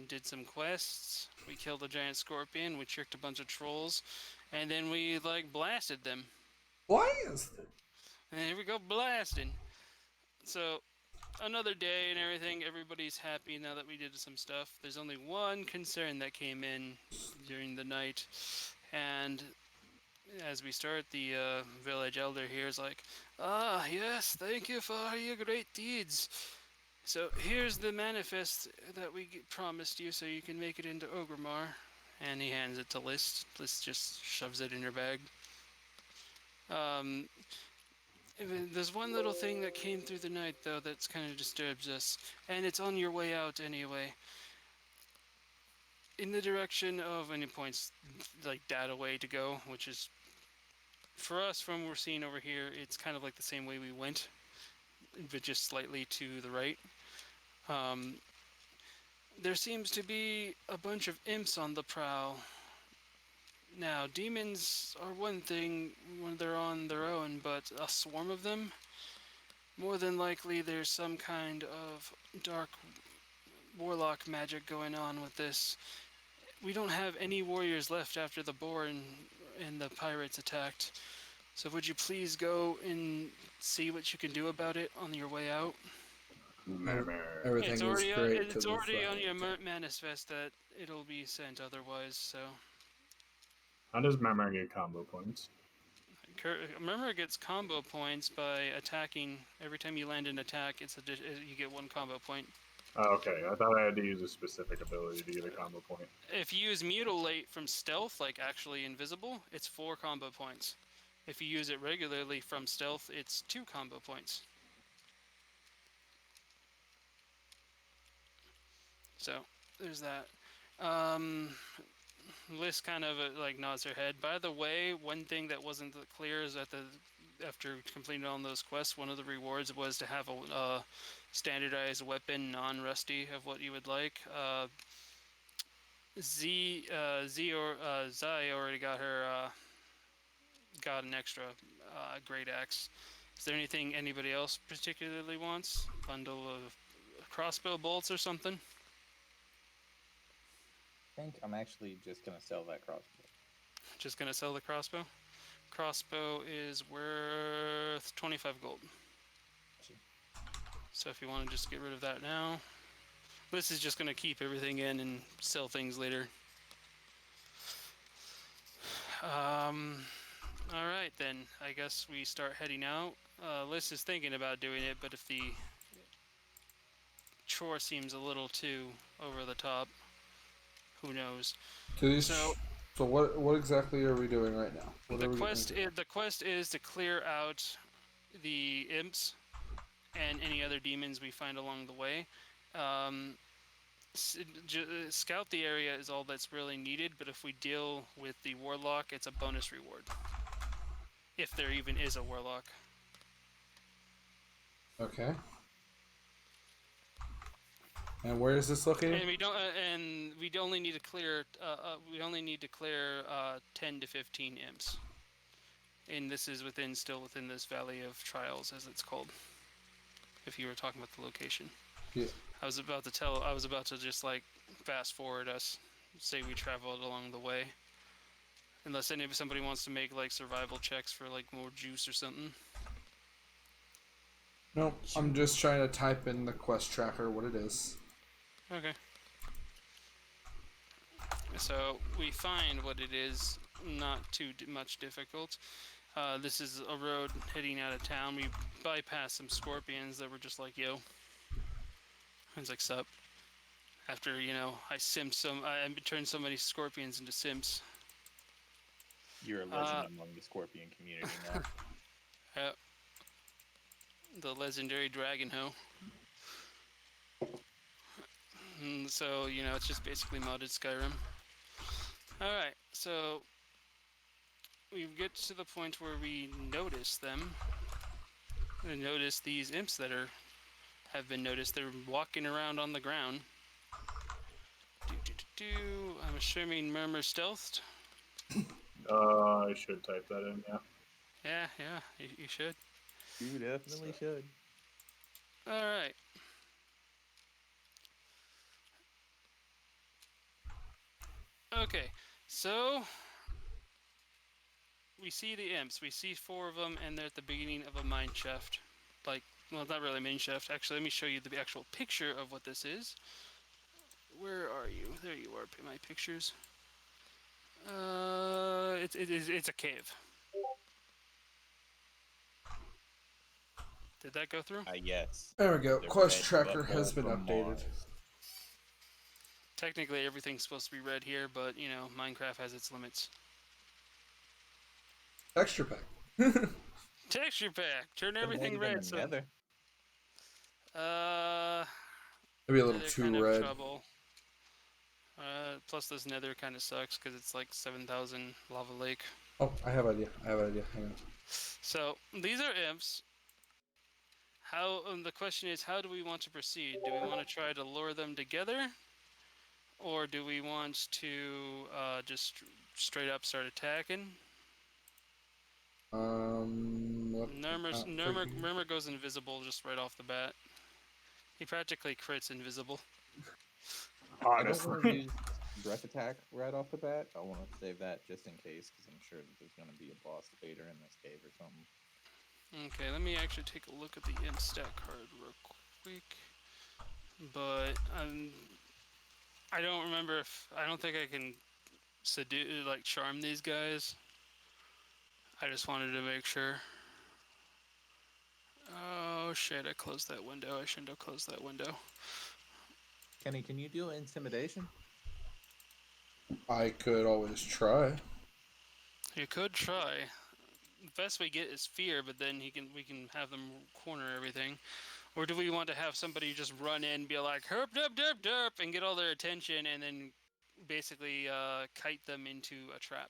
did some quests. We killed a giant scorpion. We tricked a bunch of trolls, and then we like blasted them. Blasted. And here we go blasting. So another day and everything. Everybody's happy now that we did some stuff. There's only one concern that came in during the night, and as we start, the village elder here is like, "Ah, yes, thank you for your great deeds. So here's the manifest that we promised you, so you can make it into Ogrimmar." And he hands it to List. List just shoves it in her bag. Um, there's one little thing that came through the night, though, that's kind of disturbs us, and it's on your way out anyway. In the direction of any points, like data way to go, which is for us from what we're seeing over here, it's kind of like the same way we went, but just slightly to the right. There seems to be a bunch of imps on the prowl. Now, demons are one thing when they're on their own, but a swarm of them? More than likely, there's some kind of dark warlock magic going on with this. We don't have any warriors left after the boar and the pirates attacked. So would you please go and see what you can do about it on your way out? Murmur. Everything It's is already great. it's already on your manifest that it'll be sent otherwise. So How does Murmur get combo points? Murmur gets combo points by attacking. Every time you land an attack, you get one combo point. Oh, okay, I thought I had to use a specific ability to get a combo point. If you use Mutilate from stealth, like actually invisible, it's 4 combo points. If you use it regularly from stealth, it's 2 combo points. So there's that. Liz kind of like nods her head. By the way, one thing that wasn't clear is that after completing all those quests, one of the rewards was to have a standardized weapon, non-rusty, of what you would like. Zai already got her got an extra great axe. Is there anything anybody else particularly wants? Bundle of crossbow bolts or something? I think I'm actually just gonna sell that crossbow. Just gonna sell the crossbow? Crossbow is worth 25 gold. So if you want to just get rid of that now. This is just gonna keep everything in and sell things later. Alright then, I guess we start heading out. Liz is thinking about doing it, but if the chore seems a little too over the top, who knows? So what exactly are we doing right now? The quest is to clear out the imps and any other demons we find along the way. Scout the area is all that's really needed, but if we deal with the warlock, it's a bonus reward. If there even is a warlock. Okay. And where is this located? And we only need to clear. We only need to clear 10 to 15 imps. And this is still within this Valley of Trials, as it's called. If you were talking about the location. Yeah. I was about to just like fast forward us. Say we traveled along the way. Unless somebody wants to make like survival checks for like more juice or something. Nope. I'm just trying to type in the quest tracker what it is. Okay. So we find what it is, not too much difficult. This is a road heading out of town. We bypassed some scorpions that were just like, yo. It's like, sup. After, I turned so many scorpions into simps. You're a legend among the scorpion community now. Yep. The legendary dragon hoe. So, it's just basically modded Skyrim. Alright, so we get to the point where we notice them. We notice these imps that have been noticed. They're walking around on the ground. I'm assuming Murmur stealthed. I should type that in, yeah. Yeah, you should. You definitely should. Alright. Okay, so we see the imps. We see 4 of them, and they're at the beginning of a mine shaft. Like, well, not really a mine shaft. Actually, let me show you the actual picture of what this is. Where are you? There you are. My pictures. It's a cave. Did that go through? Yes. There we go. The Quest red tracker has butthole been from updated. Mars. Technically, everything's supposed to be red here, but you know, Minecraft has its limits. Texture pack. Texture pack. Turn Could've made everything it in red. the So, nether. Maybe a little Nether too kind of red. trouble. Plus, this Nether kind of sucks because it's like 7,000 lava lake. Oh, I have an idea. Hang on. So these are imps. How the question is, how do we want to proceed? Do we want to try to lure them together, or do we want to just straight up start attacking? Murmur goes invisible just right off the bat. He practically crits invisible. I don't want to Honestly. use breath attack right off the bat. I want to save that just in case, because I'm sure that there's going to be a boss later in this cave or something. Okay, let me actually take a look at the imp stat card real quick. But I don't remember if I don't think I can charm these guys. I just wanted to make sure. Oh shit, I closed that window. I shouldn't have closed that window. Kenny, can you do intimidation? I could always try. You could try. The best we get is fear, but then we can have them corner everything. Or do we want to have somebody just run in and be like, herp, derp, derp, derp, and get all their attention and then basically kite them into a trap?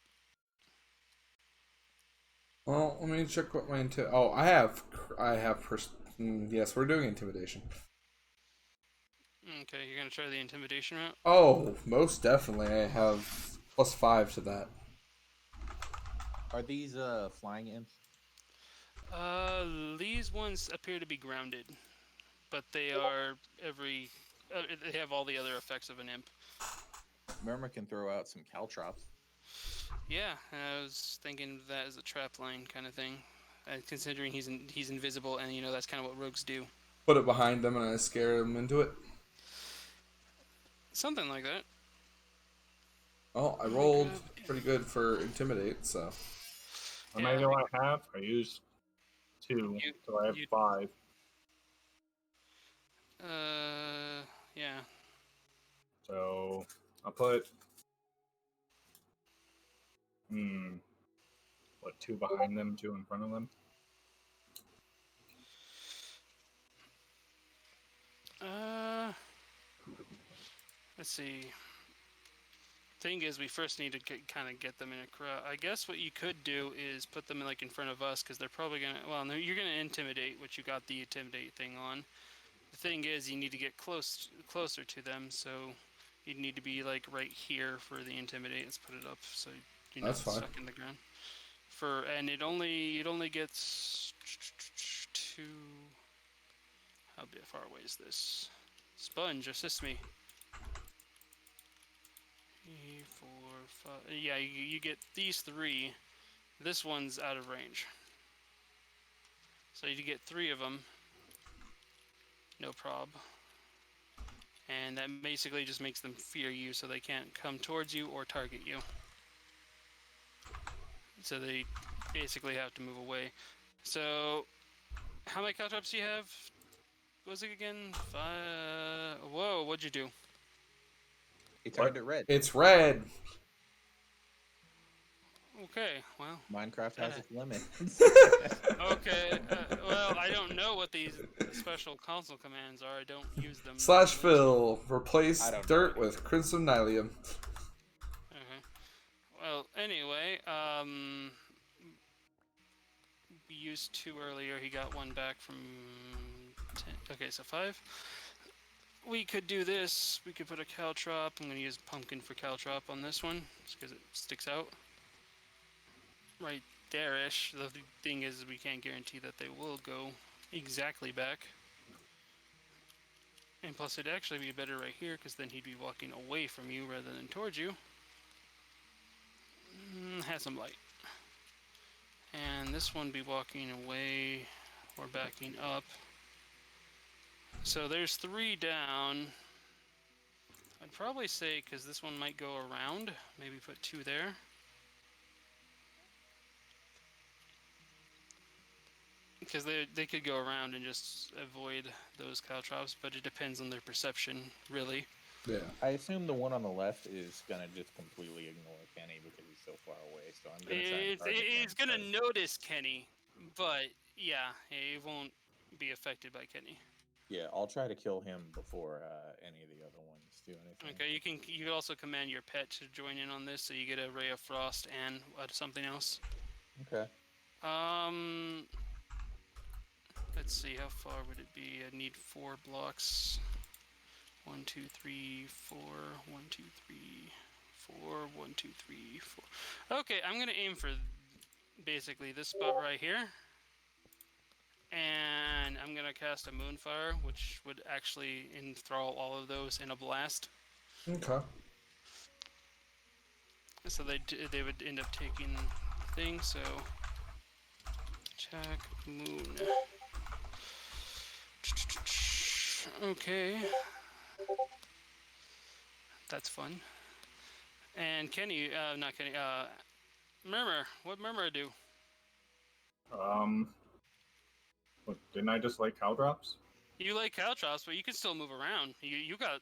Well, let me check what my yes, we're doing intimidation. Okay, you're gonna try the intimidation route? Oh, most definitely. I have +5 to that. Are these flying imps? These ones appear to be grounded, but they are they have all the other effects of an imp. Murmur can throw out some caltrops. Yeah, I was thinking of that as a trap line kind of thing. Considering he's invisible, and you know that's kind of what rogues do. Put it behind them and I scare them into it. Something like that. Oh, I Oh my rolled God. pretty good for intimidate, so. How many do I have? I used 2, so I have 5. Yeah. So I'll put 2 behind them, 2 in front of them. Let's see. Thing is, we first need to kind of get them in a crowd. I guess what you could do is put them in front of us, because they're probably gonna. Well, no, you're gonna intimidate, which you got the intimidate thing on. The thing is, you need to get closer to them, so you need to be like right here for the intimidate. Let's put it up so you're not stuck in the ground. And it only gets to. How far away is this? Sponge, assist me. 3, 4, 5. Yeah, you get these 3. This one's out of range. So you get 3 of them. No prob. And that basically just makes them fear you, so they can't come towards you or target you. So they basically have to move away. So, how many caltrops do you have? What was it again? 5. Whoa, what'd you do? He turned it red. It's red. Okay, well. Minecraft has its limits. Okay, well, I don't know what these special console commands are. I don't use them. /fill. Replace dirt with crimson nylium. Okay. Well, anyway, we used 2 earlier. He got 1 back from 10. Okay, so 5. We could do this. We could put a caltrop. I'm going to use pumpkin for caltrop on this one, just because it sticks out. Right there-ish. The thing is, we can't guarantee that they will go exactly back. And plus, it'd actually be better right here, because then he'd be walking away from you rather than towards you. Has some light. And this one be walking away or backing up. So there's 3 down. I'd probably say, because this one might go around, maybe put 2 there. Because they could go around and just avoid those caltrops, but it depends on their perception, really. Yeah. I assume the one on the left is gonna just completely ignore Kenny because he's so far away. So I'm gonna try and target him He's gonna first. notice Kenny, but yeah, he won't be affected by Kenny. Yeah, I'll try to kill him before any of the other ones do anything. Okay, you can also command your pet to join in on this, so you get a ray of frost and something else. Okay. Let's see, how far would it be? I need 4 blocks. 1, 2, 3, 4. 1, 2, 3, 4. 1, 2, 3, 4. Okay, I'm gonna aim for basically this spot right here, and I'm gonna cast a Moonfire, which would actually enthrall all of those in a blast. Okay. So they would end up taking things. So attack moon. Okay, that's fun. And Kenny, not Kenny, Murmur. What Murmur do? What, didn't I just like caltrops? You like caltrops, but you can still move around. You got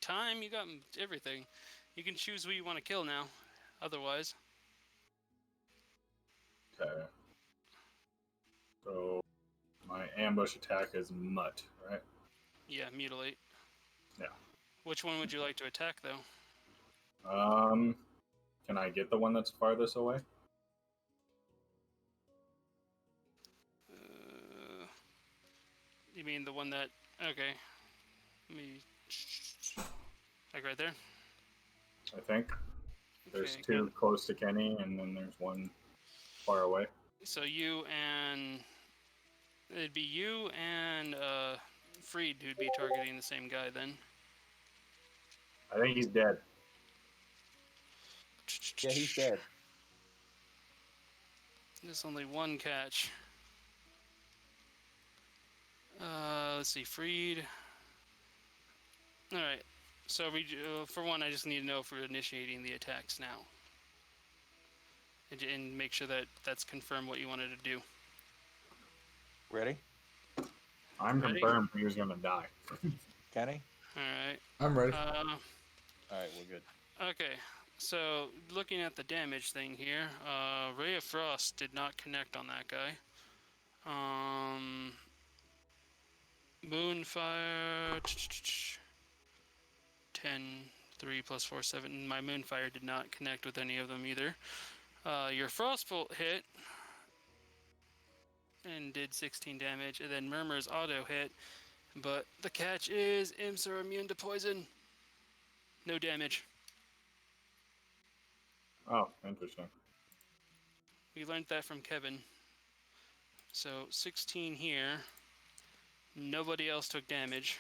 time. You got everything. You can choose who you want to kill now. Otherwise, Okay. So my ambush attack is mutt, right? yeah, mutilate. Yeah. Which one would you like to attack, though? Can I get the one that's farthest away? You mean the one that? Okay. Let me. Like right there. I think. There's Okay, 2 good. close to Kenny, and then there's 1 far away. So you and it'd be you and Freed who'd be targeting the same guy then. I think he's dead. Yeah, he's dead. There's only one catch. Let's see, Freed. All right. So for one, I just need to know if we're initiating the attacks now, and make sure that that's confirmed what you wanted to do. Ready? I'm Ready? confirmed he was gonna die. Kenny? All right. I'm ready. All right, we're good. Okay. So looking at the damage thing here, Ray of Frost did not connect on that guy. Moonfire. 10, 3 plus 4, 7. My Moonfire did not connect with any of them either. Your Frostbolt hit and did 16 damage, and then Murmur's auto hit. But the catch is imps are immune to poison. No damage. Oh, interesting. We learned that from Kevin. So 16 here. Nobody else took damage.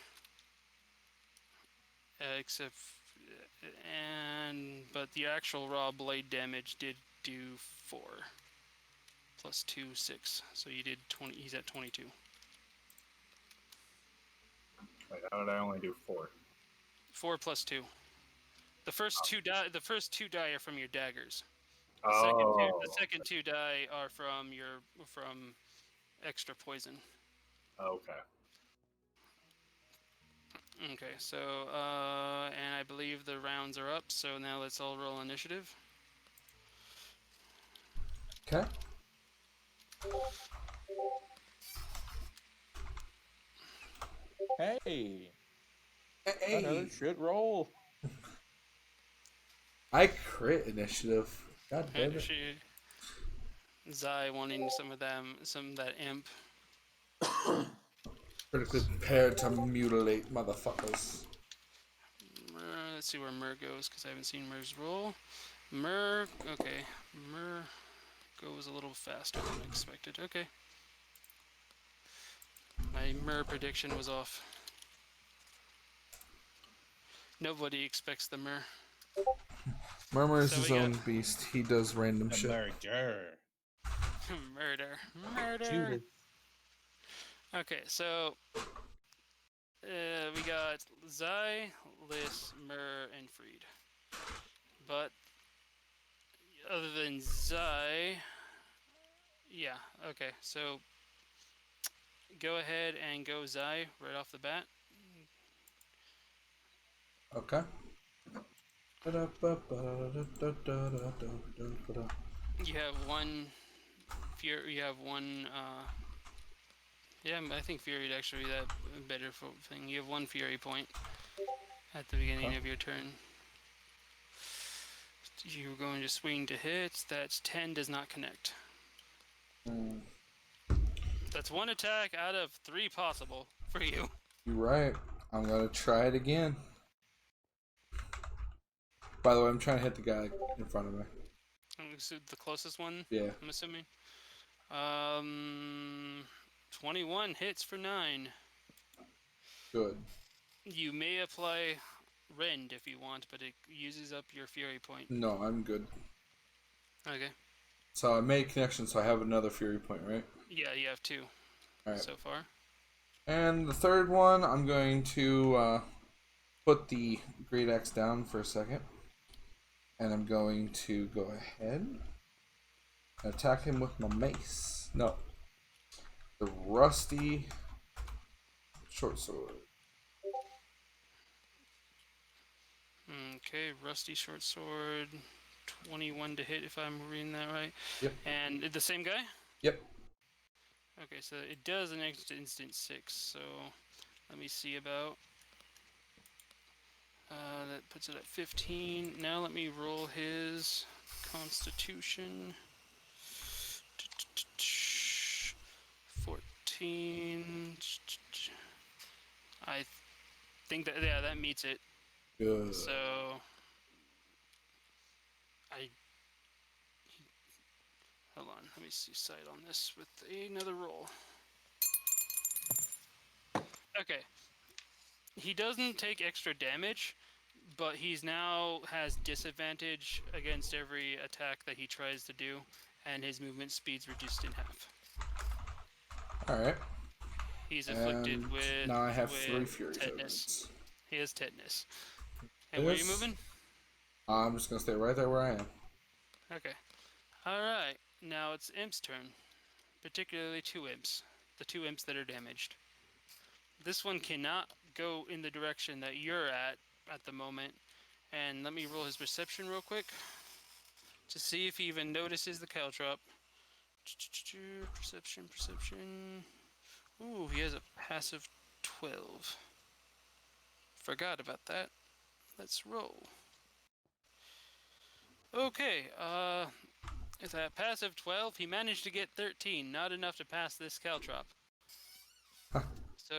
But the actual raw blade damage did do 4 plus 2, 6. So you did 20. He's at 22. Wait, how did I only do 4? 4 plus 2. The first 2 die. The first 2 die are from your daggers. Oh. The second 2 die are from extra poison. Okay. Okay, so and I believe the rounds are up. So now let's all roll initiative. Okay. Hey! Another shit roll. I crit initiative. God damn it. Zai wanting some of that imp. Critically prepared to mutilate motherfuckers. Let's see where Mur goes, because I haven't seen Mur's roll. Mur, okay. Mur goes a little faster than expected. Okay. My Mur prediction was off. Nobody expects the Mur. Murmur is So his we got- own beast. He does random The shit. merger. Murder. Judas. Okay, so we got Zai, Liss, Mur, and Freed. But other than Zai, yeah, okay. So go ahead and go Zai right off the bat. Okay. You have one Fury. You have one. Yeah, I think Fury would actually be that better thing. You have one Fury point at the beginning Okay. of your turn. You're going to swing to hit. That's 10. Does not connect. That's one attack out of 3 possible for you. You're right. I'm gonna try it again. By the way, I'm trying to hit the guy in front of me. The closest one. Yeah. I'm assuming. 21 hits for 9. Good. You may apply Rend if you want, but it uses up your Fury point. No, I'm good. Okay. So I made connection, so I have another Fury point, right? Yeah, you have 2 Alright. so far. And the third one, I'm going to put the Great Axe down for a second. And I'm going to go ahead and attack him with my mace. No. The rusty short sword. Okay, Rusty Short Sword. 21 to hit if I'm reading that right. Yep. And the same guy? Yep. Okay, so it does an instant 6, so let me see about. That puts it at 15. Now let me roll his Constitution. 14. I think that, yeah, that meets it. Good. So hold on, let me see sight on this with another roll. Okay. He doesn't take extra damage, but he's now has disadvantage against every attack that he tries to do, and his movement speed's reduced in half. Alright. He's afflicted And with now I have with 3 Fury tetanus. tokens. He has tetanus. And where are you Yes. moving? I'm just going to stay right there where I am. Okay. Alright, now it's Imp's turn. Particularly 2 Imps. The 2 Imps that are damaged. This one cannot go in the direction that you're at the moment. And let me roll his perception real quick. To see if he even notices the caltrop. Perception. Ooh, he has a passive 12. Forgot about that. Let's roll. Okay, with that passive 12, he managed to get 13. Not enough to pass this caltrop. So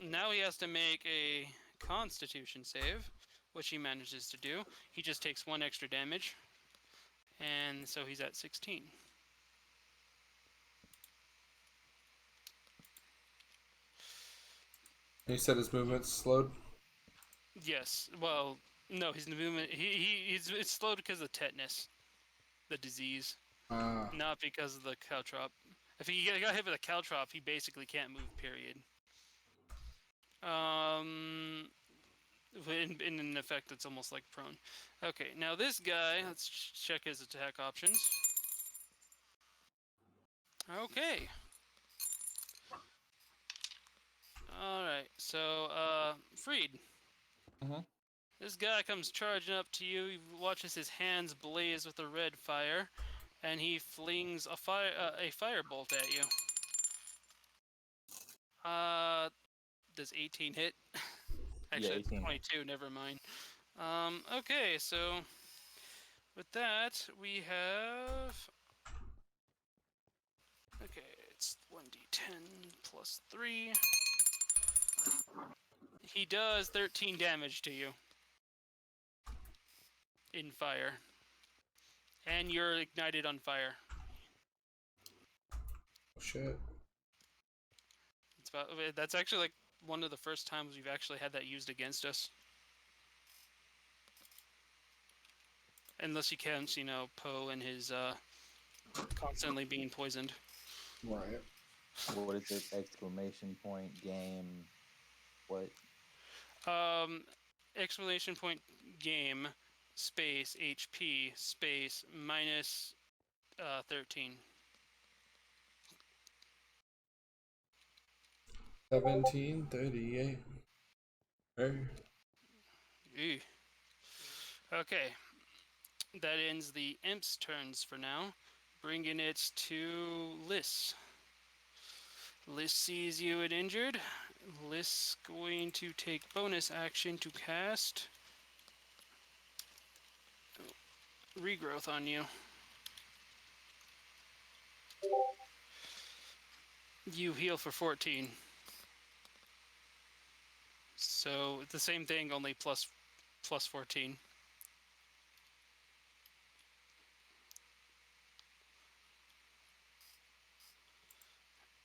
now he has to make a Constitution save, which he manages to do. He just takes 1 extra damage, and so he's at 16. You said his movement's slowed? Yes. Well, no, his movement. It's slowed because of tetanus, the disease, not because of the caltrop. If he got hit with a caltrop, he basically can't move. Period. In an effect, it's almost like prone. Okay, now this guy. Let's check his attack options. Okay. All right. So, Freed. This guy comes charging up to you. He watches his hands blaze with a red fire, and he flings a firebolt at you. Does 18 hit? Actually, Yeah, 18 it's 22. Never mind. Okay, so with that we have. Okay, it's 1d10 plus 3. He does 13 damage to you. In fire. And you're ignited on fire. Oh, shit. That's actually like one of the first times we've actually had that used against us. unless you count, Poe and his constantly being poisoned. Right. What is it? Exclamation point game. What? Exclamation point game space HP space minus 13. 1738. Hey. Ew. Okay. That ends the Imp's turns for now, bringing it to Liss. Liss sees you and injured. Liss going to take bonus action to cast Regrowth on you. You heal for 14. So it's the same thing, only plus 14.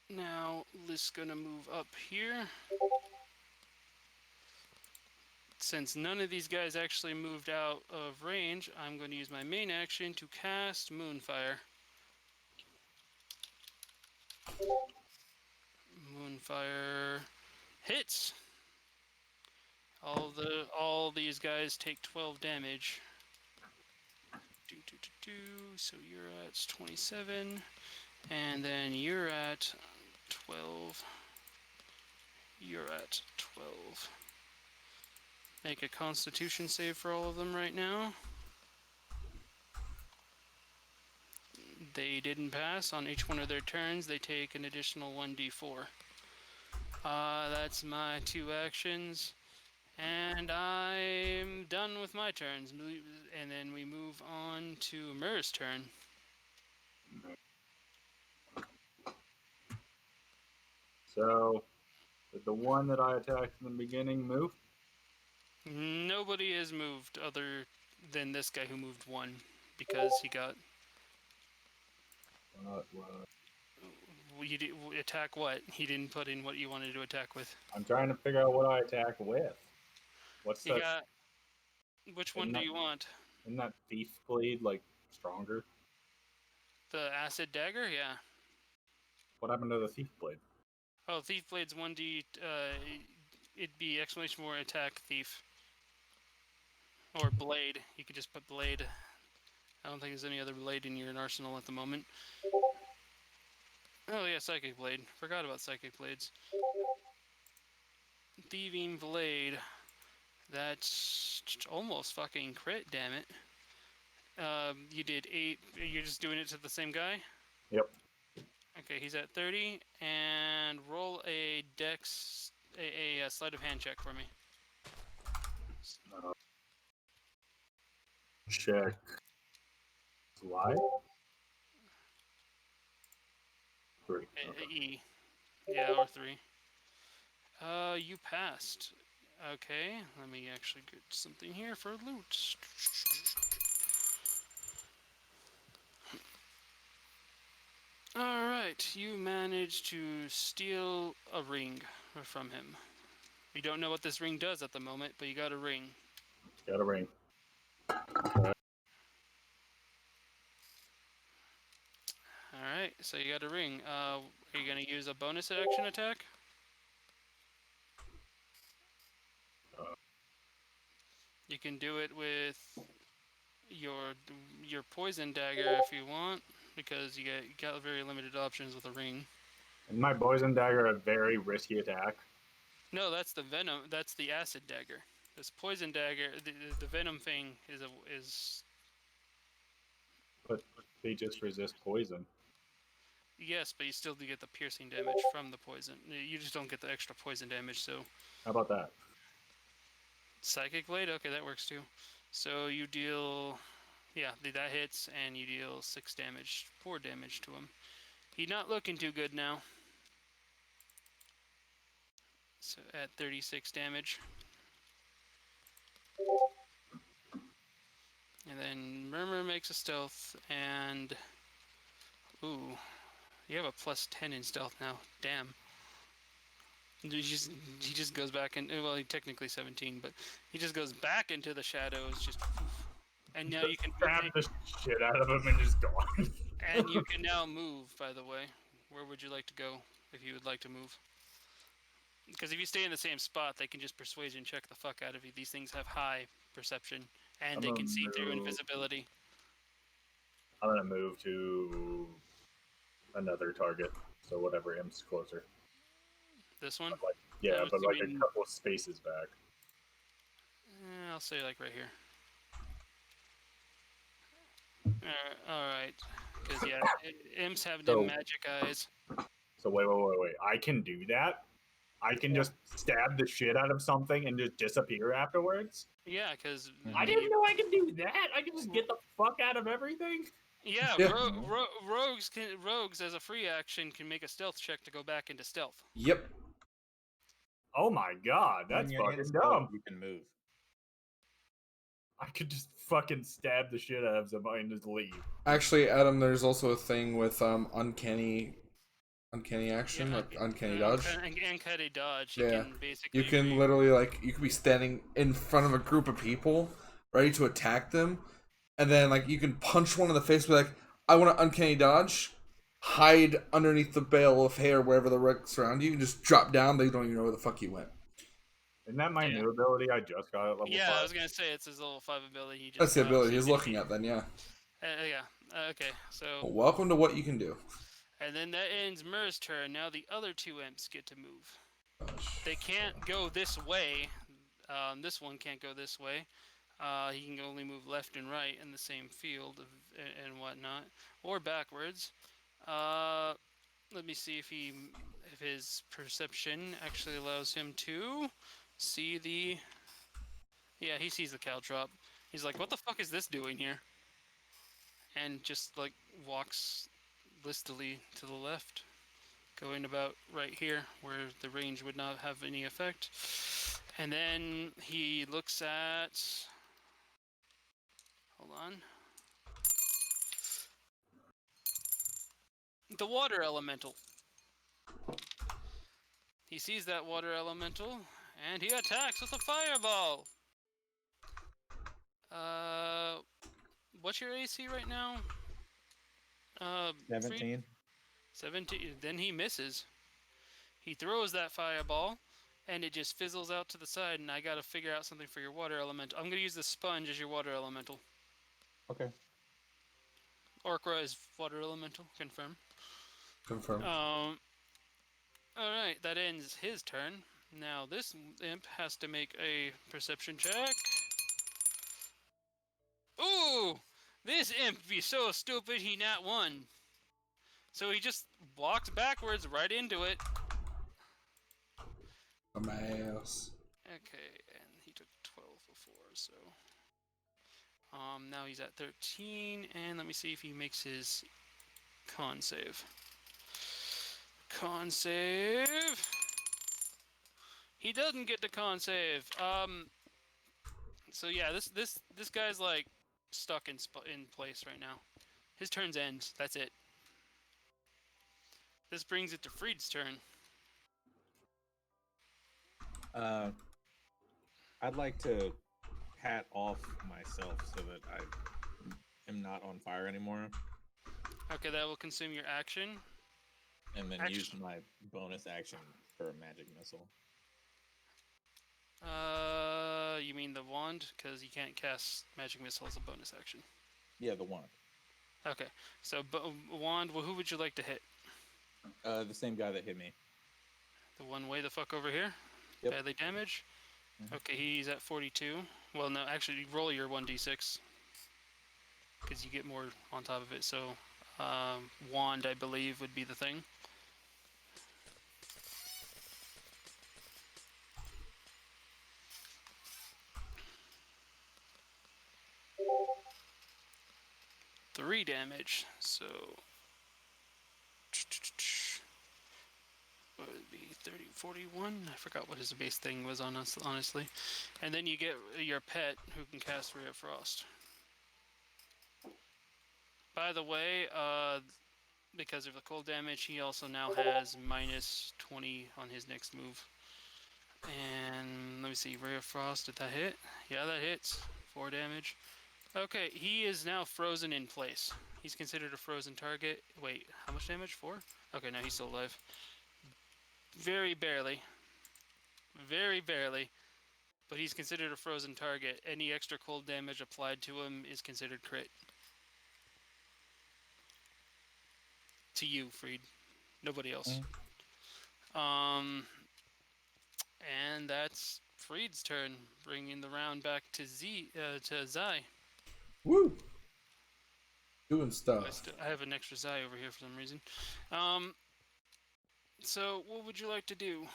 Now, Liz gonna move up here. Since none of these guys actually moved out of range, I'm going to use my main action to cast Moonfire. Moonfire hits. All these guys take 12 damage. So you're at 27, and then you're at 12. You're at 12. Make a Constitution save for all of them right now. They didn't pass. On each one of their turns, they take an additional 1d4. That's my 2 actions. And I'm done with my turns. And then we move on to Murr's turn. So, did the one that I attacked in the beginning move? Nobody has moved other than this guy who moved 1 because he got... You attack what? He didn't put in what you wanted to attack with. I'm trying to figure out what I attack with. What's You that? got... Which one do you want? Isn't that Thief Blade, like, stronger? The Acid Dagger? Yeah. What happened to the Thief Blade? Oh, Thief Blade's 1d... it'd be exclamation point attack Thief. Or Blade. You could just put Blade. I don't think there's any other Blade in your arsenal at the moment. Oh yeah, Psychic Blade. Forgot about Psychic Blades. Thieving Blade. That's almost fucking crit, damn it. You did 8. You're just doing it to the same guy? Yep. Okay, he's at 30. And roll a dex... a sleight of hand check for me. Check. Slide? 3. Okay. E. Yeah, or 3. You passed. Okay, let me actually get something here for loot. Alright, you managed to steal a ring from him. You don't know what this ring does at the moment, but you got a ring. Got a ring. Alright, so you got a ring. Are you going to use a bonus action attack? You can do it with your poison dagger if you want, because you got very limited options with a ring. And my poison dagger a very risky attack? No, that's the venom. That's the acid dagger. This poison dagger, the venom thing is. But they just resist poison. Yes, but you still do get the piercing damage from the poison. You just don't get the extra poison damage. So. How about that? Psychic Blade? Okay, that works too. So you deal... Yeah, that hits, and you deal 6 damage, 4 damage to him. He's not looking too good now. So at 36 damage. And then Murmur makes a stealth, and... Ooh. You have a plus 10 in stealth now. Damn. He just goes back in. Well, he technically 17, but he just goes back into the shadows, just And now you can Stab the shit out of him and just gone. and you can now move. By the way, where would you like to go if you would like to move? Because if you stay in the same spot, they can just persuasion check the fuck out of you. These things have high perception, and they can see through invisibility. I'm gonna move to another target, so whatever M's closer. This one? But like a couple of spaces back. I'll say like right here. Alright. Because, yeah, imps have no magic eyes. So wait. I can do that? I can just stab the shit out of something and just disappear afterwards? Yeah, because... I didn't know I could do that! I can just get the fuck out of everything? Yeah, rogues, as a free action, can make a stealth check to go back into stealth. Yep. Oh my god, that's fucking dumb. You can move. I could just fucking stab the shit out of somebody and just leave. Actually, Adam, there's also a thing with uncanny action, like uncanny dodge. Uncanny dodge. Yeah. You can literally, like, you could be standing in front of a group of people, ready to attack them, and then, like, you can punch one in the face, be like, I want to uncanny dodge, hide underneath the bale of hair wherever the wrecks surround you, and just drop down, they don't even know where the fuck you went. Isn't that my new ability I just got at level 5? Yeah, I was gonna say it's his level 5 ability. That's the ability he's looking at then, yeah. Okay, so... Well, welcome to what you can do. And then that ends Mur's turn. Now the other two imps get to move. Gosh. They can't go this way. This one can't go this way. He can only move left and right in the same field and whatnot. Or backwards. Let me see if his perception actually allows him to see the... Yeah, he sees the caltrop. He's like, what the fuck is this doing here? And just, like, walks listily to the left. Going about right here, where the range would not have any effect. And then he looks at... Hold on. The water elemental. He sees that water elemental, and he attacks with a fireball. What's your AC right now? 17. 17. Then he misses. He throws that fireball, and it just fizzles out to the side, and I gotta figure out something for your water elemental. I'm gonna use the sponge as your water elemental. Okay. Orkra is water elemental. Confirm. Confirm. Alright, that ends his turn. Now this imp has to make a perception check. Ooh! This imp be so stupid he nat 1. So he just walks backwards right into it. A mouse. Okay, and he took 12 before, so... now he's at 13, and let me see if he makes his con save. Con save... He doesn't get the con save. So yeah, this guy's like stuck in place right now. His turn's end. That's it. This brings it to Freed's turn. I'd like to pat off myself so that I am not on fire anymore. Okay, that will consume your action. And then use my bonus action for a magic missile. You mean the wand? Because you can't cast magic missile as a bonus action. Yeah, the wand. Okay, so wand. Well, who would you like to hit? The same guy that hit me. The one way the fuck over here? Yep. Badly damage? Mm-hmm. Okay, he's at 42. Well, no, actually, roll your 1d6. Because you get more on top of it, so... wand, I believe, would be the thing. Three damage, so... What would it be? 30, 41? I forgot what his base thing was on us, honestly. And then you get your pet, who can cast Ray of Frost. By the way, because of the cold damage, he also now has minus 20 on his next move. And let me see, Ray of Frost, did that hit? Yeah, that hits. 4 damage. Okay, he is now frozen in place. He's considered a frozen target. Wait, how much damage? 4? Okay, no, he's still alive. Very barely. Very barely. But he's considered a frozen target. Any extra cold damage applied to him is considered crit. To you, Freed. Nobody else. And that's Freed's turn, bringing the round back to Zai. Woo! Doing stuff. I have an extra Zai over here for some reason. So what would you like to do?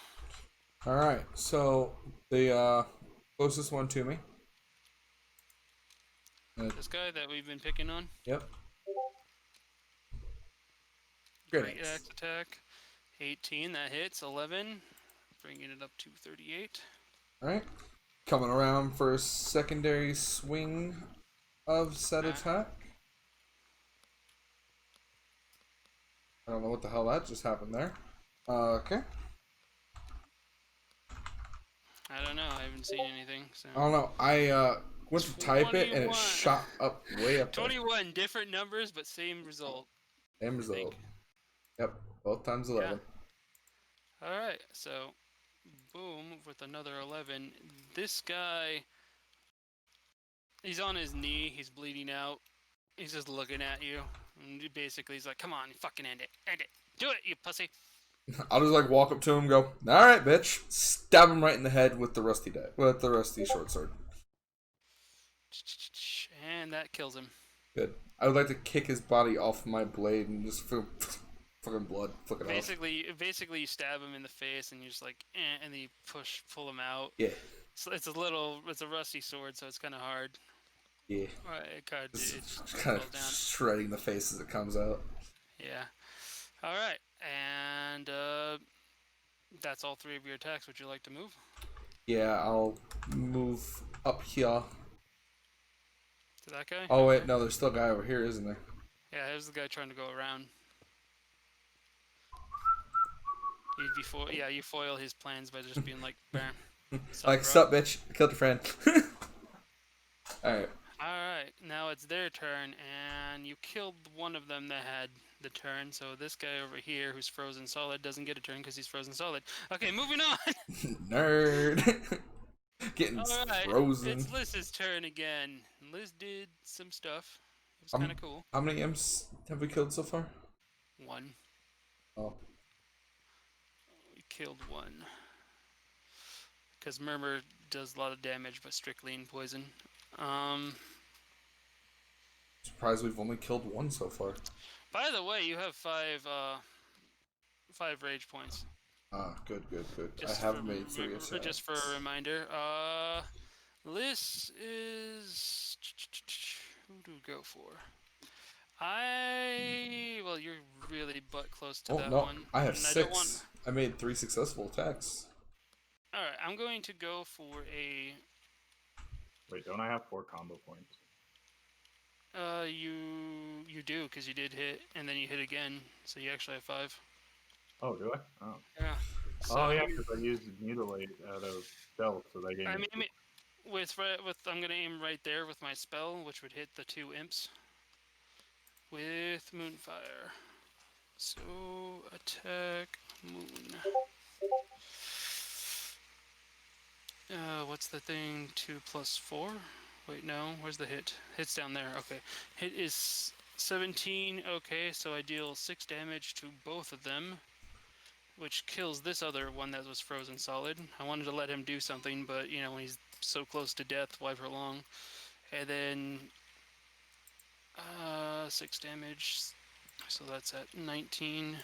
All right. So the closest one to me. This guy that we've been picking on. Yep. Great axe attack. 18, that hits. 11, bringing it up to 38. All right. Coming around for a secondary swing of said attack. I don't know what the hell that just happened there. Okay. I don't know. I haven't seen anything. So. I don't know. I went to type it and it shot up way up there. 21, different numbers, but same result. Same result. Yep. Both times 11. Yeah. Alright, so boom, with another 11. This guy, he's on his knee. He's bleeding out. He's just looking at you. And basically, he's like, come on, fucking end it. End it. Do it, you pussy. I'll just like walk up to him and go, alright, bitch. Stab him right in the head with the rusty short sword. And that kills him. Good. I would like to kick his body off my blade and just feel fucking blood flicking off. Basically, you stab him in the face and you just like, and then you pull him out. Yeah. So it's a rusty sword, so it's kind of hard. Yeah. It kind of shredding the face as it comes out. Yeah. All right, and that's all 3 of your attacks. Would you like to move? Yeah, I'll move up here. To that guy? Oh wait, no, there's still a guy over here, isn't there? Yeah, there's the guy trying to go around. You foil his plans by just being like, bam. Like, sup, bitch? I killed your friend. Alright. Alright, now it's their turn, and you killed one of them that had the turn, so this guy over here who's frozen solid doesn't get a turn because he's frozen solid. Okay, moving on! Nerd! Getting frozen. It's Liz's turn again. Liz did some stuff. It was kind of cool. How many imps have we killed so far? 1. Oh. We killed 1. Because Murmur does a lot of damage, but strictly in poison. Surprised we've only killed 1 so far. By the way, you have 5 rage points. Ah, good. Just I have made 3 attacks. Just for a reminder. Liz is... Who do we go for? Well, you're really butt close to that one. I have 6. I made 3 successful attacks. Alright, I'm going to go for a... Wait, don't I have 4 combo points? You do, because you did hit, and then you hit again, so you actually have 5. Oh, do I? Oh. Yeah. So, oh, yeah, because I used Mutilate out of stealth, so they gave me... I mean, I'm gonna aim right there with my spell, which would hit the 2 imps. With Moonfire. So, attack Moon. What's the thing? 2 plus 4? Wait, no. Where's the hit? Hit's down there. Okay. Hit is 17. Okay, so I deal 6 damage to both of them, which kills this other one that was frozen solid. I wanted to let him do something, but, you know, when he's so close to death, why prolong? And then 6 damage. So that's at 19.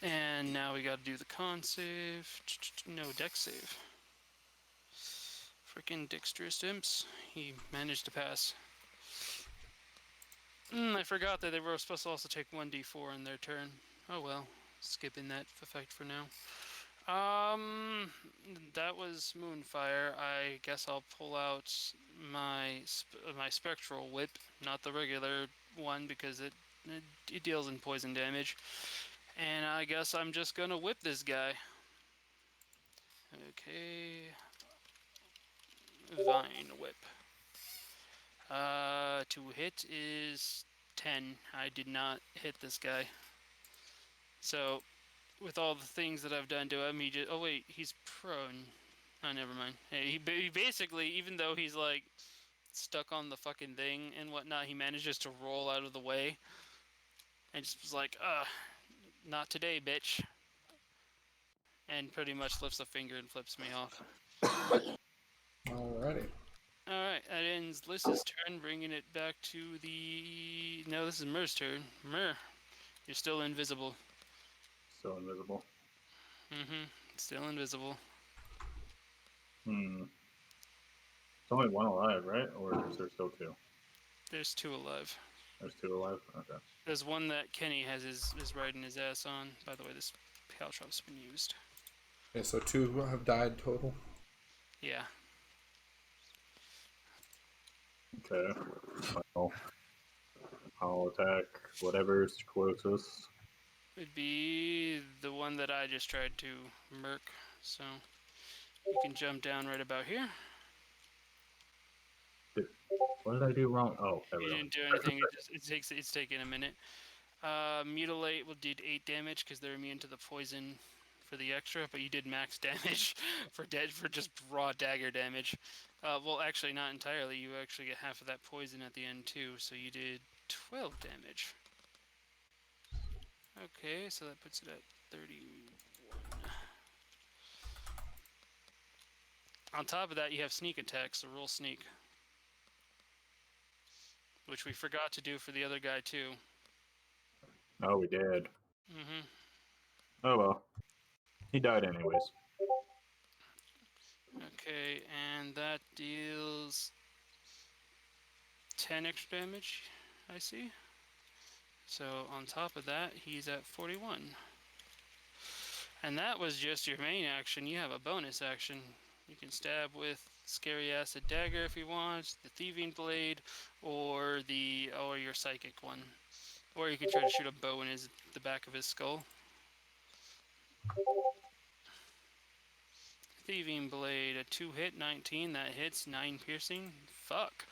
And now we gotta do the con save. No, dex save. Freaking dexterous imps. He managed to pass. I forgot that they were supposed to also take 1d4 in their turn. Oh well. Skipping that effect for now. That was Moonfire. I guess I'll pull out my Spectral Whip, not the regular one, because it deals in poison damage. And I guess I'm just gonna whip this guy. Okay. Vine Whip. To hit is 10. I did not hit this guy. So, with all the things that I've done to him, he just... Oh, wait, he's prone. Oh, never mind. Hey, he basically, even though he's, like, stuck on the fucking thing and whatnot, he manages to roll out of the way. And just was like, not today, bitch. And pretty much lifts a finger and flips me off. Alrighty. Alright, that ends Lys's turn, bringing it back to the... No, this is Mur's turn. Mur, you're still invisible. Still invisible. Mm-hmm. Still invisible. There's only one alive, right? Or is there still two? There's 2 alive. There's 2 alive? Okay. There's one that Kenny has is riding his ass on. By the way, this Caltrop's been used. Okay, so 2 have died total. Yeah. Okay. Well, I'll attack whatever's closest. It'd be the one that I just tried to murk. So you can jump down right about here. What did I do wrong? Oh, there we You go. didn't do anything. It's taking a minute. Mutilate will do 8 damage because they're immune to the poison for the extra, but you did max damage for just raw dagger damage. Well, actually, not entirely. You actually get half of that poison at the end too, so you did 12 damage. Okay, so that puts it at 31. On top of that, you have sneak attacks, so roll sneak. Which we forgot to do for the other guy too. Oh, we did. Mm-hmm. Oh well. He died anyways. Okay, and that deals 10 extra damage, I see. So on top of that, he's at 41. And that was just your main action. You have a bonus action. You can stab with Scary Acid Dagger if you want, the Thieving Blade, or your Psychic one. Or you can try to shoot a bow in the back of his skull. Thieving Blade, a 2-hit, 19. That hits, 9 piercing. Fuck.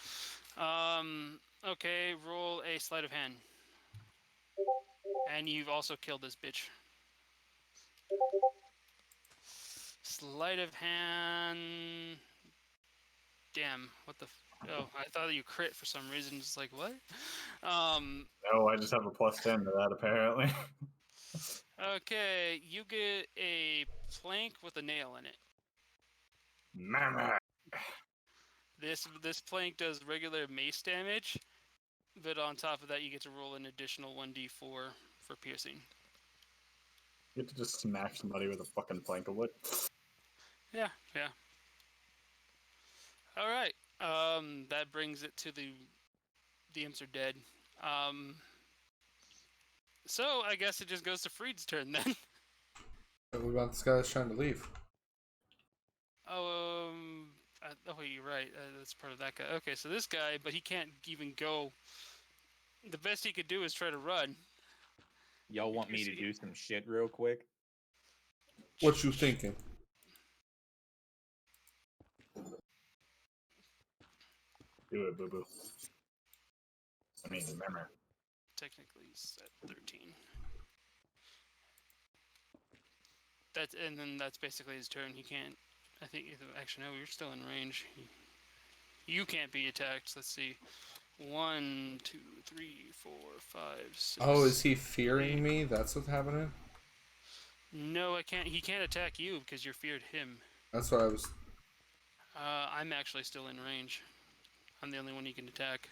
Okay, roll a sleight of hand. And you've also killed this bitch. Sleight of hand. Damn, what the... Oh, I thought you crit for some reason. Just like, what? No, I just have a +10 to that apparently. Okay, you get a plank with a nail in it. Murmur. This plank does regular mace damage, but on top of that, you get to roll an additional 1d4 for piercing. You get to just smash somebody with a fucking plank of wood. Yeah. All right. That brings it to the imps are dead. So I guess it just goes to Freed's turn then. What about this guy that's trying to leave? Oh, you're right. That's part of that guy. Okay, so this guy, but he can't even go. The best he could do is try to run. Y'all want me to do some shit real quick? What you thinking? Do it, boo boo. I mean, remember. Technically, he's at 13. That's basically his turn. He can't. I think actually no, you're still in range. You can't be attacked. Let's see. 1, 2, 3, 4, 5, 6. Oh, is he fearing me? That's what's happening? No, I can't. He can't attack you because you feared him. That's what I was... I'm actually still in range. I'm the only one he can attack.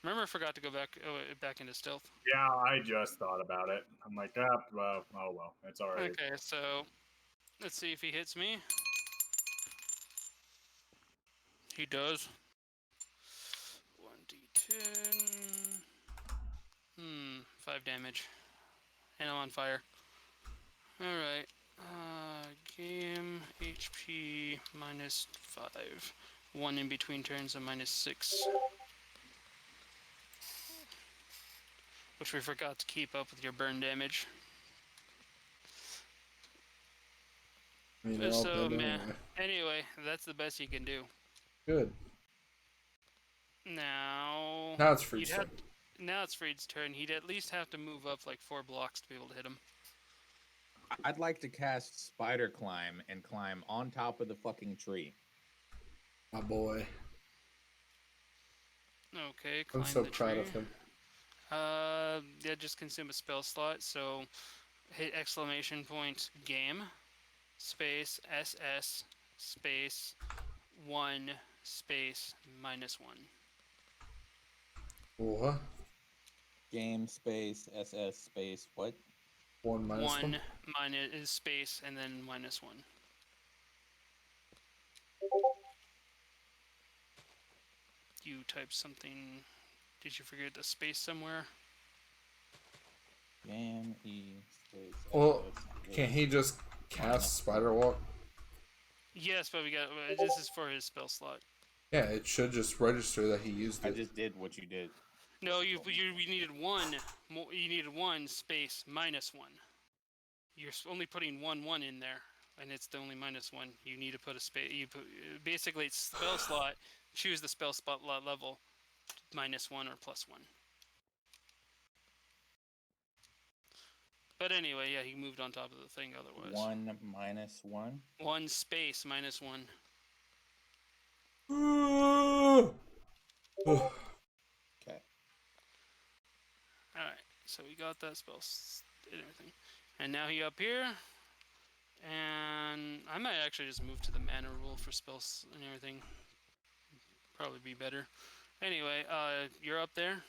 Remember, I forgot to go back into stealth. Yeah, I just thought about it. I'm like, well, oh well, it's alright. Okay, so let's see if he hits me. He does. 1d10. 5 damage. And I'm on fire. Alright. Game HP -5. 1 in between turns of -6. Which we forgot to keep up with your burn damage. I mean, they're all So, dead man. anyway. Anyway, that's the best you can do. Good. Now Now it's Freed's you'd have turn. now it's Freed's turn. He'd at least have to move up like 4 blocks to be able to hit him. I'd like to cast Spider Climb and climb on top of the fucking tree. My boy. Okay, I'm climb so the proud tree. of him. Yeah, just consume a spell slot. So hit exclamation point game space SS space 1 space -1. What? Game space SS space what? 1 minus 1? 1 minus is space and then -1. You type something. Did you forget the space somewhere? Game E space. Well, SS can't he just cast Spider Walk? Yes, but we got. This is for his spell slot. Yeah, it should just register that he used I it. just did what you did. No, you needed 1. You needed 1 space -1. You're only putting 1 in there, and it's the only -1. You need to put a space. You put basically it's spell slot. Choose the spell spot level, -1 or +1. But anyway, yeah, he moved on top of the thing. Otherwise, 1 minus 1. 1 space -1. Okay. All right, so we got that spell and everything, and now he up here. And I might actually just move to the mana rule for spells and everything. Probably be better. Anyway, you're up there.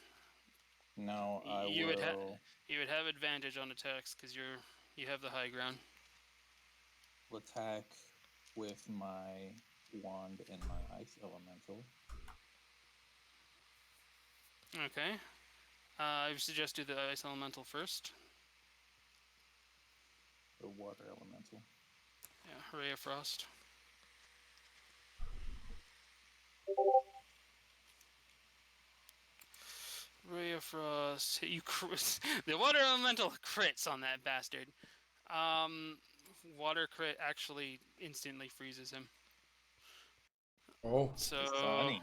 No, I You will. You would have advantage on attacks because you have the high ground. Attack with my wand and my ice elemental. Okay. I would suggest do the ice elemental first. The water elemental. Yeah, Ray of Frost. Ray of Frost. You the water elemental crits on that bastard. Water crit actually instantly freezes him. Oh, So Funny.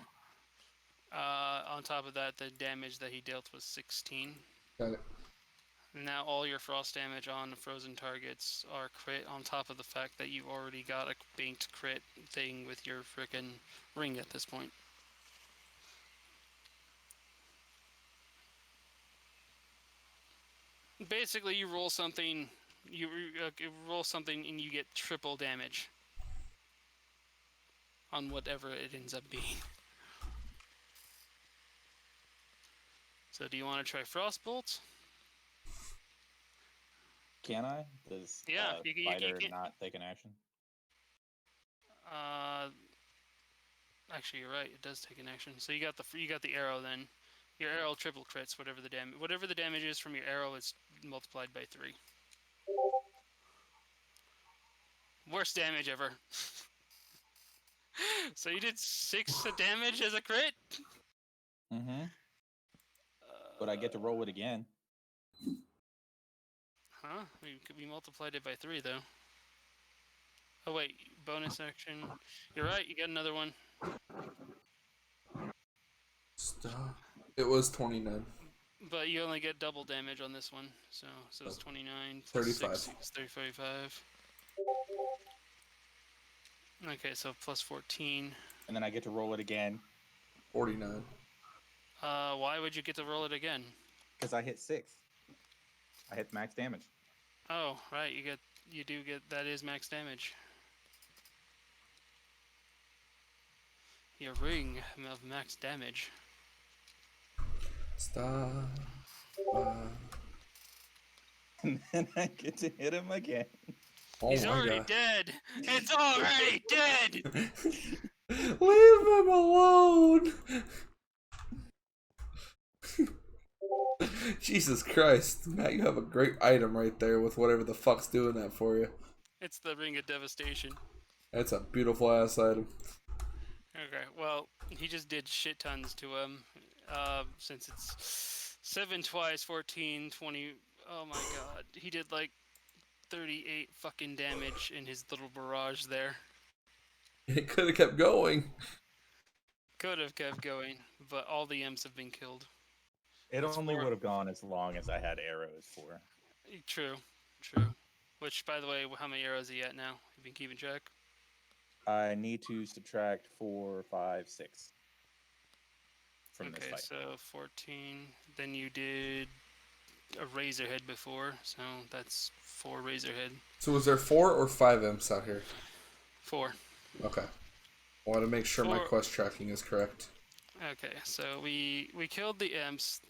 on top of that, the damage that he dealt was 16. got it. Now all your frost damage on frozen targets are crit on top of the fact that you've already got a banked crit thing with your frickin' ring at this point. Basically, you roll something, you roll something, and you get triple damage on whatever it ends up being. So, do you want to try Frostbolt? Can I? Does Yeah, you Spider can. not take an action? Actually, you're right. It does take an action. So you got the arrow then. Your arrow triple crits whatever the damage is from your arrow is multiplied by 3. Worst damage ever. So you did 6 damage as a crit. Mm-hmm. But I get to roll it again. Huh? We multiplied it by 3 though. Oh wait, bonus action. You're right. You got another one. Stop. It was 29. But you only get double damage on this one. So it's 29 plus 35. 6 is 35. Okay, so plus 14. And then I get to roll it again. 49. Why would you get to roll it again? Because I hit 6. I hit max damage. Oh, right. You do get that is max damage. Your ring of max damage. Stop. And then I get to hit him again. Oh He's my already god. dead. It's already dead. Leave him alone. Jesus Christ, Matt, you have a great item right there with whatever the fuck's doing that for you. It's the ring of devastation. That's a beautiful ass item. Okay, well, he just did shit tons to him. Since it's 7 twice, 14, 20. Oh my god. He did like 38 fucking damage in his little barrage there. It could have kept going. Could have kept going, but all the imps have been killed. It That's only four. would have gone as long as I had arrows for. True, true. Which, by the way, how many arrows are you at now? You've been keeping track? I need to subtract 4, 5, 6 from this Okay, fight. so 14. Then you did a Razorhead before, so that's 4 Razorhead. So was there 4 or 5 imps out here? 4. Okay. I want to make sure my 4. quest tracking is correct. Okay, so we killed the imps.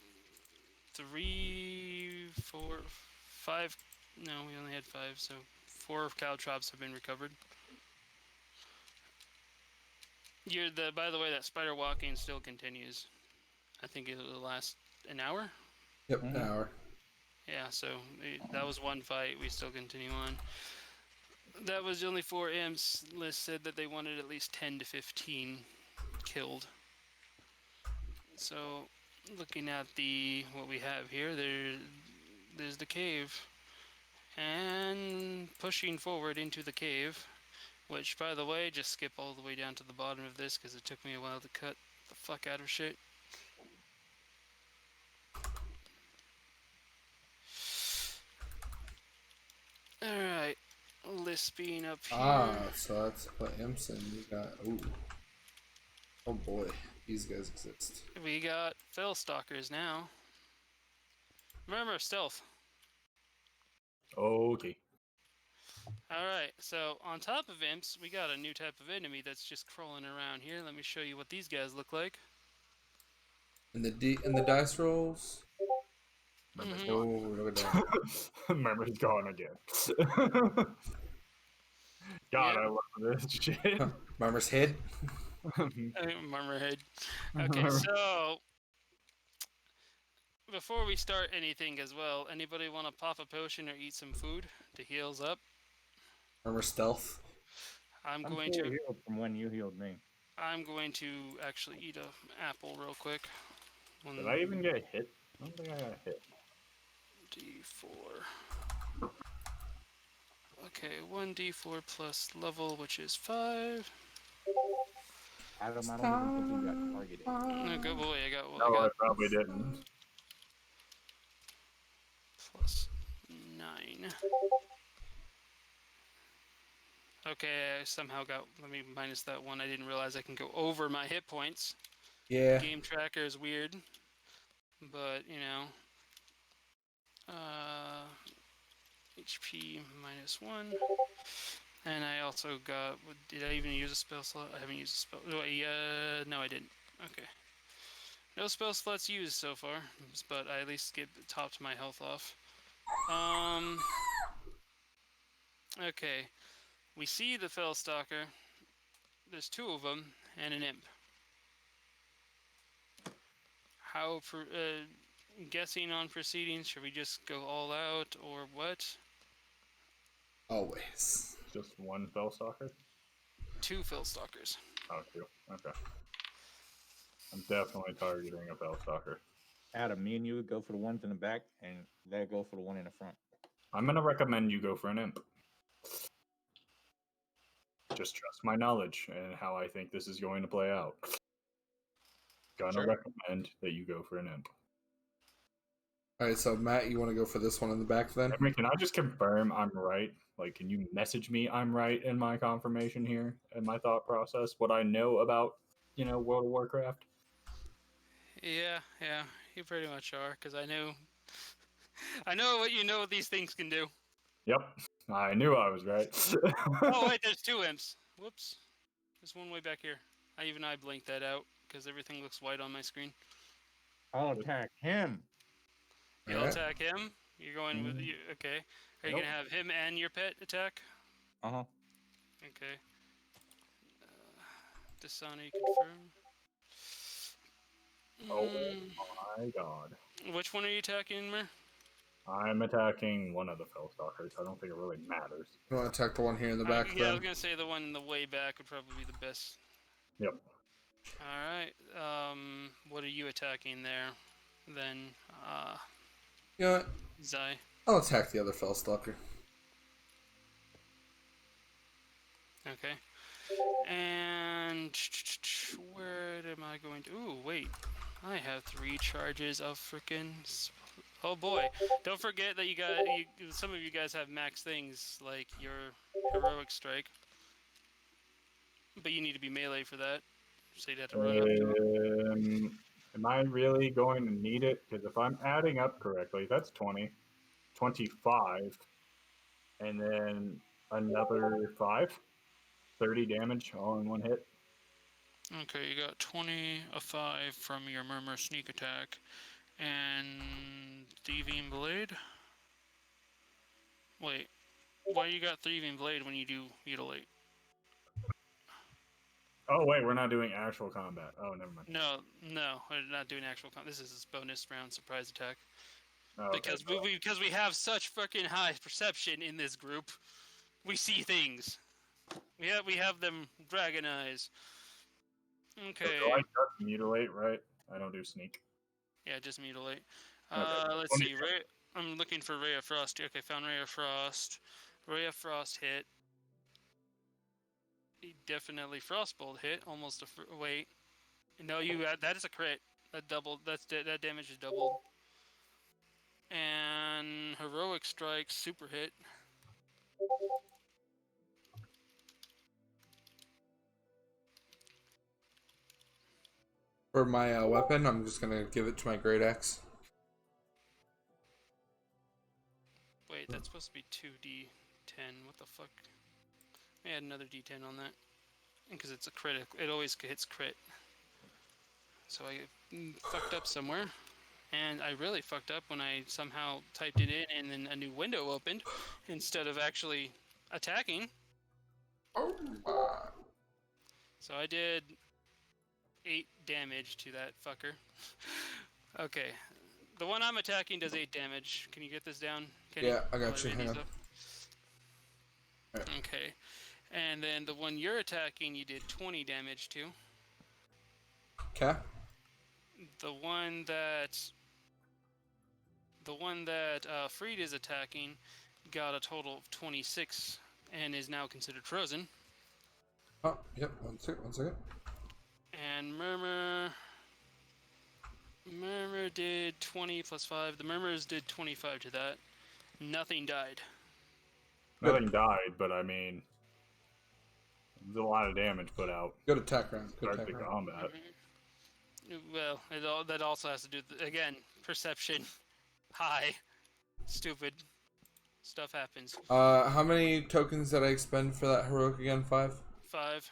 3, 4, 5. No, we only had 5, so 4 caltrops have been recovered. By the way, that spider walking still continues. I think it'll last an hour. Yep, an hour. Yeah, so that was one fight. We still continue on. That was only 4 imps. Liz said that they wanted at least 10 to 15 killed. So, looking at what we have here, there's the cave, and pushing forward into the cave. Which, by the way, just skip all the way down to the bottom of this because it took me a while to cut the fuck out of shit. Alright, list being up here. Ah, so that's what imps and you got. Ooh. Oh boy, these guys exist. We got Fellstalkers now. Remember stealth. Okay. Alright, so on top of imps, we got a new type of enemy that's just crawling around here. Let me show you what these guys look like. And the dice rolls. Murmur's Oh, gone. look at that. Murmur's gone again. God, I love this shit. Murmur's head. Murmur head. Okay, so before we start anything as well, anybody want to pop a potion or eat some food to heal up? Murmur stealth. I'm I'm going fully to. healed from when you healed me. I'm going to actually eat an apple real quick. Did I even get hit? I don't think I got hit. D4. Okay, 1d4 plus level, which is 5. Adam, I don't even think you got targeted. No, good boy, I got No, I probably didn't. plus 9. Okay, I somehow got. Let me minus that 1. I didn't realize I can go over my hit points. Yeah. Game tracker is weird, but you know. HP minus 1. And I also got. Did I even use a spell slot? I haven't used a spell. No, I didn't. Okay. No spell slots used so far, but I at least topped my health off. Okay. We see the Fellstalker. There's 2 of them and an imp. Guessing on proceedings, should we just go all out or what? Always. Just one Fellstalker? 2 Fellstalkers. Oh, 2. Okay. I'm definitely targeting a Fellstalker. Adam, me and you would go for the ones in the back, and they go for the one in the front. I'm going to recommend you go for an imp. Just trust my knowledge and how I think this is going to play out. Gonna recommend that you go for an imp. Alright, so Matt, you want to go for this one in the back then? Henry, can I just confirm I'm right? Like, can you message me I'm right in my confirmation here and my thought process? What I know about, World of Warcraft? Yeah, you pretty much are, because I know what you know these things can do. Yep, I knew I was right. Oh wait, there's 2 imps. Whoops, there's one way back here. I blinked that out because everything looks white on my screen. I'll attack him. You'll attack him. You're going with you. Okay, are you gonna have him and your pet attack? Uh-huh. Okay. Dasani confirm. Oh my god. Which one are you attacking, Mer? I'm attacking one of the Fellstalkers. I don't think it really matters. You want to attack the one here in the back Yeah, I then? was gonna say the one in the way back would probably be the best. Yep. Alright, what are you attacking there? Then, You know what? Zai. I'll attack the other Fellstalker. Okay. And where did am I going to... Ooh, wait. I have 3 charges of frickin'... Oh boy. Don't forget that some of you guys have max things, like your heroic strike. But you need to be melee for that. So you'd have to run up to it. Am I really going to need it? Because if I'm adding up correctly, that's 20, 25, and then another 5, 30 damage all in one hit. Okay, you got 20, a 5 from your Murmur sneak attack. And Thieving Blade? Wait, why you got Thieving Blade when you do mutilate? Oh wait, we're not doing actual combat. Oh, never mind. No, we're not doing actual this is a bonus round surprise attack. Oh, okay. Because we have such fucking high perception in this group, we see things. We have them dragon eyes. Okay. So I just mutilate, right? I don't do sneak. Yeah, just mutilate. Okay. Let's see. I'm looking for Ray of Frost. Okay, found Ray of Frost. Ray of Frost hit. He definitely Frostbolt hit. Almost a wait. No, that is a crit. That doubled. That damage is doubled. And heroic strike super hit. For my weapon, I'm just gonna give it to my great axe. Wait, that's supposed to be 2d10. What the fuck? I add another d10 on that. Because it's a crit. It always hits crit. So I fucked up somewhere. And I really fucked up when I somehow typed it in and then a new window opened instead of actually attacking. Oh my. So I did 8 damage to that fucker. Okay. The one I'm attacking does 8 damage. Can you get this down, Kenny? Yeah, I got you. Hang on. Right. Okay. And then the one you're attacking, you did 20 damage to. Okay. The one that Freed is attacking got a total of 26 and is now considered frozen. Oh, yep. One second. And Murmur did 20 plus 5. The Murmurs did 25 to that. Nothing died. Nothing died, but I mean, there's a lot of damage put out. Good attack round. Good Start attack the round. combat. Well, that also has to do with, again, perception. High. Stupid. Stuff happens. How many tokens did I expend for that heroic again? 5? 5.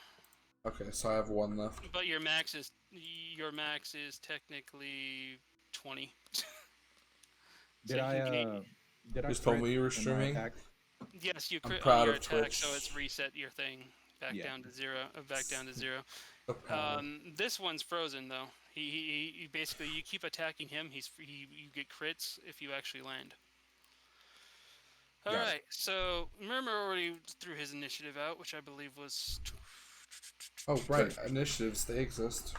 Okay, so I have 1 left. But your max is technically 20. Did I Just told me you were crit in my streaming. attack? Yes, you I'm crit proud on your of attack, Twitch. so it's reset your thing back Yeah. down to 0. Back down to 0. So proud. This one's frozen though. He basically, you keep attacking him. You get crits if you actually land. All Got it. right, so Murmur already threw his initiative out, which I believe was Oh, right. Initiatives, they exist.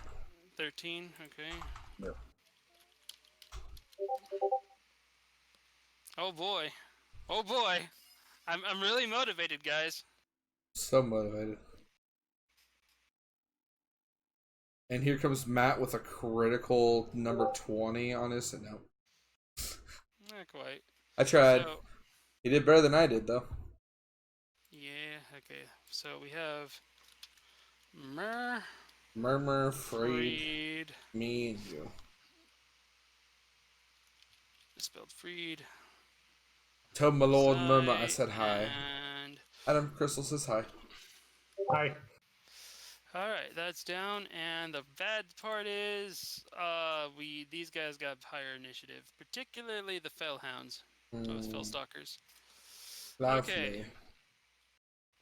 13. Okay. Yep. Oh boy. Oh boy. I'm really motivated, guys. So motivated. And here comes Matt with a critical number 20 on his. No. Not quite. I tried. So, He did better than I did, though. yeah, okay. So we have Murmur, Freed, Freed. me, and you. Spelled Freed. Tell my lord Side, Murmur I said hi. And Adam Crystal says hi. Hi. alright, that's down, and the bad part is these guys got higher initiative, particularly the Fellhounds. Those Fellstalkers. Lovely. Okay.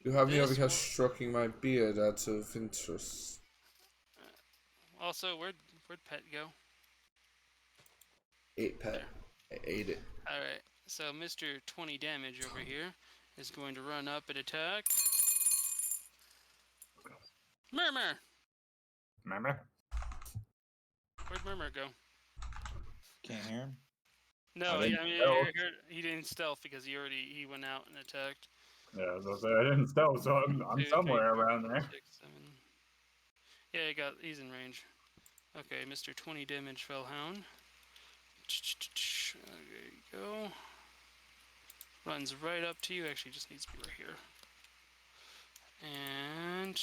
You have me over This here one- stroking my beard out of interest. Also, where'd Pet go? 8 pet. I ate it. Alright, so Mr. 20 damage over here is going to run up and attack. Murmur! Remember? Where'd Murmur go? Can't hear him. No, I he, didn't I mean, stealth. he didn't stealth because he went out and attacked. Yeah, I was gonna say I didn't stealth, so I'm 2, 3, somewhere 4, around 5, there. 6, 7. Yeah, he's in range. Okay, Mr. 20 damage Fellhound. There you go. Runs right up to you. Actually, just needs to be right here. And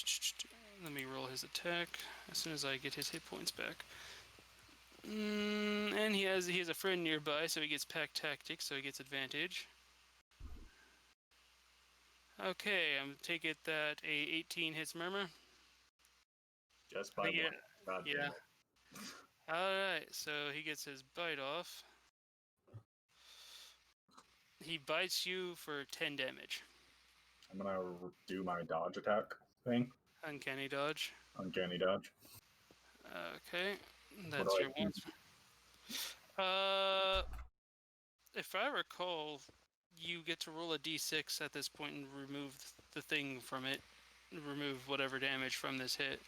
let me roll his attack as soon as I get his hit points back. And he has a friend nearby, so he gets pack tactics, so he gets advantage. Okay, I'm take it that a 18 hits Murmur. Just by one. God damn Yeah. it. Alright, so he gets his bite off. He bites you for 10 damage. I'm gonna do my dodge attack thing. Uncanny dodge. Uncanny dodge. Okay, What that's do your I one. If I recall, you get to roll a d6 at this point and remove the thing from it. Remove whatever damage from this hit.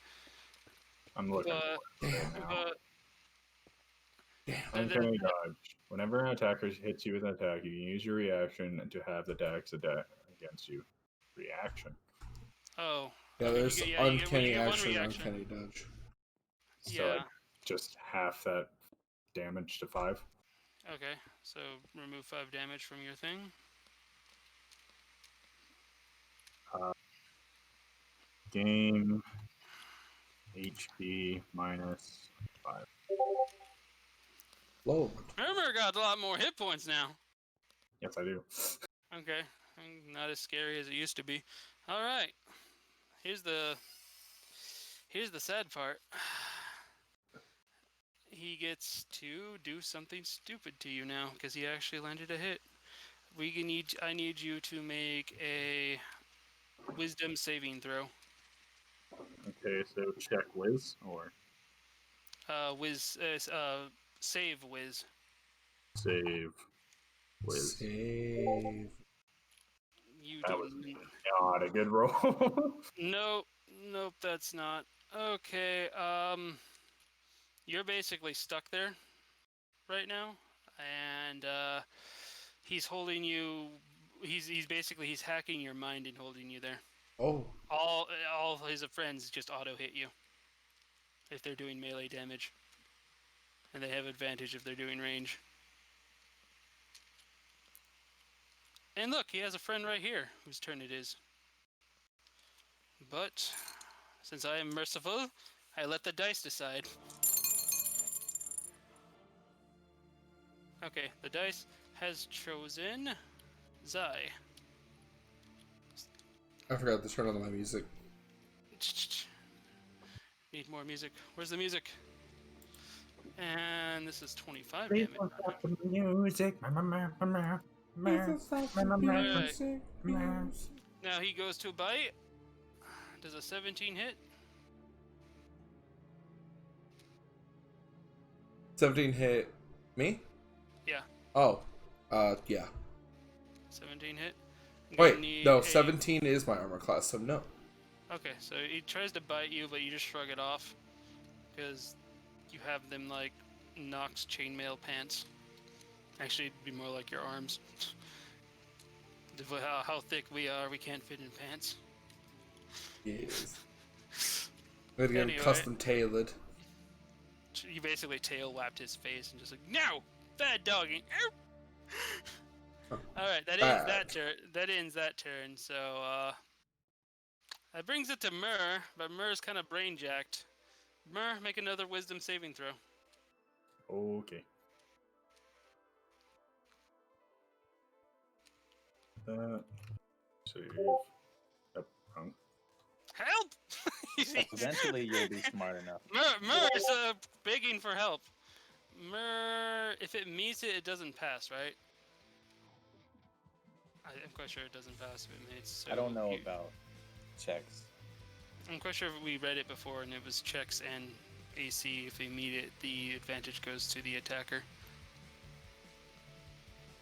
I'm looking But, for it now. Damn. Uncanny dodge. Whenever an attacker hits you with an attack, you can use your reaction to have the dex attack against you. Reaction. Oh. Yeah, I mean, there's you get uncanny one action and reaction. uncanny dodge. So Yeah. I just half that damage to 5. Okay, so remove 5 damage from your thing. Gain HP minus 5. Lord. Murmur got a lot more hit points now. Yes, I do. Okay, not as scary as it used to be. All right, here's the sad part. He gets to do something stupid to you now because he actually landed a hit. I need you to make a Wisdom saving throw. Okay, so check whiz or Save whiz. save whiz. Save. You That do was not a good roll. Nope, that's not. Okay, you're basically stuck there right now, and he's holding you. He's basically hacking your mind and holding you there. Oh. All his friends just auto hit you if they're doing melee damage, and they have advantage if they're doing range. And look, he has a friend right here whose turn it is. But since I am merciful, I let the dice decide. Okay, the dice has chosen Zai. I forgot to turn on my music. Need more music. Where's the music? And this is 25 Please damage. don't stop the music. Now he goes to bite. Does a 17 hit? 17 hit me? Yeah. Oh. Yeah. 17 hit. Wait, no, 17 is my armor class, so no. Okay, so he tries to bite you, but you just shrug it off. Because you have them like Nox chainmail pants. Actually, it'd be more like your arms. How thick we are, we can't fit in pants. Yes. I'm gonna get him Anyway. custom tailored. You basically tail whapped his face and just like, no! Bad dogging! Alright, that ends that turn. That ends that turn, so, that brings it to Murr, but Murr's kind of brain jacked. Murr, make another wisdom saving throw. Okay. Save. Yep, wrong. Help! Eventually, you'll be smart enough. Murr is begging for help. Murr, if it meets it, it doesn't pass, right? I'm quite sure it doesn't pass if it meets. So I don't know about checks. I'm quite sure we read it before, and it was checks and AC. If they meet it, the advantage goes to the attacker.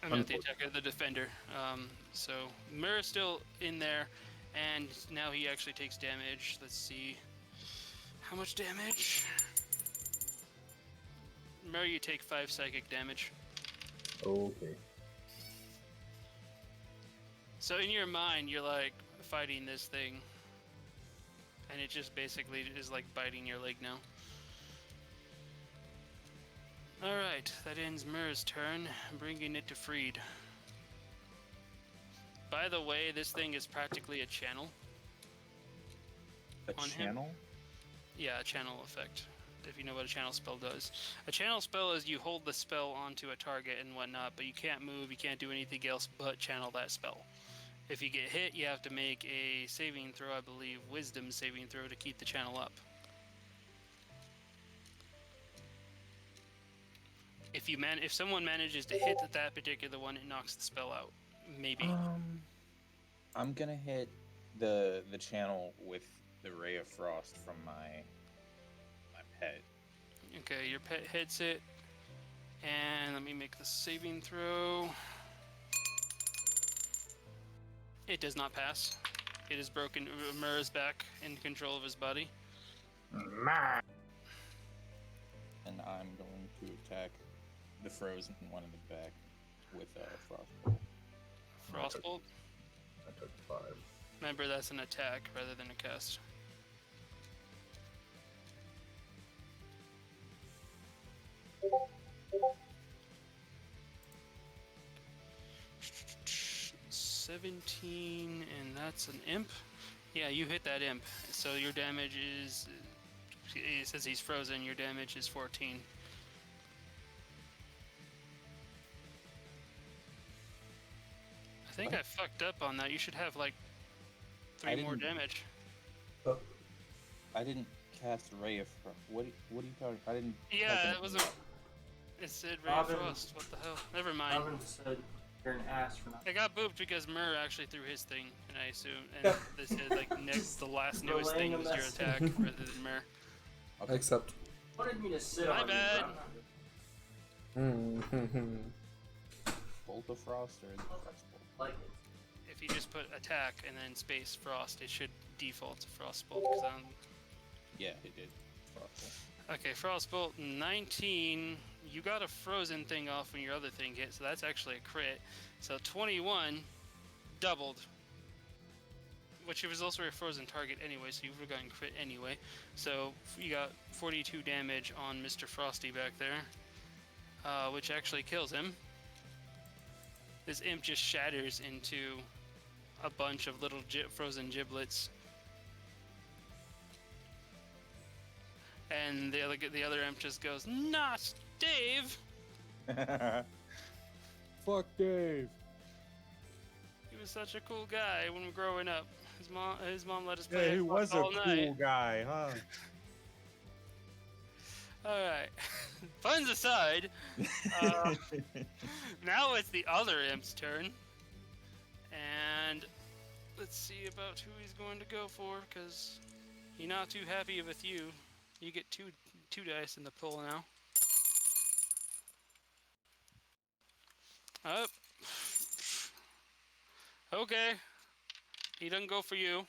I'm not the attacker, the defender. So Murr is still in there, and now he actually takes damage. Let's see. How much damage? Murr, you take 5 psychic damage. Okay. So in your mind, you're like fighting this thing, and it just basically is like biting your leg now. Alright, that ends Mur's turn, bringing it to Freed. By the way, this thing is practically a channel. A On him? channel? Yeah, a channel effect, if you know what a channel spell does. A channel spell is you hold the spell onto a target and whatnot, but you can't move, you can't do anything else but channel that spell. If you get hit, you have to make a saving throw, I believe, wisdom saving throw to keep the channel up. If someone manages to hit that particular one, it knocks the spell out. Maybe. I'm gonna hit the channel with the Ray of Frost from my pet. Okay, your pet hits it. And let me make the saving throw. It does not pass. It is broken. Mur is back in control of his body. And I'm going to attack the frozen one in the back with a Frostbolt. Frostbolt? I took 5. Remember, that's an attack rather than a cast. $17, and that's an imp. Yeah, you hit that imp. So your damage is. It says he's frozen. Your damage is 14. I think I fucked up on that. You should have like 3 more damage. I didn't cast Ray of Frost. What are you talking? I didn't. Yeah, it wasn't. It said Ray of Frost. What the hell? Never mind. Robin said you're an ass for not. I got booped because Mur actually threw his thing, and I assume, and they said like next, the last newest thing was your attack rather than Mur. Okay. Except. Wanted me to sit My on bad. Bolt of Frost or the Frostbolt? Like it. If you just put attack and then space frost, it should default to frostbolt. Cause Yeah, it did. Frostbolt. okay, frostbolt 19. You got a frozen thing off when your other thing hit, so that's actually a crit. So 21 doubled, which was also a frozen target anyway, so you would have gotten crit anyway. So you got 42 damage on Mr. Frosty back there, which actually kills him. This imp just shatters into a bunch of little frozen giblets. And the other imp just goes, "Not Dave!" Fuck Dave. He was such a cool guy when we were growing up. His mom let us play Yeah, he Xbox was a all cool night. guy, huh? Alright. Puns aside, now it's the other imp's turn. And let's see about who he's going to go for, because he's not too happy with you. You get two dice in the pull now. Up. Okay. He doesn't go for you.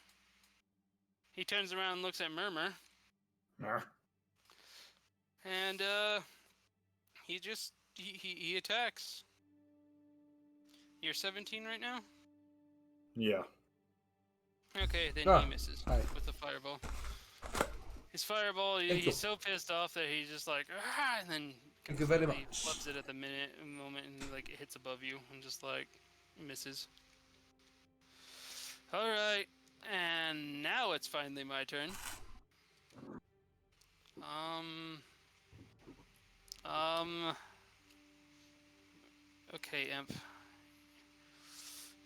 He turns around and looks at Murmur. And he attacks. You're 17 right now? Yeah. Okay, then Ah, he misses hi. with the fireball. His fireball, Thank you. he's so pissed off that he's just like, ah, and then Thank you very completely much. flips it at the moment, and like it hits above you, and just like misses. All right, and now it's finally my turn. Okay, imp.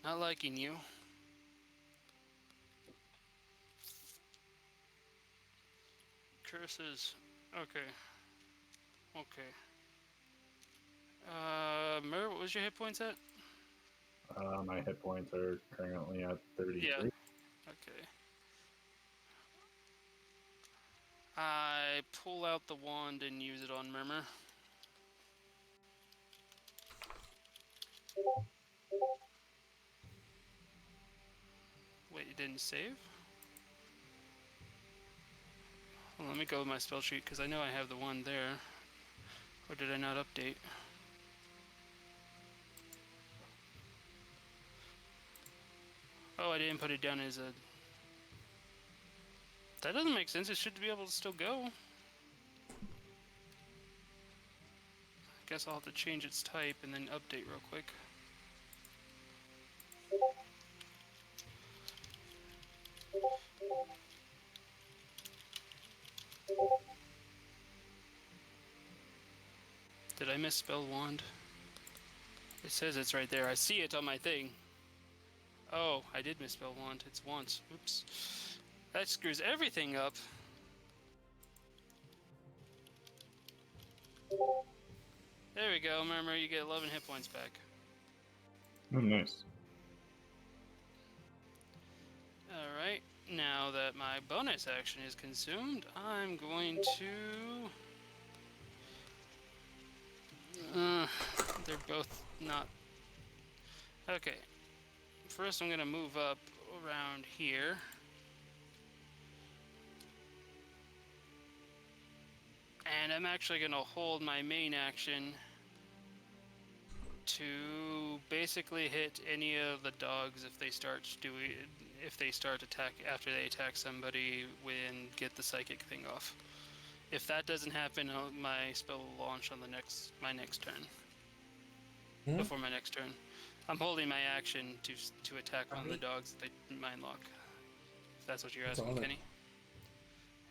Not liking you. Curses. Okay. Okay. Mur, what was your hit points at? My hit points are currently at 33. Yeah. Okay. I pull out the wand and use it on Murmur. Wait, it didn't save? Well, let me go with my spell sheet, because I know I have the one there. Or did I not update? Oh, I didn't put it down as a... That doesn't make sense. It should be able to still go. guess I'll have to change its type and then update real quick. Did I misspell wand? It says it's right there. I see it on my thing. Oh, I did misspell wand. It's wants. Oops. That screws everything up. There we go, Murmur. You get 11 hit points back. Oh, nice. Alright, now that my bonus action is consumed, I'm going to... they're both not... Okay. First I'm going to move up around here. And I'm actually going to hold my main action to basically hit any of the dogs if they start attack after they attack somebody and get the psychic thing off. If that doesn't happen, my spell will launch on my next turn. Before my next turn, I'm holding my action to attack one of the dogs that they mind lock. If that's what you're asking, Kenny.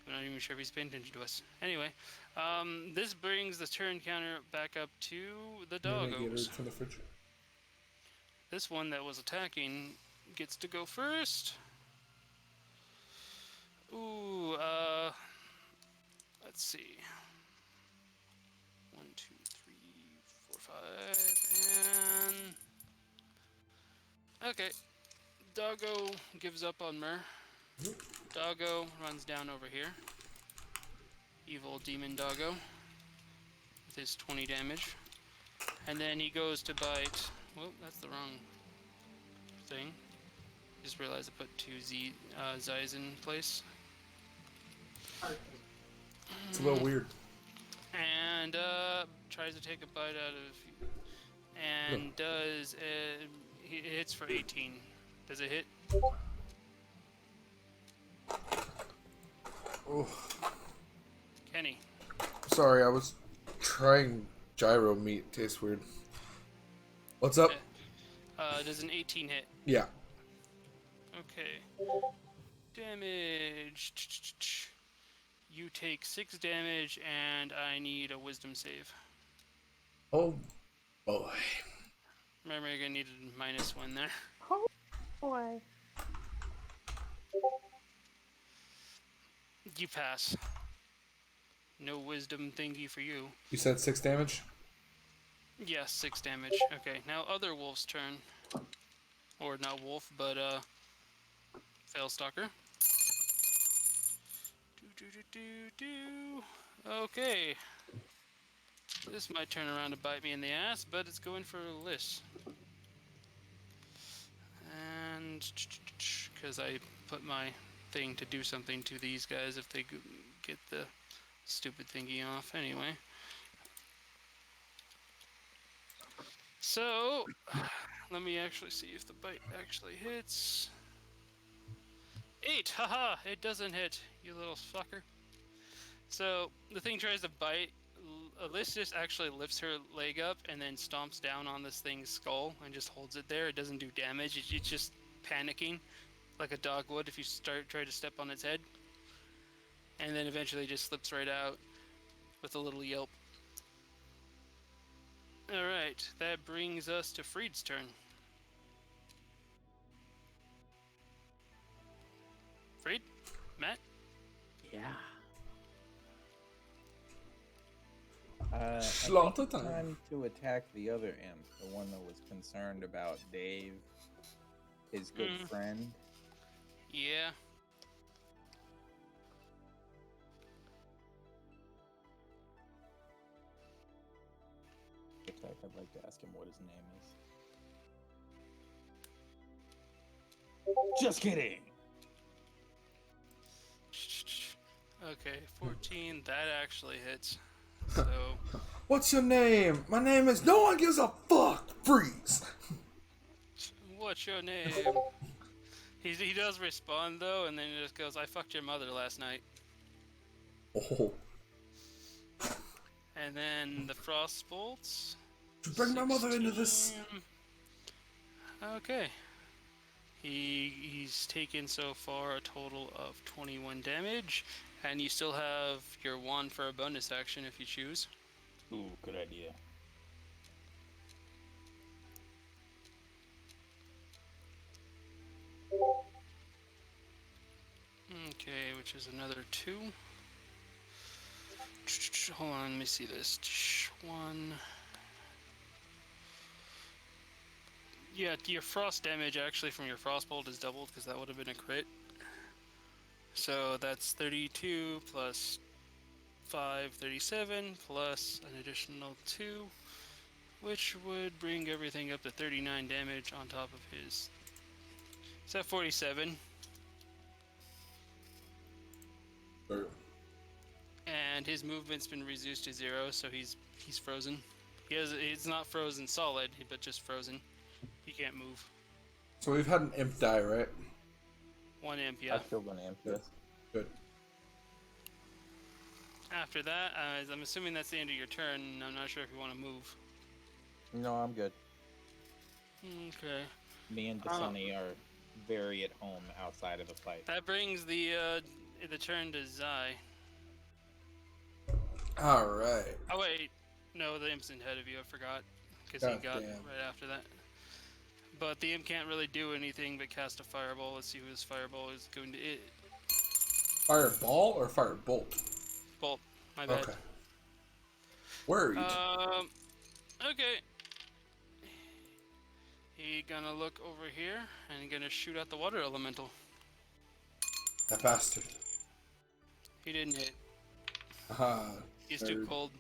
I'm not even sure if he's paying attention to us. Anyway, this brings the turn counter back up to the doggos. From the fridge. This one that was attacking gets to go first. Ooh, let's see. 1, 2, 3, 4, 5, and... Okay. Doggo gives up on Mur. Doggo runs down over here. Evil demon doggo. With his 20 damage. And then he goes to bite... Whoop, that's the wrong thing. Just realized I put 2 Z's in place. It's a little weird. And tries to take a bite out of... And does... It hits for 18. Does it hit? Oh. Kenny. Sorry, I was trying gyro meat. Tastes weird. What's up? Does an 18 hit? Yeah. Okay. Damage. You take 6 damage, and I need a wisdom save. Oh boy. Remember, you're gonna need a -1 there. Oh boy. You pass. No wisdom thingy for you. You said 6 damage? Yes, 6 damage. Okay, now other wolf's turn. Or not wolf, but Failstalker. Okay. This might turn around to bite me in the ass, but it's going for Liss. And because I put my thing to do something to these guys if they get the stupid thingy off anyway. So, let me actually see if the bite actually hits. 8! Haha! It doesn't hit, you little fucker. So, the thing tries to bite. Liss just actually lifts her leg up and then stomps down on this thing's skull and just holds it there. It doesn't do damage, it's just panicking. Like a dog would if you try to step on its head. And then eventually just slips right out with a little yelp. Alright, that brings us to Freed's turn. Freed? Matt? Yeah. Slaughter time. Time to attack the other imp, the one that was concerned about Dave, his good friend. Yeah. Attack, I'd like to ask him what his name is. Just kidding! Okay, 14, that actually hits. So... What's your name? My name is... No one gives a fuck! Freeze! What's your name? He does respond though, and then he just goes, I fucked your mother last night. Oh. And And then the frost bolts. Bring my mother into this. 16. Okay. He's taken so far a total of 21 damage, and you still have your wand for a bonus action if you choose. Ooh, good idea. Okay, which is another 2. Hold on, let me see this. 1. Yeah, your frost damage actually from your frostbolt is doubled because that would have been a crit. So that's 32 plus 5, 37 plus an additional 2, which would bring everything up to 39 damage on top of his. Is that 47? Or- And his movement's been reduced to 0, so he's frozen. It's not frozen solid, but just frozen. He can't move. So we've had an imp die, right? 1 imp, I yeah. killed an imp, yes. Good. After that, I'm assuming that's the end of your turn. I'm not sure if you want to move. No, I'm good. Okay. Me and Dasani are very at home outside of the fight. That brings the turn to Zai. All right. Oh wait, no, the imp's ahead of you. I forgot because he got Goddamn. right after that. But the imp can't really do anything but cast a fireball. Let's see who his fireball is going to hit. Fireball or firebolt? Bolt. My bad. Okay. Worried. Okay. He gonna look over here and gonna shoot at the water elemental. That bastard. He didn't hit. Aha. He's too Nerd. cold.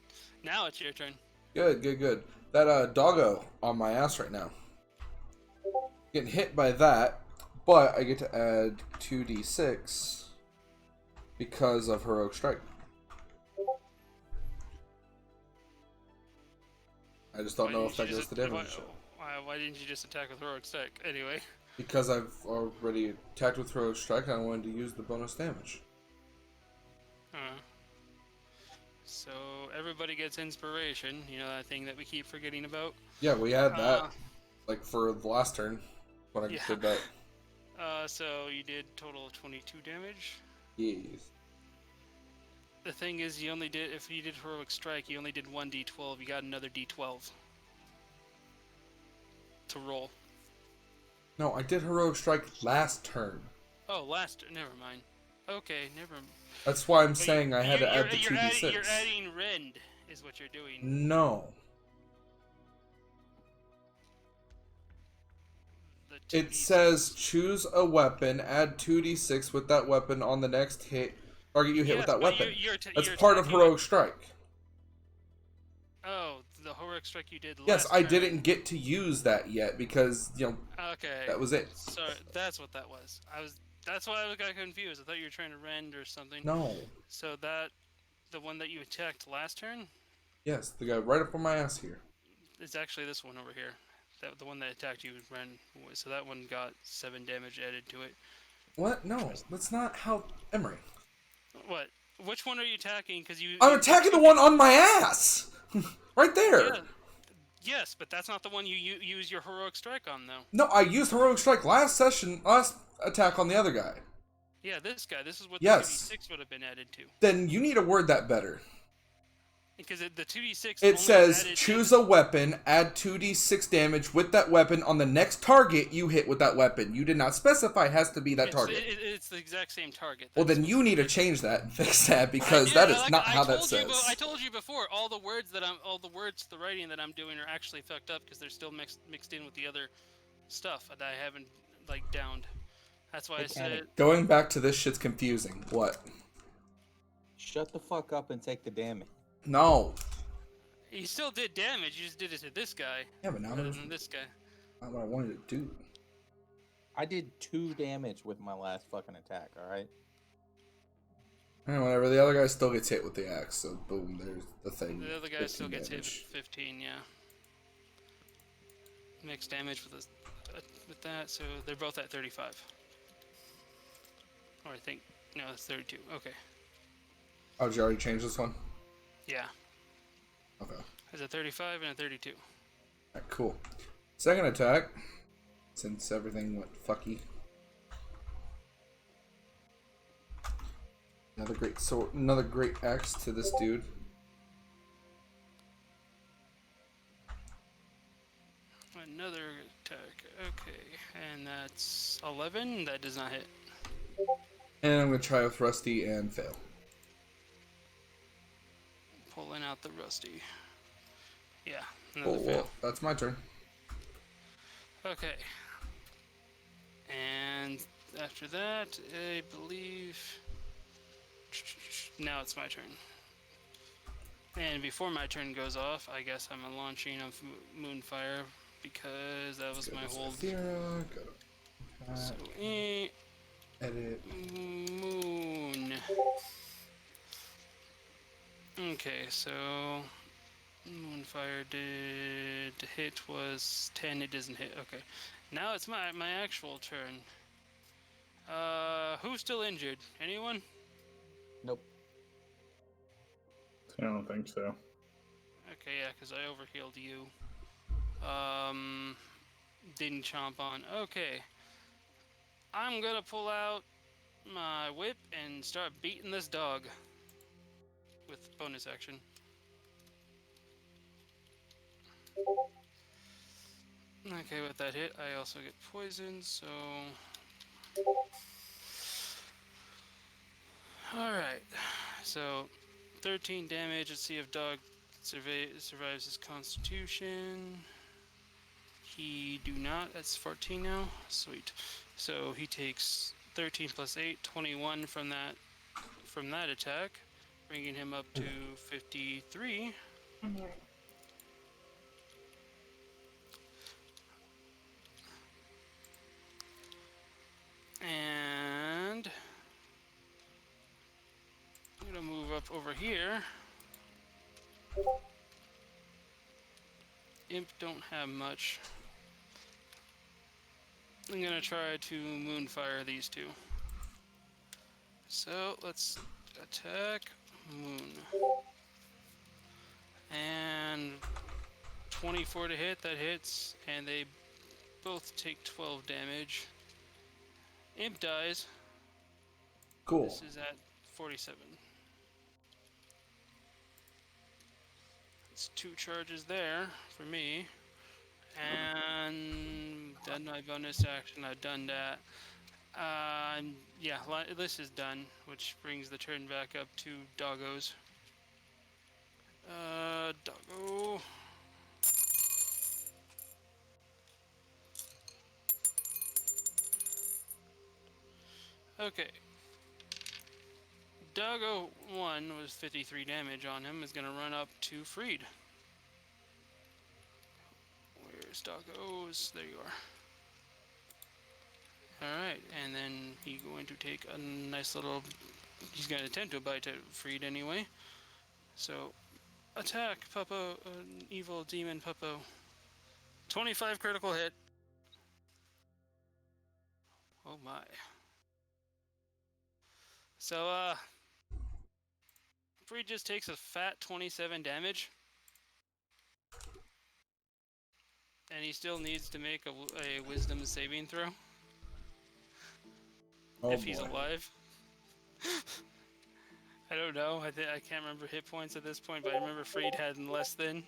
Now it's your turn. Good, good, good. That doggo on my ass right now. Getting hit by that, but I get to add 2d6 because of heroic strike. I just don't know if that goes to damage. Why didn't you just attack with heroic strike anyway? Because I've already attacked with heroic strike, and I wanted to use the bonus damage. So everybody gets inspiration. You know that thing that we keep forgetting about. Yeah, we had that like for the last turn when I Yeah. did that. So you did total of 22 damage. Yes. The thing is, you only did if you did heroic strike, you only did 1d12. You got another d12 to roll. No, I did heroic strike last turn. Oh, never mind. Okay, never. That's why I'm But saying I had to add the you're 2d6. You're adding rend, is what you're doing. No. The It 2d6. says choose a weapon, add 2d6 with that weapon on the next hit. Target you hit with Yes, that but weapon. you're That's part of attacking heroic strike. Oh, the heroic strike you did last Yes, I turn. didn't get to use that yet because, Okay. that was it. Sorry, that's what that was. That's why I got confused. I thought you were trying to rend or something. No. So the one that you attacked last turn, Yes, the guy right up on my ass here. is actually this one over here. The one that attacked you ran. So that one got 7 damage added to it. What? No, that's not how... Emery. What? Which one are you attacking? Because I'm attacking the one on my ass! Right there! Yeah. Yes, but that's not the one you use your heroic strike on, though. No, I used heroic strike last attack on the other guy. Yeah, this guy. This is what Yes. the 2d6 would have been added to. Then you need to word that better. Because the 2d6 It only says added choose a weapon, add 2d6 damage with that weapon on the next target you hit with that weapon. You did not specify it has to be that target. It's the exact same target. Well, That's then you need to change that and fix that because Yeah, that is not how that says. I told you before. All the words, the writing that I'm doing are actually fucked up because they're still mixed in with the other stuff that I haven't downed. That's why I said. Going back to this shit's confusing. What? Shut the fuck up and take the damage. No. He still did damage. You just did it to this guy. Yeah, but now rather that's than this guy. not what I wanted to do. I did 2 damage with my last fucking attack, alright? And whatever, the other guy still gets hit with the axe, so boom, there's the thing. The other guy still 15 gets hit damage. with 15. Yeah. Mixed damage with that, so they're both at 35. Or I think it's 32. Okay. Oh, did you already change this one? Yeah. Okay. Has a 35 and a 32. Alright, cool. Second attack, since everything went fucky. Another great sword, another great axe to this dude. Another attack. Okay, and that's 11. That does not hit. And I'm gonna try with Rusty and fail. Pulling out the rusty. Yeah, Oh, another fail. well, that's my turn. Okay. And after that, I believe... Now it's my turn. And before my turn goes off, I guess I'm launching of Moonfire because that was my hold. Zylthyra, go to So, edit. Moon. Okay, so Moonfire did hit was 10. It doesn't hit. Okay, now it's my actual turn. Who's still injured? Anyone? Nope. I don't think so. Okay, yeah, because I overhealed you. Didn't chomp on. Okay. I'm gonna pull out my whip and start beating this dog. With bonus action. Okay, with that hit, I also get poisoned, so... Alright, so 13 damage. Let's see if dog survives his constitution. He do not. That's 14 now. Sweet. So he takes 13 plus 8, 21 from that attack, bringing him up to 53. And I'm gonna move up over here. Imp don't have much. I'm gonna try to Moonfire these two. So let's attack Moon. And 24 to hit, that hits, and they both take 12 damage. Imp dies. Cool. This is at 47. It's 2 charges there for me. And done my bonus action. I've done that. Yeah, this is done, which brings the turn back up to Doggos. Doggo. Okay. Doggo 1 was 53 damage on him, is gonna run up to Freed. Where's Doggos? There you are. Alright, and then he's going to take a nice little... He's gonna attempt to bite at Freed anyway. So, attack, Puppo, evil demon Puppo. 25 critical hit. Oh my. So, Freed just takes a fat 27 damage. And he still needs to make a wisdom saving throw. Oh, if he's boy. alive. I don't know. I can't remember hit points at this point, but I remember Freed had less than.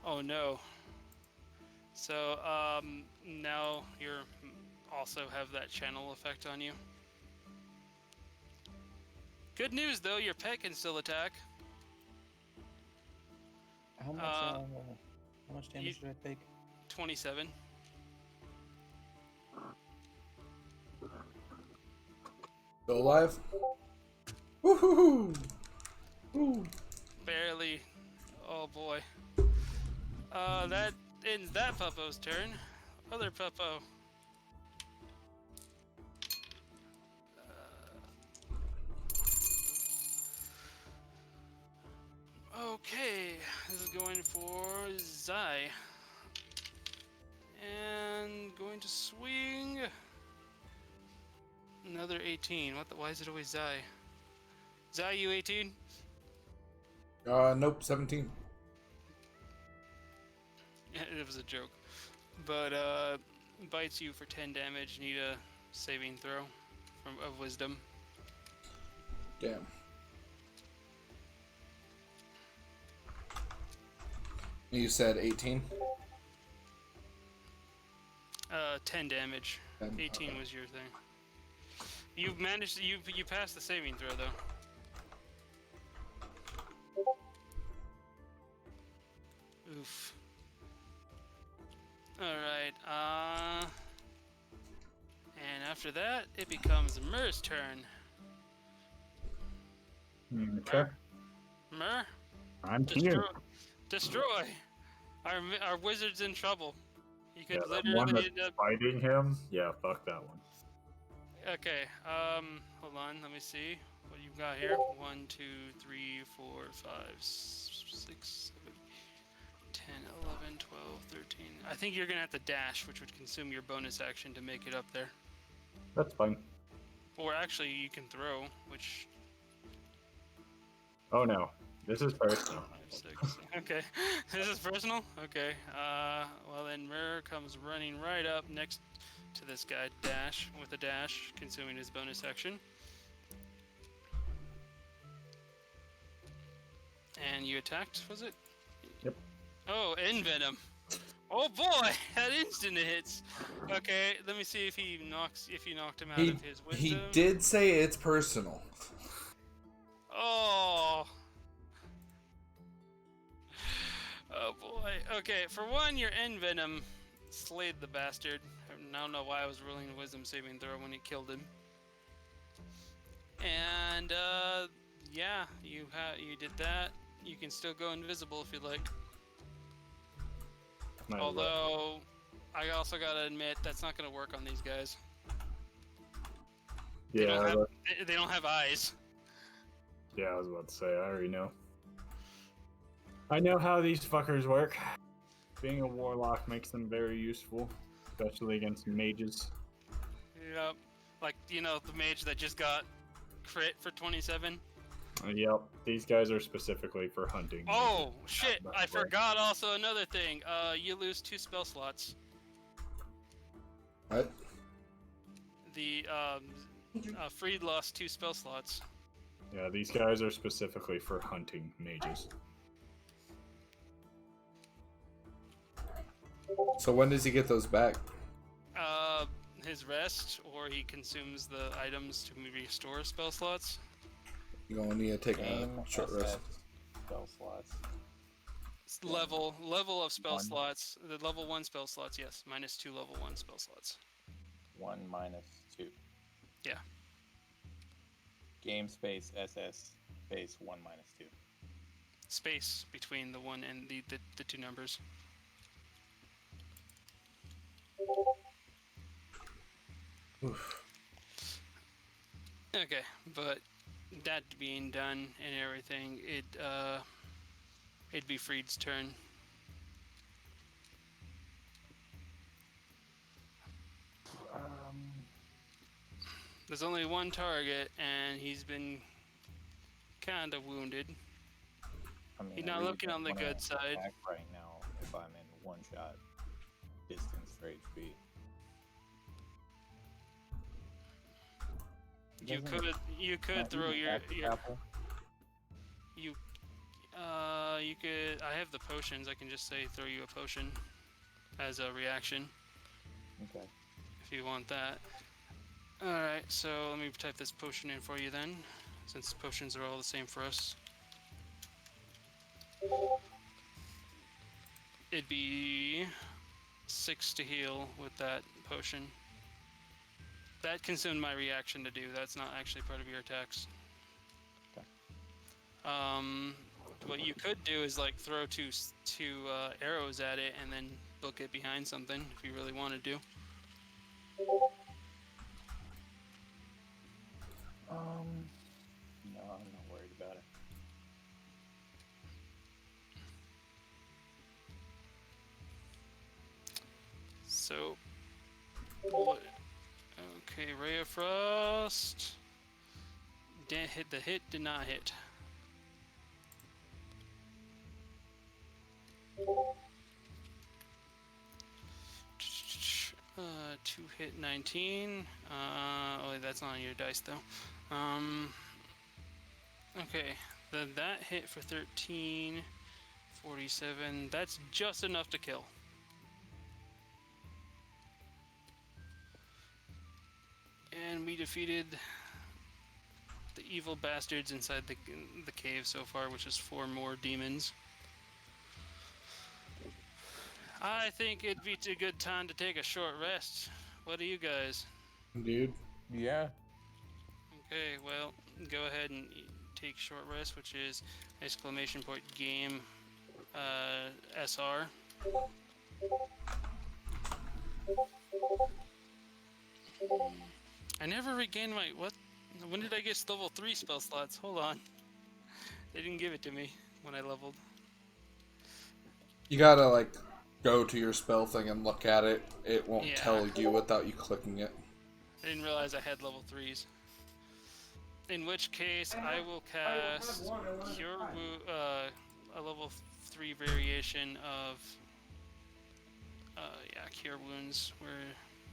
Oh no. So, now you're also have that channel effect on you. Good news though, your pet can still attack. How much damage did I take? 27. Still alive? Woohoo! Woo! Barely. Oh boy. That ends that Puppo's turn. Other Puppo. Okay, this is going for Zai. And going to swing. Another 18. Why is it always Zai? Zai, you 18? Nope, 17. It was a joke. But bites you for 10 damage. Need a saving throw of wisdom. Damn. You said 18? 10 damage. 10, 18 okay. was your thing. You managed. You passed the saving throw though. Oof. Alright, and after that, it becomes Mur's turn. Okay. Mur, I'm destroy, here. destroy! Our wizard's in trouble. He could Yeah, that one literally that's end up... fighting him. Yeah, fuck that one. Okay, hold on, let me see what you've got here. 1, 2, 3, 4, 5, 6, 7, 10, 11, 12, 13. I think you're gonna have to dash, which would consume your bonus action to make it up there. That's fine. Or actually, you can throw, which... Oh no, this is personal. 5, 6. Okay, this is personal? Okay, well then Murmur comes running right up next to this guy, with a dash, consuming his bonus action. And you attacked, was it? Yep. Oh, Envenom. Oh boy, that instant hits. Okay, let me see if you knocked him out of his wisdom. He did say it's personal. Oh. Oh boy. Okay, for one, your Envenom slayed the bastard. I don't know why I was rolling a wisdom saving throw when it killed him. And yeah, you did that. You can still go invisible if you like. Although, I also gotta admit that's not gonna work on these guys. Yeah, They don't have eyes. yeah, I was about to say, I already know. I know how these fuckers work. Being a warlock makes them very useful, especially against mages. Yep. Like, you know, the mage that just got crit for 27. Yep, these guys are specifically for hunting. Oh, shit! That I way. forgot also another thing. You lose 2 spell slots. What? The, Freed lost 2 spell slots. Yeah, these guys are specifically for hunting mages. So when does he get those back? His rest, or he consumes the items to restore spell slots. You're gonna need to take a Game short SS rest. spell slots. Level of spell One. slots. The level 1 spell slots, yes. -2 level 1 spell slots. 1 - 2. Yeah. Game space SS space 1 - 2. Space between the 1 and the 2 numbers. Oof. Okay, but that being done and everything, it'd be Freed's turn. There's only one target, and he's been kind of wounded. I mean, He's I not really looking don't on the wanna good side. attack right now if I'm in one shot distance for HP. You could Not throw even your back to grapple? you could. I have the potions. I can just say throw you a potion as a reaction Okay. if you want that. All right, so let me type this potion in for you then, since potions are all the same for us. It'd be 6 to heal with that potion. That consumed my reaction to do. That's not actually part of your attacks. Okay. What you could do is like throw two arrows at it and then book it behind something if you really wanted to. No, I'm not worried about it. So, what? Okay, Ray of Frost. The hit did not hit. 2-hit 19. Oh, that's not on your dice though. Okay, that hit for 13, 47. That's just enough to kill. And we defeated the evil bastards inside the cave so far, which is 4 more demons. I think it'd be a good time to take a short rest. What do you guys? Dude. Yeah. Okay, well, go ahead and take short rest, which is !game SR. I never regained my what? When did I get level 3 spell slots? Hold on. They didn't give it to me when I leveled. You gotta, like, go to your spell thing and look at it. It won't Yeah. tell you without you clicking it. I didn't realize I had level 3s. In which case, I will cast Cure a level 3 variation of Cure Wounds, where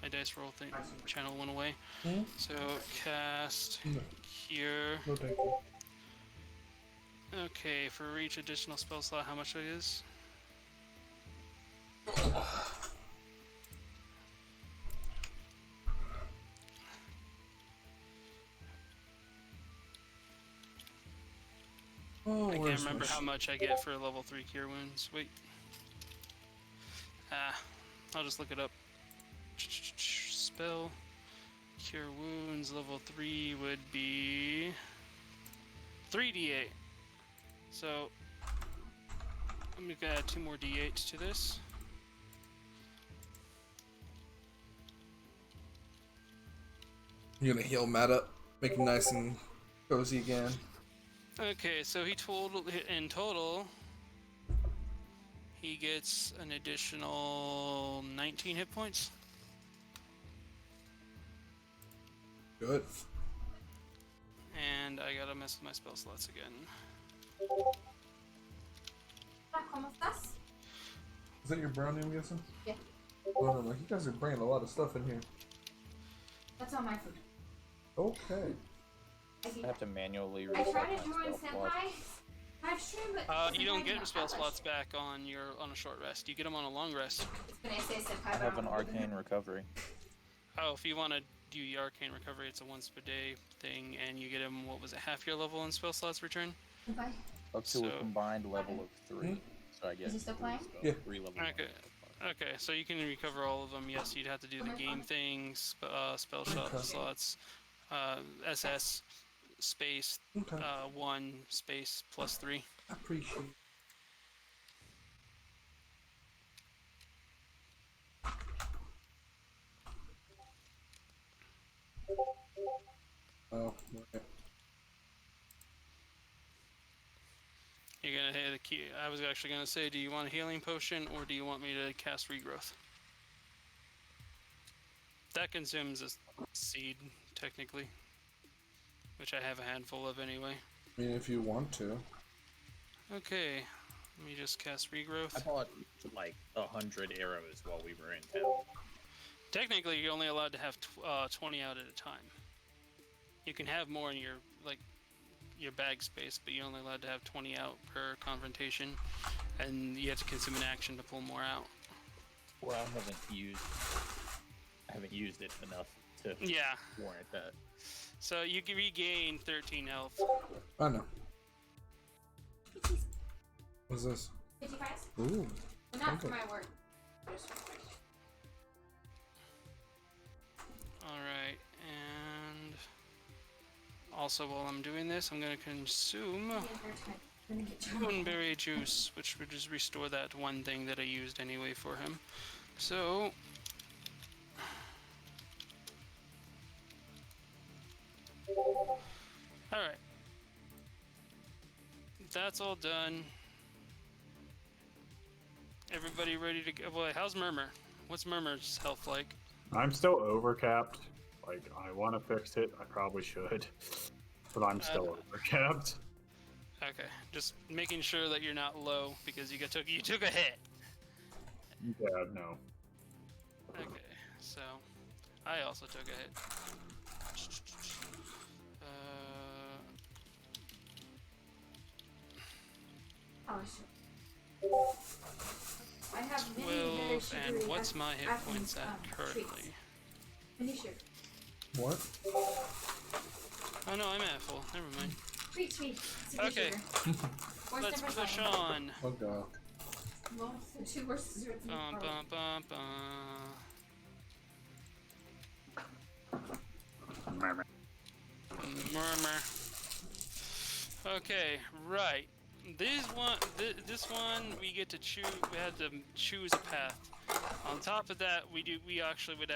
my dice roll thing channel went away. So cast Cure. No, thank you. Okay, for each additional spell slot, how much it is? Oh, I can't where's remember my how much I get for level 3 Cure Wounds. Wait. I'll just look it up. Spell. Cure Wounds, level 3 would be 3d8. So, I'm gonna add 2 more d8s to this. You're gonna heal Matt up, make him nice and cozy again. Okay, so in total, he gets an additional 19 hit points. Good. And I gotta mess with my spell slots again. ¿Cómo estás? Is that your brownie, I'm guessing? Yeah. Oh, no, you guys are bringing a lot of stuff in here. That's all my food. Okay. I have to manually I reset tried my to join spell slot. Senpai. I've streamed, but You don't get spell slots back on a short rest. You get them on a long rest. Can I say Senpai? I have an arcane recovery. Oh, if you want to do the arcane recovery, it's a once per day thing, and you get them. What was it? Half your level in spell slots return. Senpai? Up to So- a combined level of 3. So I get Is he still playing? Yeah. 3 levels. Okay. Okay, so you can recover all of them. Yes, you'd have to do the game things, spell shot Okay. slots, SS space Okay. 1 space plus 3. I appreciate it. Oh, right. You're gonna hit the key. I was actually gonna say, do you want a healing potion or do you want me to cast regrowth? That consumes a seed, technically, which I have a handful of anyway. I mean, if you want to. Okay, let me just cast regrowth. I bought like 100 arrows while we were in town. Technically, you're only allowed to have 20 out at a time. You can have more in your bag space, but you're only allowed to have 20 out per confrontation, and you have to consume an action to pull more out. Well, I haven't used it enough to Yeah, warrant that. so you can regain 13 health. I know. What's this? 55? Ooh. Not for Okay. my work. Alright, and also while I'm doing this, I'm going to consume Moonberry Juice, which would just restore that one thing that I used anyway for him. So, alright. That's all done. Everybody ready to go? Boy, how's Murmur? What's Murmur's health like? I'm still overcapped. Like, I want to fix it. I probably should. But I'm still overcapped. Okay, just making sure that you're not low because you took a hit. Yeah, no. Okay, so I also took a hit. Oh, sure. I have many very 12, sugary and what's my hit points Athens, at currently? treats. Many sugar. What? Oh no, I'm at full. Never mind. Sweet. Okay. Worst Let's ever push time. on. Oh god. Well, the two worst desserts in the Bum, world. bum, bum, bum. Murmur. Murmur. Okay, right. This one we get to choose. We had to choose a path. On top of that, we actually would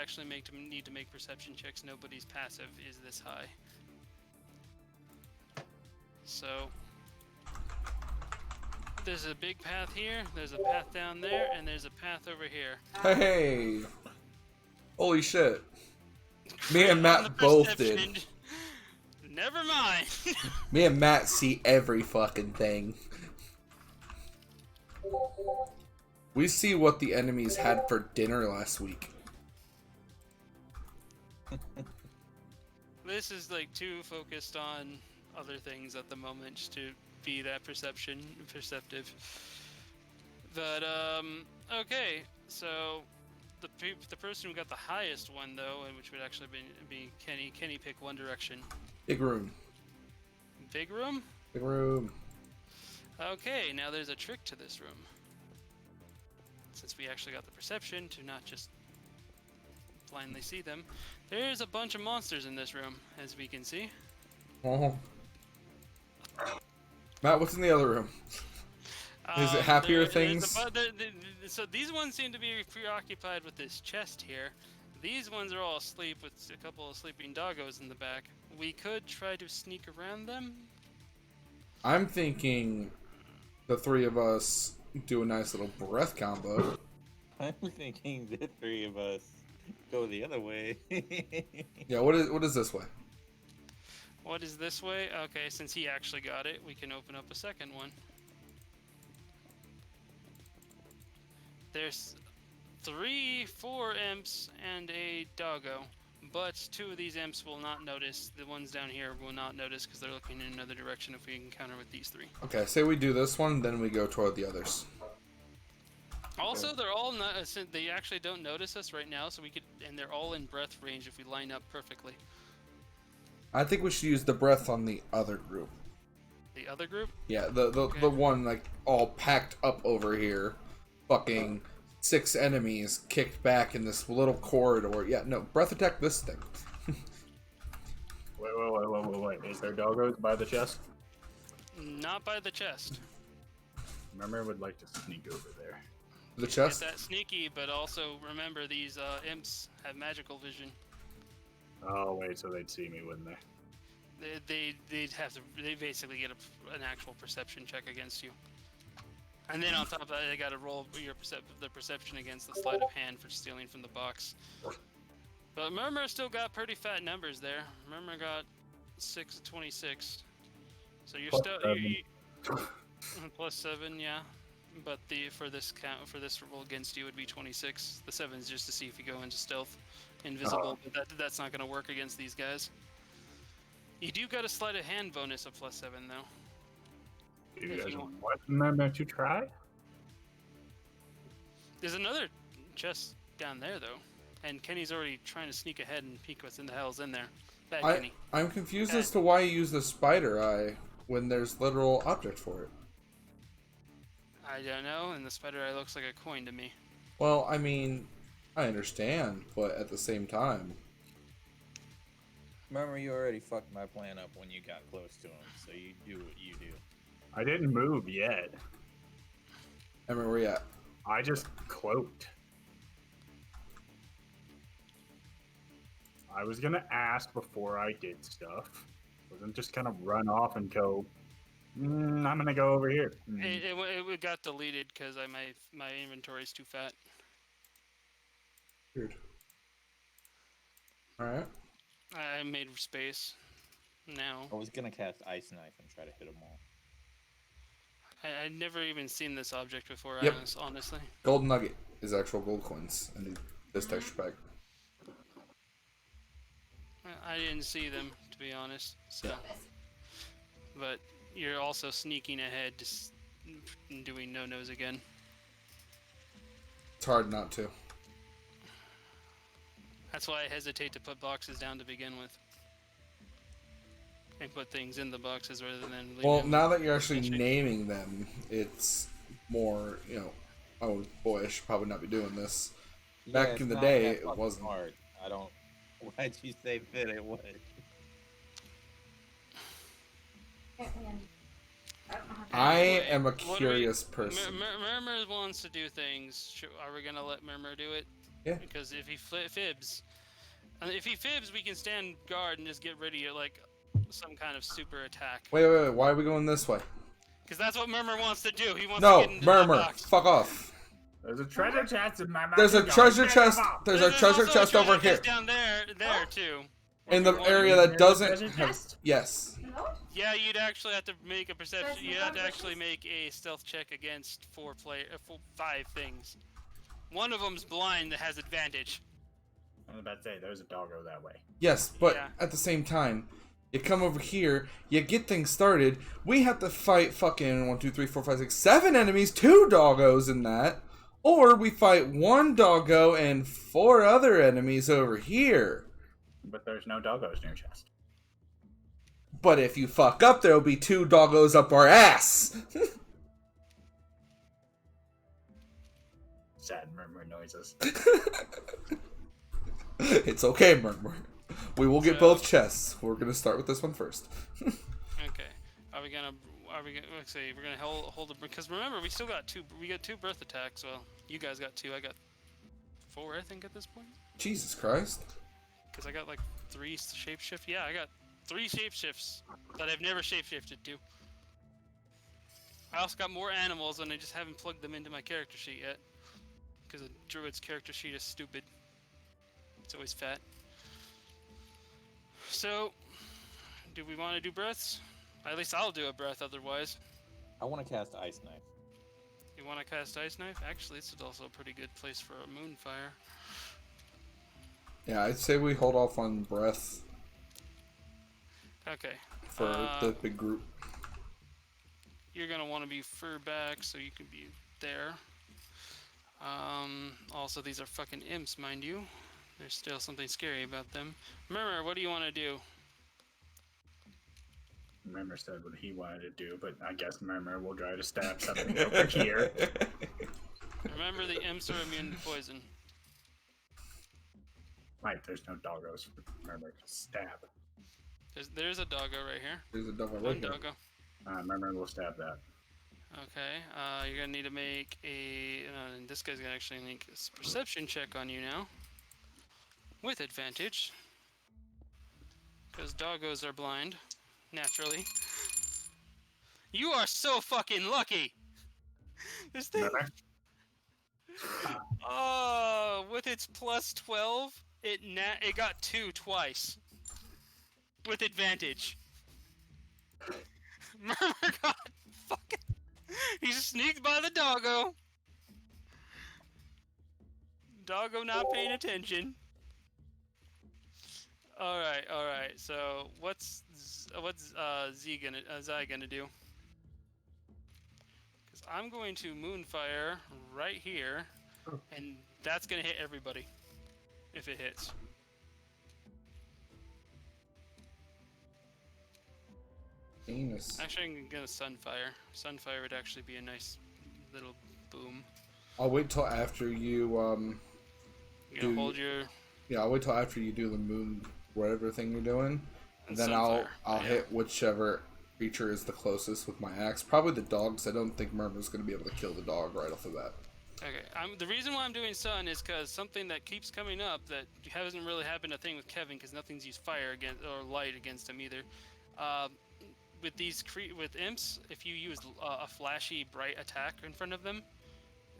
need to make perception checks. Nobody's passive is this high. So there's a big path here. There's a path down there, and there's a path over here. Hey! Holy shit. Me and On Matt the both did. perception- Never mind. Me and Matt see every fucking thing. We see what the enemies had for dinner last week. This is like too focused on other things at the moment just to be that perceptive. But okay, so the person who got the highest one though, and which would actually be Kenny. Kenny pick one direction. Big room. Big room. Big room. Okay, now there's a trick to this room. Since we actually got the perception to not just blindly see them, there's a bunch of monsters in this room, as we can see. Oh. Matt, what's in the other room? Is it happier things? So these ones seem to be preoccupied with this chest here. These ones are all asleep with a couple of sleeping doggos in the back. We could try to sneak around them. I'm thinking the three of us do a nice little breath combo. I'm thinking the three of us go the other way. Yeah, what is this way? What is this way? Okay, since he actually got it, we can open up a second one. There's 4 imps and a doggo, but 2 of these imps will not notice. The ones down here will not notice because they're looking in another direction if we encounter with these 3. Okay, say we do this one, then we go toward the others. Also, they're all not. They actually don't notice us right now, so we could, and they're all in breath range if we line up perfectly. I think we should use the breath on the other group. The other group? Yeah, the one like all packed up over here, fucking 6 enemies kicked back in this little corridor. Yeah, no, breath attack this thing. Wait. Is there doggos by the chest? Not by the chest. Murmur would like to sneak over there. The chest? Get that sneaky, but also remember these imps have magical vision. Oh wait, so they'd see me, wouldn't they? They basically get an actual perception check against you. And then on top of that, they got to roll the perception against the sleight of hand for stealing from the box. But Murmur still got pretty fat numbers there. Murmur got 6 to 26. So you're Plus still 7. plus 7, yeah. But for this roll against you would be 26. The 7's just to see if you go into stealth, invisible. But that's not going to work against these guys. You do got a sleight of hand bonus of plus 7 though. Do you If guys you want Murmur to try? There's another chest down there though, and Kenny's already trying to sneak ahead and peek what's in the hell's in there. Bad Kenny. I'm confused as to why you use the spider eye when there's literal object for it. I don't know, and the spider eye looks like a coin to me. Well, I mean, I understand, but at the same time, Remember, you already fucked my plan up when you got close to him, so you do what you do. I didn't move yet. I mean, where you at? I just cloaked. I was gonna ask before I did stuff. Wasn't just gonna run off and go. I'm gonna go over here. It got deleted because my inventory's too fat. Weird. Alright. I made space. Now I was gonna cast Ice Knife and try to hit them all. I'd never even seen this object before. Yep. Honestly. Golden nugget is actual gold coins in this texture pack. I didn't see them, to be honest. So, Yeah. but you're also sneaking ahead, just doing no-nos again. It's hard not to. That's why I hesitate to put boxes down to begin with. And put things in the boxes rather than leaving Well, them now that you're actually sketchy. naming them, it's more, you know, oh boy, I should probably not be doing this. Back it's in the not day, that it fucking wasn't. hard. I don't. Why'd you say fit it would? Hitman. I don't know how to I Anyway, am a what do we- curious person. Murmur wants to do things. Are we gonna let Murmur do it? Yeah. Because if he fibs, we can stand guard and just get ready to like some kind of super attack. Wait, why are we going this way? Because that's what Murmur wants to do. He wants to No, get into the Murmur, box. fuck off. There's a treasure chest in my mouth. There's a treasure chest. There's a There's treasure also chest over treasure chest here down there too. in the Where we area want- that doesn't treasure have. chest? Yes. Hello? Yeah, you'd actually have to make a perception. There's You'd no have to treasure actually chest? make a stealth check against 5 things. One of them's blind that has advantage. I was about to say, there's a doggo that way. Yes, but Yeah. at the same time, you come over here, you get things started. We have to fight fucking 1, 2, 3, 4, 5, 6, 7 enemies, 2 doggos in that, or we fight 1 doggo and 4 other enemies over here. But there's no doggos near chest. But if you fuck up, there'll be 2 doggos up our ass. Sad murmur noises. It's okay, Murmur. We will get So- both chests. We're gonna start with this one first. Okay. Let's see. We're gonna hold it because remember we still got 2. We got 2 birth attacks. Well, you guys got 2. I got 4, I think, at this point. Jesus Christ. Because I got like 3 shapeshift. Yeah, I got 3 shapeshifts that I've never shapeshifted to. I also got more animals and I just haven't plugged them into my character sheet yet. Because the druid's character sheet is stupid. It's always fat. So, do we want to do breaths? At least I'll do a breath otherwise. I want to cast Ice Knife. You want to cast Ice Knife? Actually, this is also a pretty good place for a Moonfire. Yeah, I'd say we hold off on breath Okay. for the big group. You're going to want to be fur back so you can be there. Also, these are fucking imps, mind you. There's still something scary about them. Murmur, what do you want to do? Murmur said what he wanted to do, but I guess Murmur will try to stab something over here. Remember, the imps are immune to poison. Right, there's no doggos for Murmur to stab. There's a doggo right here. There's a doggo right One here. doggo. Murmur will stab that. Okay, you're gonna need to make a. This guy's gonna actually make a perception check on you now. With advantage. Because doggos are blind. Naturally. You are so fucking lucky! This thing. Murmur? Oh, with its plus 12, it got 2 twice. With advantage. Murmur got fucking. He sneaked by the doggo. Doggo not paying attention. All right. So what's Zai gonna do? Because I'm going to Moonfire right here, and that's gonna hit everybody if it hits. Anus. Actually, I'm gonna Sunfire. Sunfire would actually be a nice little boom. I'll wait till after you You're gonna Do- hold your. yeah, I'll wait till after you do the moon whatever thing you're doing. And then I'll Sunfire, yeah. hit whichever creature is the closest with my axe. Probably the dog, 'cause I don't think Murmur's gonna be able to kill the dog right off the bat. Okay, the reason why I'm doing Sun is because something that keeps coming up that hasn't really happened a thing with Kevin because nothing's used fire against or light against him either. With these with imps, if you use a flashy bright attack in front of them,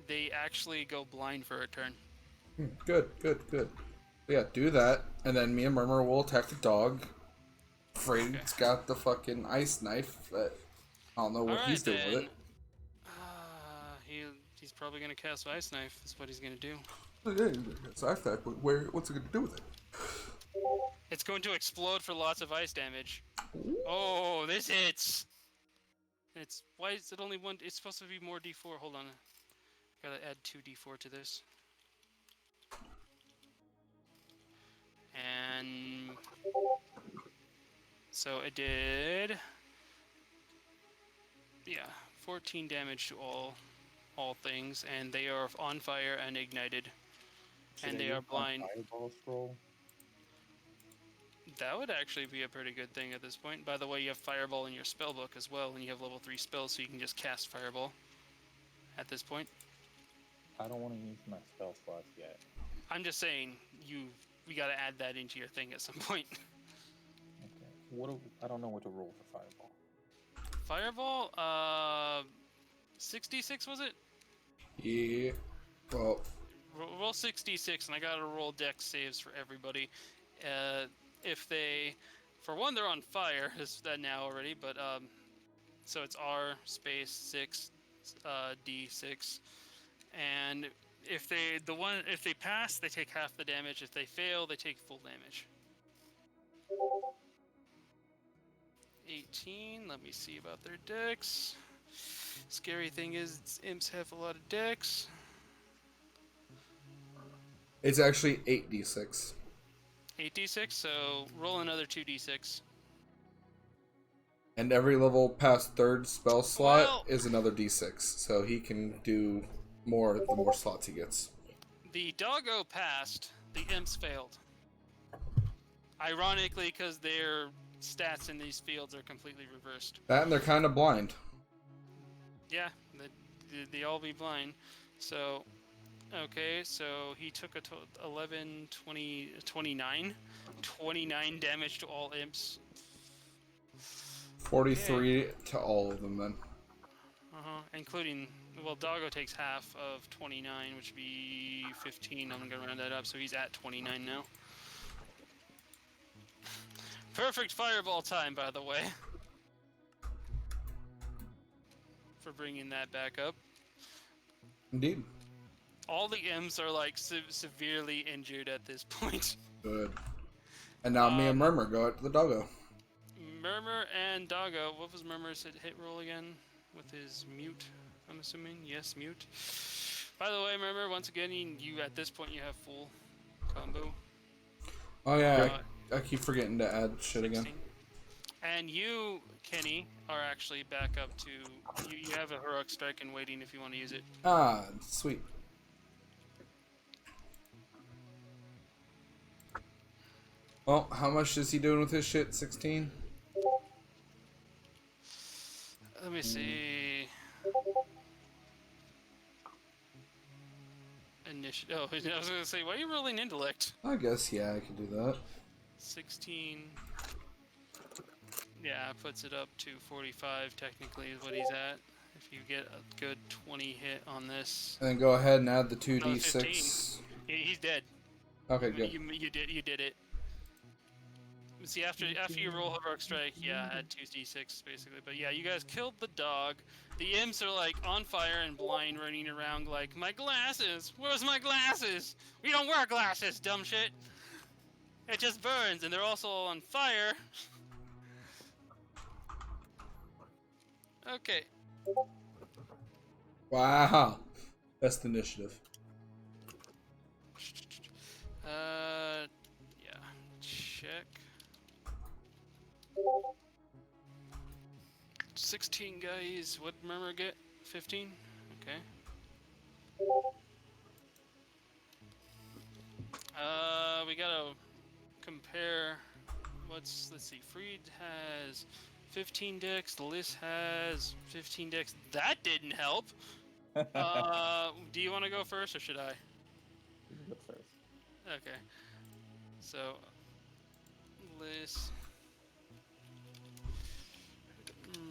they actually go blind for a turn. Good. Yeah, do that, and then me and Murmur will attack the dog. Afraid it's got the fucking ice knife, but I don't know what he's doing with it. He's probably gonna cast Ice Knife. Is what he's gonna do. It's ice knife, but what's it gonna do with it? It's going to explode for lots of ice damage. Oh, this hits! It's why is it only one? It's supposed to be more D4. Hold on, gotta add 2 D4 to this. And so it did, yeah, 14 damage to all things, and they are on fire and ignited, and they are blind. Fireball scroll. That would actually be a pretty good thing at this point. By the way, you have Fireball in your spellbook as well, and you have level 3 spells, so you can just cast Fireball at this point. I don't want to use my spell slots yet. I'm just saying, we gotta add that into your thing at some point. Okay. I don't know what to roll for fireball. Fireball, 66 was it? Yeah. Well, Roll 66, and I gotta roll dex saves for everybody. If they, for one, they're on fire, is that now already, but so it's R space 6 D6, and if they pass, they take half the damage. If they fail, they take full damage. 18. Let me see about their dex. Scary thing is, imps have a lot of dex. it's actually 8d6. 8d6, so roll another 2d6. And every level past third spell slot Well- is another d6. So he can do more the more slots he gets. The doggo passed, the imps failed. Ironically, because their stats in these fields are completely reversed. That and they're kind of blind. Yeah, they all be blind. So, okay, so he took a 11, 20, 29. 29 damage to all imps. 43 to all of them then. Including, well, Doggo takes half of 29, which would be 15. I'm gonna round that up, so he's at 29 now. Perfect fireball time, by the way. For bringing that back up. Indeed. All the imps are like severely injured at this point. Good. And now me and Murmur go out to the doggo. Murmur and Doggo. What was Murmur's hit roll again? With his mute, I'm assuming. Yes, mute. By the way, Murmur, once again, you at this point you have full combo. Oh yeah, I keep forgetting to add shit 16. again. And you, Kenny, are actually back up to... You have a heroic strike and waiting if you want to use it. Ah, sweet. Well, how much is he doing with his shit? 16? Let me see... Initiative. Oh, I was going to say, why are you rolling intellect? I guess, yeah, I could do that. 16... Yeah, puts it up to 45 technically is what he's at. If you get a good 20 hit on this. And then go ahead and add the No, 2d6. He's dead. Okay, good. You did it. See, after you roll heroic strike, yeah, add 2d6 basically. But yeah, you guys killed the dog. The imps are like on fire and blind, running around like, my glasses. Where's my glasses? We don't wear glasses, dumb shit. It just burns, and they're also on fire. Okay. Wow. Best initiative. Yeah. Check. 16 guys. What did Murmur get? 15? Okay. We gotta compare. Let's see. Freed has 15 dex. Liz has 15 dex. That didn't help. Do you want to go first or should I? You can go first. Okay. So, Liz,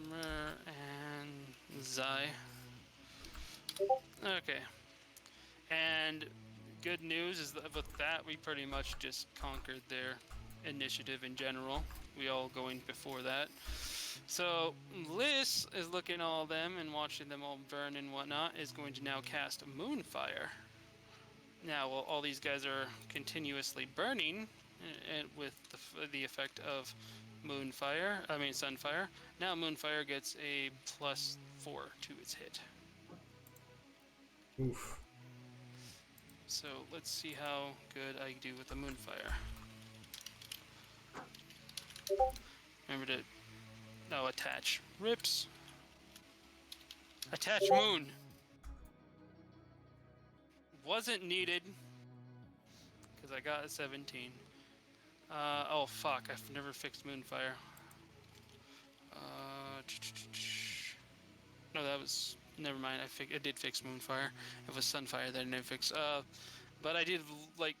Murmur, and Zai. Okay. And good news is that with that, we pretty much just conquered their initiative in general. We all going before that. So Liz is looking at all of them and watching them all burn and whatnot, is going to now cast Moonfire. Now, while all these guys are continuously burning, and with the effect of Sunfire. Now Moonfire gets a +4 to its hit. Oof. So let's see how good I do with the Moonfire. Remember to attach rips. Attach moon. Wasn't needed because I got a 17. Oh fuck! I've never fixed Moonfire. No, that was never mind. I did fix Moonfire. It was Sunfire that I didn't fix. But I did like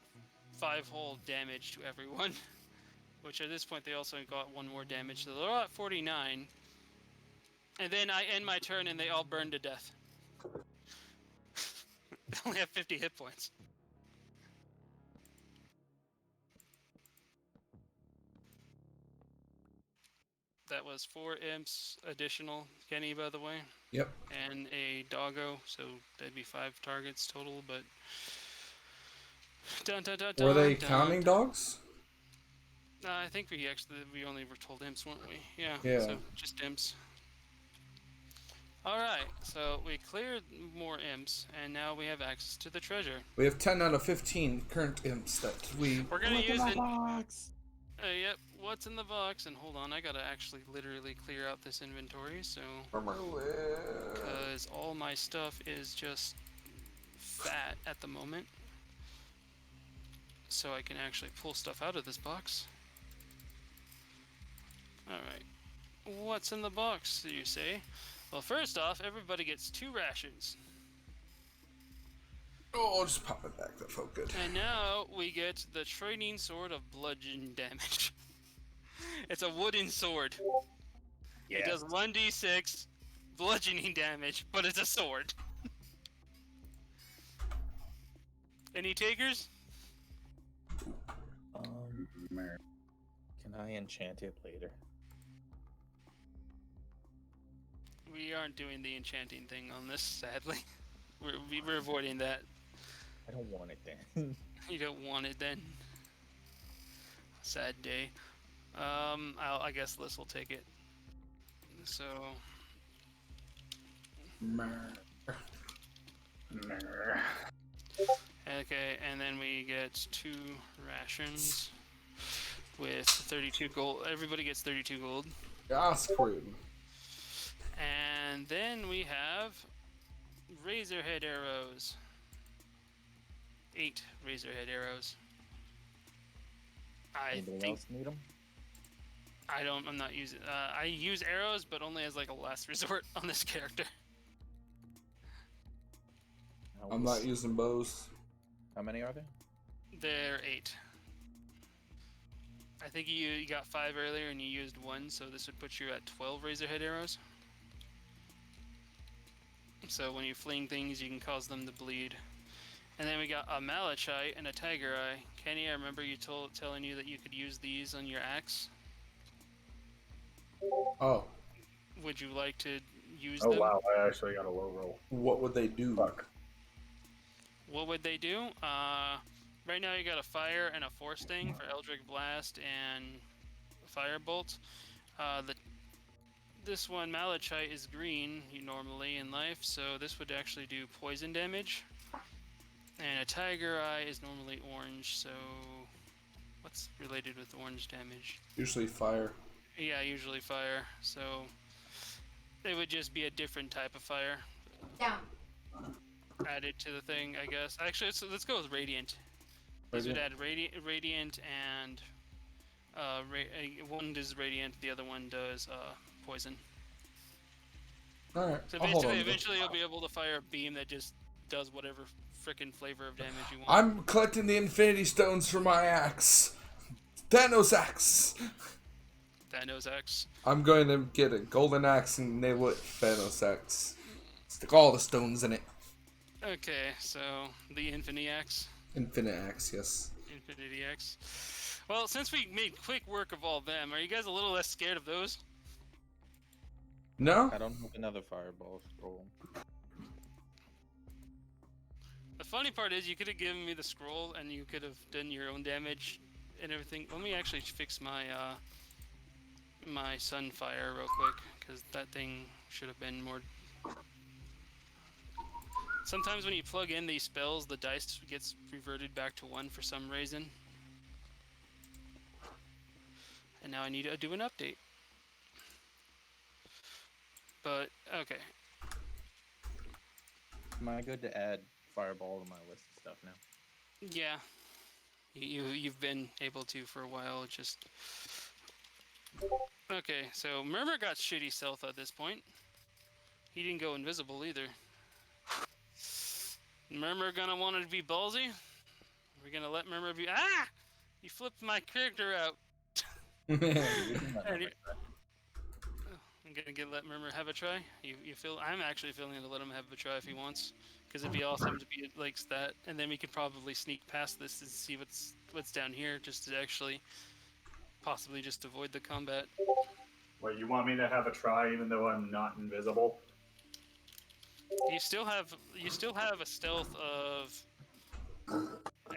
5 whole damage to everyone, which at this point they also got 1 more damage, so they're all at 49. And then I end my turn and they all burn to death. They only have 50 hit points. That was 4 imps additional, Kenny, by the way. Yep. And a doggo, so that'd be 5 targets total, but... Were they counting dogs? I think we only were told imps, weren't we? Yeah. Yeah. So just imps. Alright, so we cleared more imps, and now we have access to the treasure. We have 10 out of 15 current imps that we... We're gonna use it. Box. Yep, what's in the box? And hold on, I gotta actually literally clear out this inventory, so... Because all my stuff is just fat at the moment. So I can actually pull stuff out of this box. Alright. What's in the box, do you say? Well, first off, everybody gets 2 rations. Oh, I'll just pop it back. That felt good. And now we get the Training Sword of Bludgeon damage. It's a wooden sword. Yeah. It does 1d6 bludgeoning damage, but it's a sword. Any takers? Can I enchant it later? We aren't doing the enchanting thing on this, sadly. We're avoiding that. I don't want it then. You don't want it then. Sad day. I guess Liz will take it. So. Okay, and then we get 2 rations with 32 gold. Everybody gets 32 gold. Yes, queen. And then we have Razorhead arrows. 8 Razorhead arrows. Anybody else need them? I'm not using. I use arrows, but only as like a last resort on this character. I'm not using bows. How many are there? They're 8. I think you got 5 earlier and you used 1, so this would put you at 12 Razorhead arrows. So when you fling things, you can cause them to bleed. And then we got a Malachite and a Tiger Eye. Kenny, I remember you telling you that you could use these on your axe. Oh. Would you like to use Oh them? wow, I actually got a low roll. What would they do? Fuck. What would they do? Right now you got a Fire and a Force thing for Eldritch Blast and Firebolt. This one, Malachite, is green normally in life, so this would actually do poison damage. And a Tiger Eye is normally orange, so what's related with orange damage? Usually fire. Yeah, usually fire, so it would just be a different type of fire Down. added to the thing, I guess. Actually, let's go with Radiant. These would add Radiant and one does Radiant, the other one does poison. Alright. So I'll hold on basically, to them. eventually you'll be able to fire a beam that just does whatever frickin' flavor of damage you want. I'm collecting the Infinity Stones for my axe. Thanos axe. Thanos X. I'm going to get a golden axe and nail it Thanos axe. Stick all the stones in it. Okay, so the Infinity X. Infinite axe, yes. Infinity X. Well, since we made quick work of all of them, are you guys a little less scared of those? No? I don't have another fireball scroll. The funny part is you could have given me the scroll and you could have done your own damage and everything. Let me actually fix my my Sunfire real quick, because that thing should have been more. Sometimes when you plug in these spells, the dice gets reverted back to 1 for some reason. And now I need to do an update. But, okay. Am I good to add Fireball to my list of stuff now? Yeah. You've been able to for a while, just... Okay, so Murmur got shitty stealth at this point. He didn't go invisible either. Murmur gonna want it to be ballsy? We're gonna let Murmur be... Ah! You flipped my character out! I'm gonna let Murmur have a try. You feel? I'm actually feeling to let him have a try if he wants, because it'd be awesome to be like that, and then we could probably sneak past this and see what's down here, just to actually possibly just avoid the combat. Wait, you want me to have a try even though I'm not invisible? You still have a stealth of.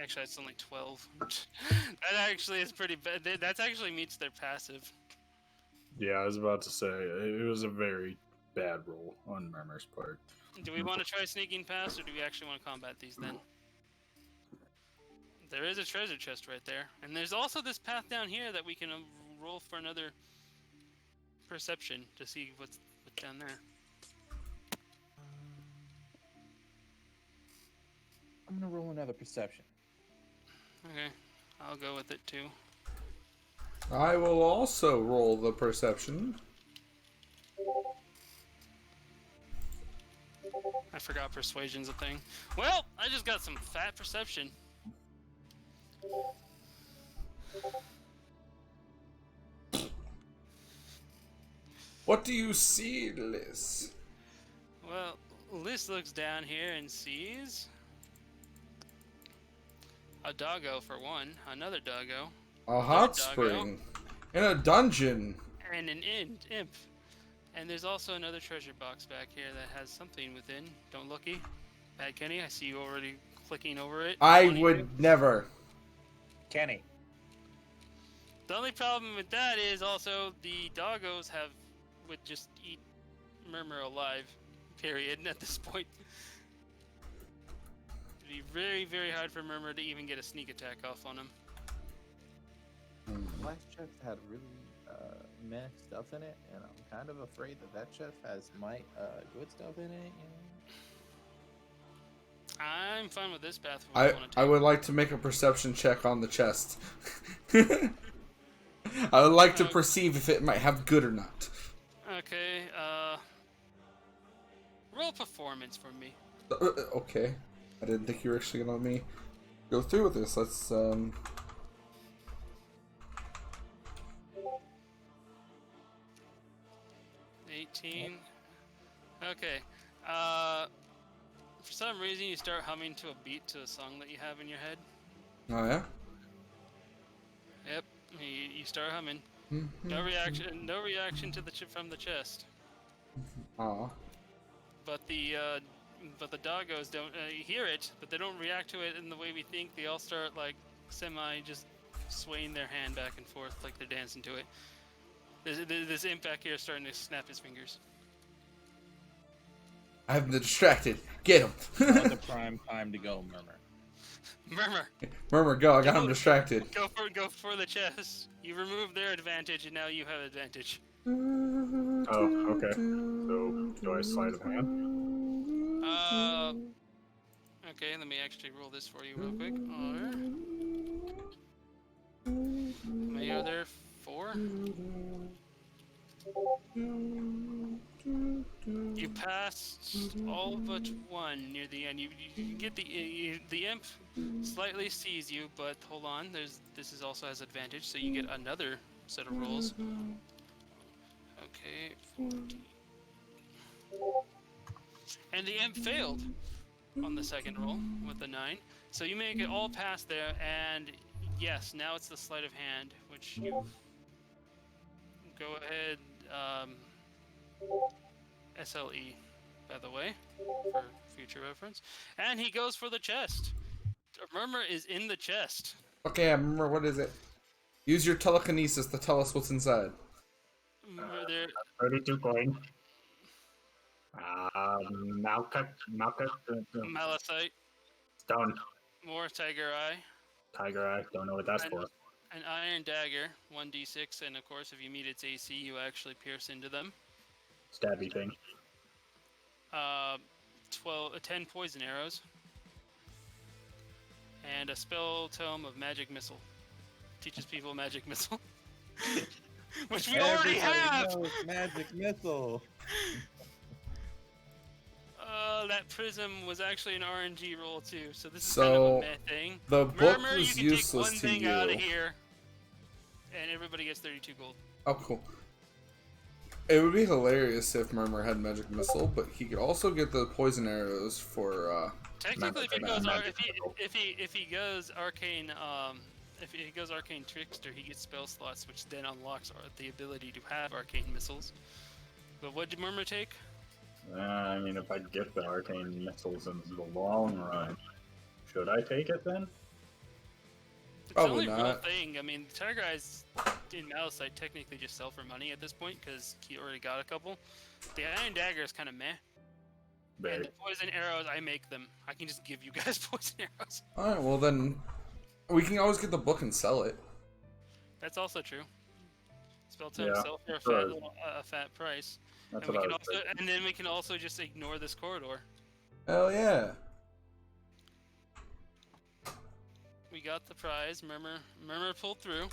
Actually, that's only 12. That actually is pretty bad. That actually meets their passive. Yeah, I was about to say, it was a very bad roll on Murmur's part. Do we want to try sneaking past, or do we actually want to combat these then? There is a treasure chest right there. And there's also this path down here that we can roll for another perception to see what's down there. I'm gonna roll another perception. Okay, I'll go with it too. I will also roll the perception. I forgot persuasion's a thing. Well, I just got some fat perception. What do you see, Liz? Well, Liz looks down here and sees a doggo for one, another doggo, A hot doggo. spring in a dungeon. and an imp. And there's also another treasure box back here that has something within. Don't looky. Bad Kenny, I see you already clicking over it. I Wanting would to. never. Kenny. The only problem with that is also the doggos would just eat Murmur alive. Period. At this point. It'd be very, very hard for Murmur to even get a sneak attack off on him. Last chest had really meh stuff in it, and I'm kind of afraid that chest has good stuff in it. I'm fine with this path. I would like to make a perception check on the chest. I would like to perceive if it might have good or not. Okay, roll performance for me. Okay. I didn't think you were actually gonna let me go through with this. Let's 18. Okay. For some reason, you start humming to a beat to a song that you have in your head. Oh yeah? Yep. You start humming. Mm-hmm. No reaction. No reaction to from the chest. Aw. But the doggos don't hear it, but they don't react to it in the way we think. They all start like just swaying their hand back and forth like they're dancing to it. This imp back here is starting to snap his fingers. I've been distracted. Get him. Not the prime time to go, Murmur. Murmur, Murmur, go. I got him distracted. go for the chest. You remove their advantage, and now you have advantage. Oh, okay. So, do I sleight of hand? Okay, let me actually roll this for you real quick. My other 4. You passed all but one near the end. You get the imp slightly sees you, but hold on. This is also has advantage, so you get another set of rolls. Okay, 40. And the imp failed on the second roll with the 9. So you make it all past there, and yes, now it's the sleight of hand, which you go ahead. SLE, by the way, for future reference. And he goes for the chest. Murmur is in the chest. Okay, I remember. What is it? Use your telekinesis to tell us what's inside. There, 32 coin. Malcut, Malachite, stone, more Tiger Eye, tiger eye. Don't know what that's And- for. an Iron Dagger, 1d6, and of course, if you meet its AC, you actually pierce into them. Stabby thing. 10 poison arrows, and a spell tome of magic missile. Teaches people magic missile, which we already Everybody have. knows magic missile. That prism was actually an RNG roll too, so this is So, kind of a meh thing. The book Murmur, was you can useless take to one thing you. out of here, and everybody gets 32 gold. Oh, cool. It would be hilarious if Murmur had magic missile, but he could also get the poison arrows for. Technically, Magic if he goes arcane, if he goes arcane trickster, he gets spell slots, which then unlocks the ability to have arcane missiles. But what did Murmur take? I mean, if I get the arcane missiles in the long run, should I take it then? It's Probably the only real not. thing. I mean, the Tiger Eyes in Malachite technically just sell for money at this point because he already got a couple. The Iron Dagger is kind of meh. And Big. the poison arrows, I make them. I can just give you guys poison arrows. Alright, well then. We can always get the book and sell it. That's also true. Spell tome Yeah, sell for a sure. fat price. That's And, what we I can was also, thinking. and then we can also just ignore this corridor. Hell yeah. We got the prize. Murmur pulled through.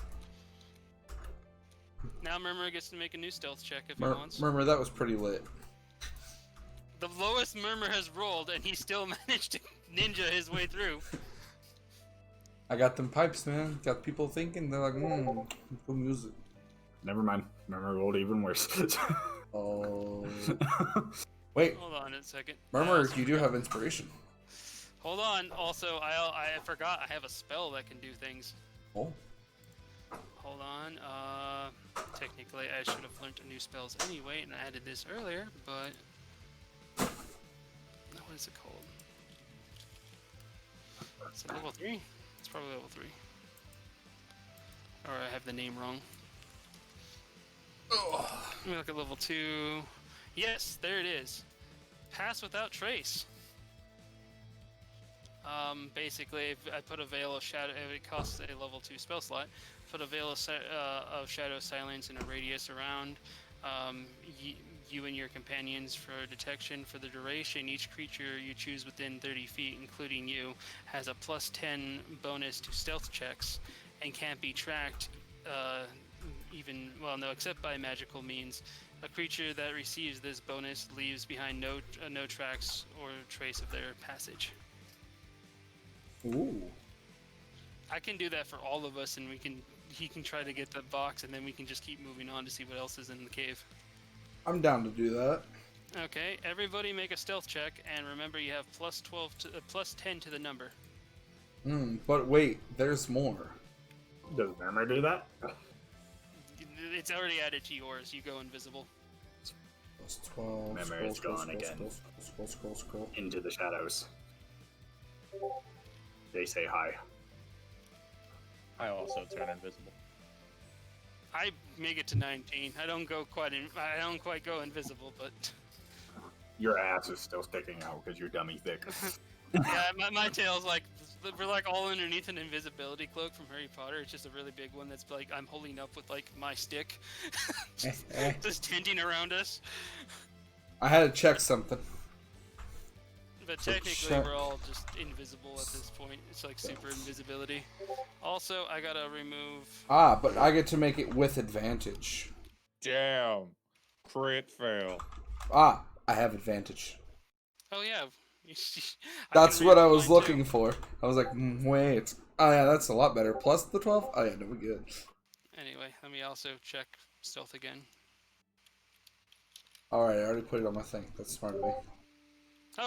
Now Murmur gets to make a new stealth check if he wants. Murmur, that was pretty lit. The lowest Murmur has rolled, and he still managed to ninja his way through. I got them pipes, man. Got people thinking. They're like, good music. Never mind. Murmur rolled even worse. Oh. Wait, Hold on a second. Murmur, you do have inspiration. Hold on. Also, I forgot I have a spell that can do things. Oh. Hold on. Technically, I should have learned new spells anyway, and I added this earlier, but what is it called? Is it level 3? It's probably level 3. Or I have the name wrong. Let me look at level 2. Yes, there it is. Pass without trace. Basically, if I put a Veil of Shadow. It costs a level 2 spell slot. Put a Veil of Shadow Silence in a radius around you and your companions for detection. For the duration, each creature you choose within 30 feet, including you, has a +10 bonus to stealth checks and can't be tracked except by magical means. A creature that receives this bonus leaves behind no tracks or trace of their passage. Ooh. I can do that for all of us, and he can try to get the box, and then we can just keep moving on to see what else is in the cave. I'm down to do that. Okay, everybody make a stealth check, and remember you have +10 to the number. But wait, there's more. Does Murmur do that? It's already added to yours. You go invisible. Plus 12. Memory is gone again. Scroll. Into the shadows. They say hi. I also turn invisible. I make it to 19. I don't quite go invisible, but Your ass is still sticking out because you're dummy thick. yeah, my tail's like we're like all underneath an invisibility cloak from Harry Potter. It's just a really big one that's like I'm holding up with like my stick, just tenting around us. I had to check something. But So technically, check. we're all just invisible at this point. It's like super invisibility. Also, I gotta remove. But I get to make it with advantage. Damn. Crit fail. I have advantage. Oh yeah. That's what I was looking for. I was like, wait. Oh yeah, that's a lot better. Plus the 12? Oh yeah, no, we're good. Anyway, let me also check stealth again. Alright, I already put it on my thing. That's smart of me.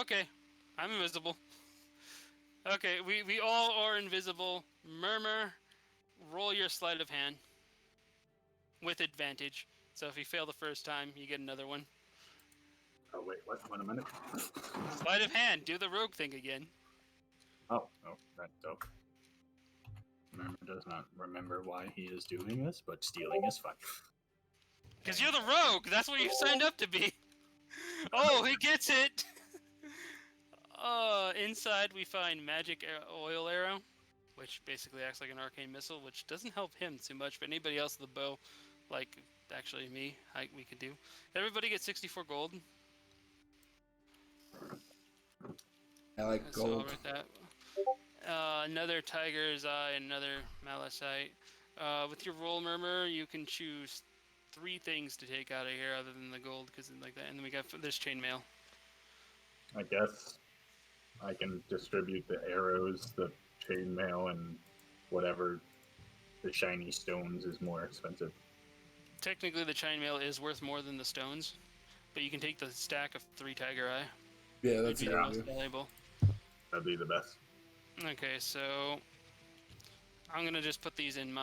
Okay, I'm invisible. Okay, we all are invisible. Murmur, roll your sleight of hand with advantage. So if you fail the first time, you get another one. Oh wait, what? Wait a minute. Sleight of hand, do the rogue thing again. Oh, that's dope. Murmur does not remember why he is doing this, but stealing is fine. Because you're the rogue! That's what you signed up to be! Oh, he gets it! Inside we find magic oil arrow, which basically acts like an arcane missile, which doesn't help him too much, but anybody else with the bow, like, actually me, we could do. Everybody gets 64 gold. I like So I'll gold. write that. Another tiger's eye, another malachite. With your roll murmur, you can choose 3 things to take out of here other than the gold, because like that. And then we got this chainmail. I guess I can distribute the arrows, the chainmail, and whatever the shiny stones is more expensive. Technically, the chainmail is worth more than the stones, but you can take the stack of 3 tiger eye. Yeah, that's It'd a be the good most idea. valuable. That'd be the best. Okay, so I'm gonna just put these in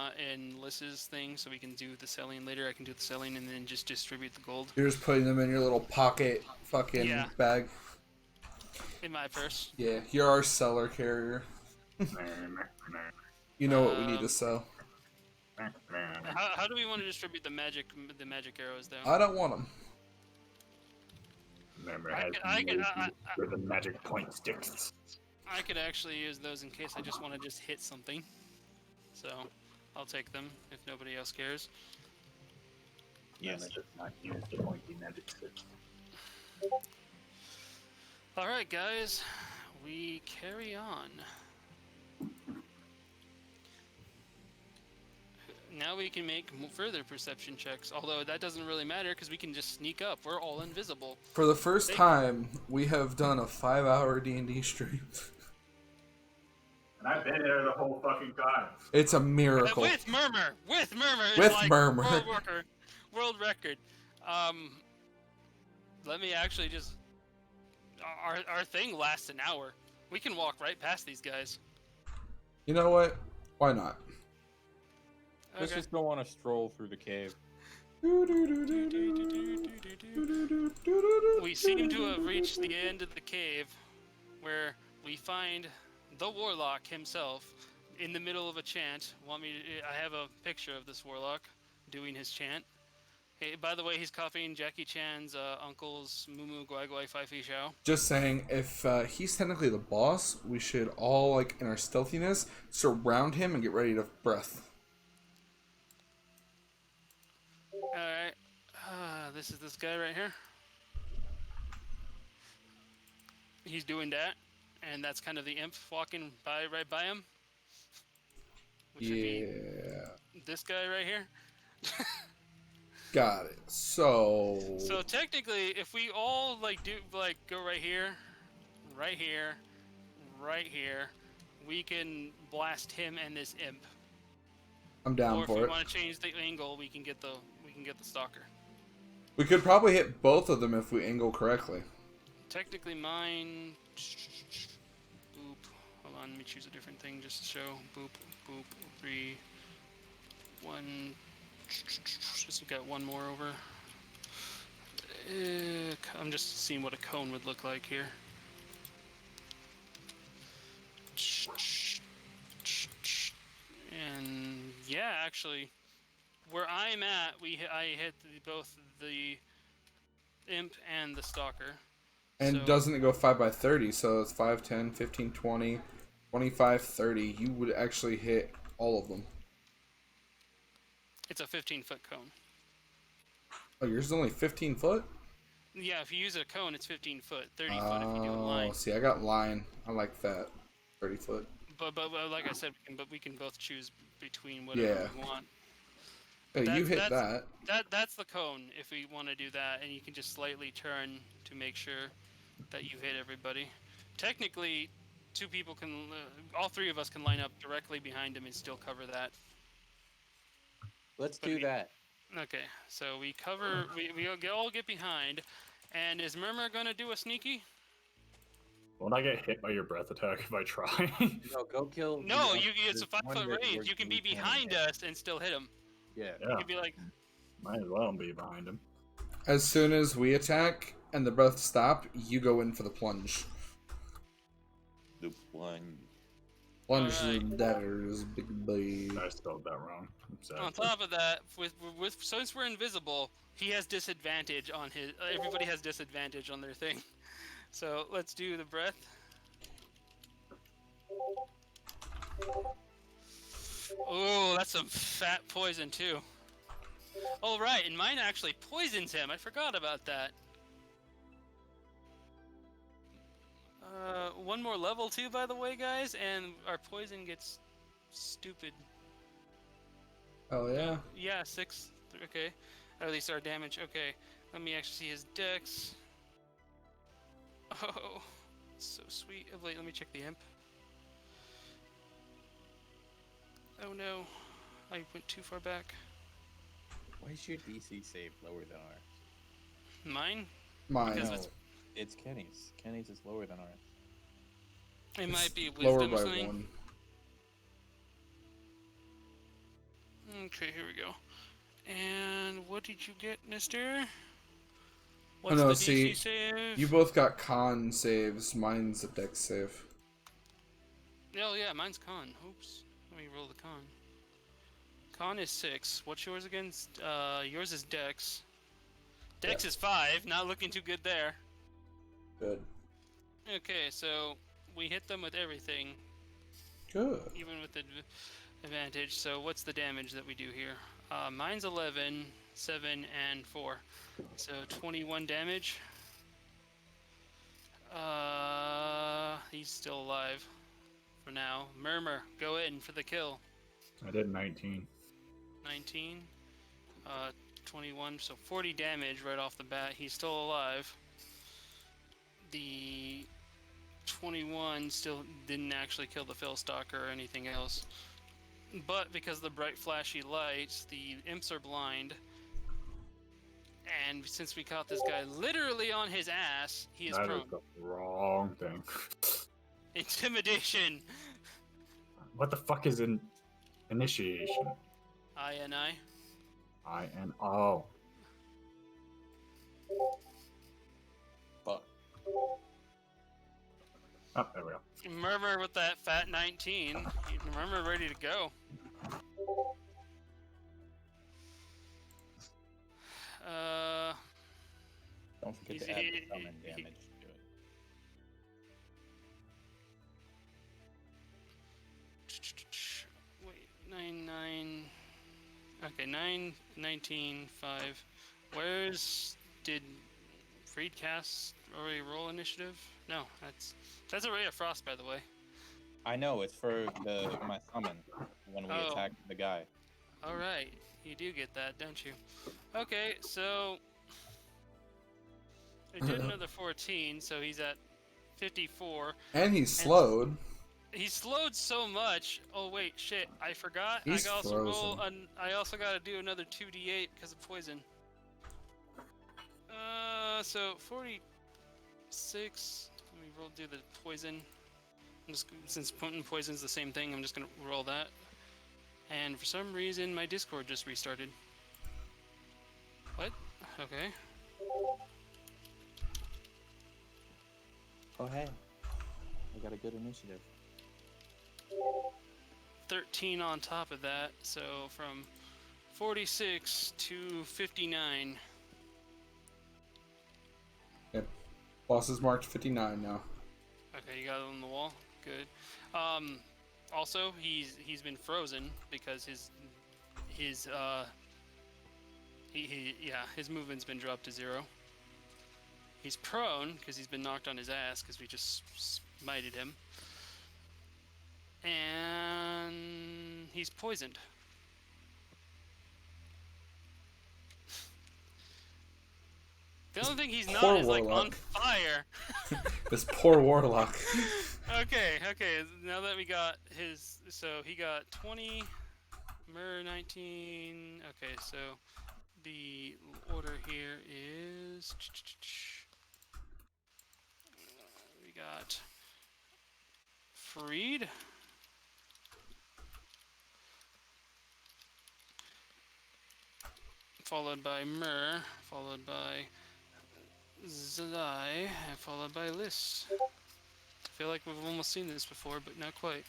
Lys's thing so we can do the selling later. I can do the selling and then just distribute the gold You're just putting them in your little pocket fucking Yeah. bag. in my purse. Yeah, you're our seller carrier. You know what we need to sell. How do we want to distribute the magic arrows though? I don't want them. Murmur I has could- for the magic point sticks. I could actually use those in case I just want to just hit something. So I'll take them if nobody else cares. Yes. Murmur does not use the pointy magic sticks. Alright guys, we carry on. Now we can make further perception checks, although that doesn't really matter because we can just sneak up. We're all invisible. For the first time, we have done a 5-hour D&D stream. And I've been there the whole fucking time. It's a miracle. With Murmur! With Murmur! It's With like Murmur. World record. Let me actually just... Our thing lasts an hour. We can walk right past these guys. You know what? Why not? Let's Okay. just go on a stroll through the cave. We seem to have reached the end of the cave, where we find the warlock himself in the middle of a chant. I have a picture of this warlock doing his chant. Hey, by the way, he's copying Jackie Chan's uncle's Mumu Guai Guai Fai Fi Shao. Just saying, if he's technically the boss, we should all, like, in our stealthiness, surround him and get ready to breath. Alright, this is this guy right here. He's doing that, and that's kind of the imp walking by right by him. Which would be Yeah. this guy right here. Got it. So technically, if we all go right here, right here, right here, we can blast him and this imp. I'm down Or if for we it. want to change the angle, we can get the stalker. We could probably hit both of them if we angle correctly. Technically, mine. Boop. Hold on, let me choose a different thing just to show. Boop, boop. 3, 1. Just got one more over. I'm just seeing what a cone would look like here. And yeah, actually, where I'm at, I hit both the imp and the stalker. And So- doesn't it go 5 by 30? So it's 5, 10, 15, 20, 25, 30. You would actually hit all of them. It's a 15-foot cone. Oh, yours is only 15 foot? Yeah, if you use a cone, it's 15 foot. 30 foot if you do a line. Oh, see, I got line. I like that. 30 foot. But like I said, we can both choose between whatever Yeah. we want. Hey, you hit that. That's the cone if we want to do that, and you can just slightly turn to make sure that you hit everybody. Technically, all 3 of us can line up directly behind him and still cover that. Let's But do we- that. Okay, so we cover, we all get behind, and is Murmur gonna do a sneaky? Won't I get hit by your breath attack if I try? No, go kill. No, the- it's a there's one 5-foot that range. works You can be with one behind hit. us and still hit him. Yeah. You Yeah, can be like, might as well be behind him. As soon as we attack and the breath stop, you go in for the plunge. The one. Plunge the Alright. daggers, big boy. I spelled that wrong. I'm sad. On top of that, since we're invisible, he has disadvantage on his. Everybody has disadvantage on their thing. So let's do the breath. Oh, that's some fat poison too. All right, and mine actually poisons him. I forgot about that. One more level too, by the way, guys, and our poison gets stupid. Oh yeah. Yeah, 6. Okay. At least our damage. Okay. Let me actually see his dex. Oh, so sweet. Oh, wait, let me check the imp. Oh no. I went too far back. Why is your DC save lower than ours? Mine? Mine. Because No, it's- it's Kenny's. Kenny's is lower than ours. It might be Lower wisdom by something. 1. Okay, here we go. And what did you get, mister? Oh What's no, the see, DC save? you both got con saves. Mine's a dex save. Oh yeah, mine's con. Oops. Let me roll the con. Con is 6. What's yours again? Yours is dex. Dex is 5. Not looking too good there. Good. Okay, so we hit them with everything, Good. even with the advantage. So what's the damage that we do here? Mine's 11, 7, and 4. So 21 damage. He's still alive for now. Murmur, go in for the kill. I did 19. 19. 21, so 40 damage right off the bat. He's still alive. The 21 still didn't actually kill the Philstalker or anything else. But because of the bright flashy lights, the imps are blind. And since we caught this guy literally on his ass, he is That prone. is the wrong thing. Intimidation. What the fuck is initiation? INI. I-N-O. Fuck. Oh, there we go. Murmur with that fat 19. Murmur ready to go. Don't forget He's- to add the he- summon he- damage to it. Wait, 9. Okay, 9, 19, 5. Did Freed cast already roll initiative? No, that's a Ray of Frost, by the way. I know, it's for my summon when we Oh. attack the guy. All right, you do get that, don't you? Okay, so I did another 14, so he's at 54. And he's slowed. He's slowed so much. Oh wait, shit! I forgot. He's I also roll. frozen. I also got to do another 2d8 because of poison. So 46. Let me do the poison. Since poison's the same thing, I'm just gonna roll that. And for some reason, my Discord just restarted. What? Okay. Oh hey, I got a good initiative. 13 on top of that, so from 46 to 59. Yep. Boss is marked 59 now. Okay, you got it on the wall. Good. Also, he's been frozen because his movement's been dropped to 0. He's prone because he's been knocked on his ass because we just smited him. And he's poisoned. The only thing he's not Poor is like on warlock. fire. This poor warlock. Okay. Now that we got his, so he got 20, Mur 19. Okay, so the order here is we got Freed. Followed by Mur, followed by Zylthyra, and followed by Lys. I feel like we've almost seen this before, but not quite.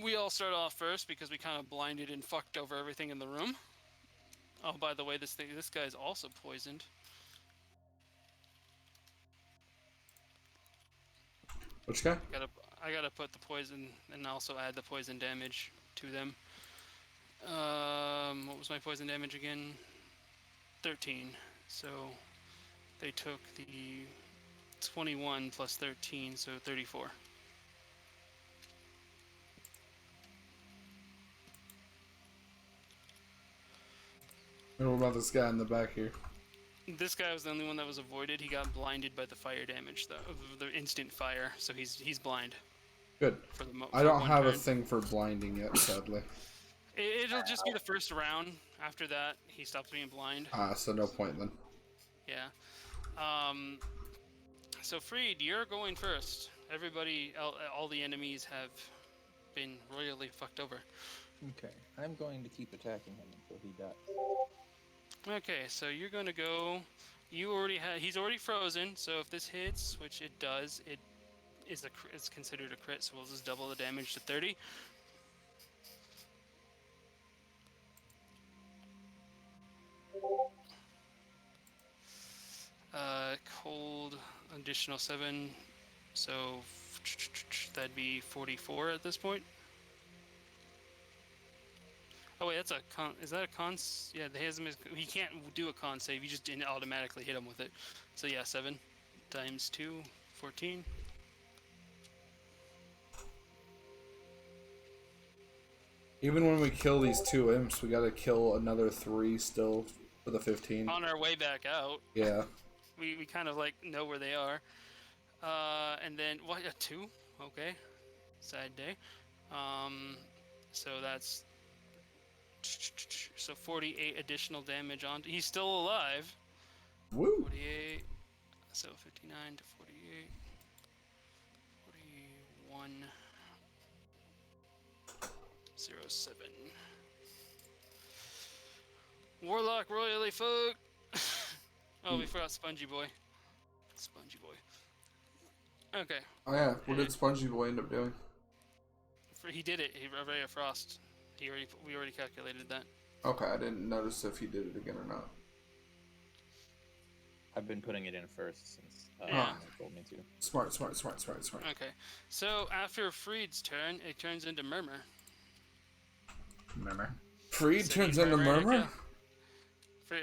We all start off first because we kind of blinded and fucked over everything in the room. Oh, by the way, this guy's also poisoned. Which guy? I gotta put the poison and also add the poison damage to them. What was my poison damage again? 13. So they took the 21 plus 13, so 34. And what about this guy in the back here? This guy was the only one that was avoided. He got blinded by the fire damage, though, the instant fire, so he's blind. Good. For the I don't have a turn. thing for blinding yet, sadly. It'll just be the first round. After that, he stops being blind. So no point then. Yeah. So Freed, you're going first. Everybody, all the enemies have been royally fucked over. Okay, I'm going to keep attacking him until he dies. Okay, so you're gonna go. He's already frozen. So if this hits, which it does, it's considered a crit. So we'll just double the damage to 30. Cold additional 7, so that'd be 44 at this point. Oh wait, that's a con. Is that a con? Yeah, he can't do a con save. You just didn't automatically hit him with it. So yeah, 7 times 2, 14. Even when we kill these 2 imps, we gotta kill another 3 still for the 15. On our way back out. Yeah. We kind of like know where they are. And then what? A 2? Okay. Sad day. So that's 48 additional damage on. He's still alive. Woo. 48. So 59 to 48. 41. 07. Warlock royally folk. Oh, we forgot Spongy Boy. Spongy Boy. Okay. Oh yeah, what did Spongy Boy end up doing? He did it. He Ray of Frost. We already calculated that. Okay, I didn't notice if he did it again or not. I've been putting it in first since Yeah. he told me to. Smart. Okay. So after Freed's turn, it turns into Murmur. Murmur. Freed So turns you into Murmur Murmur? For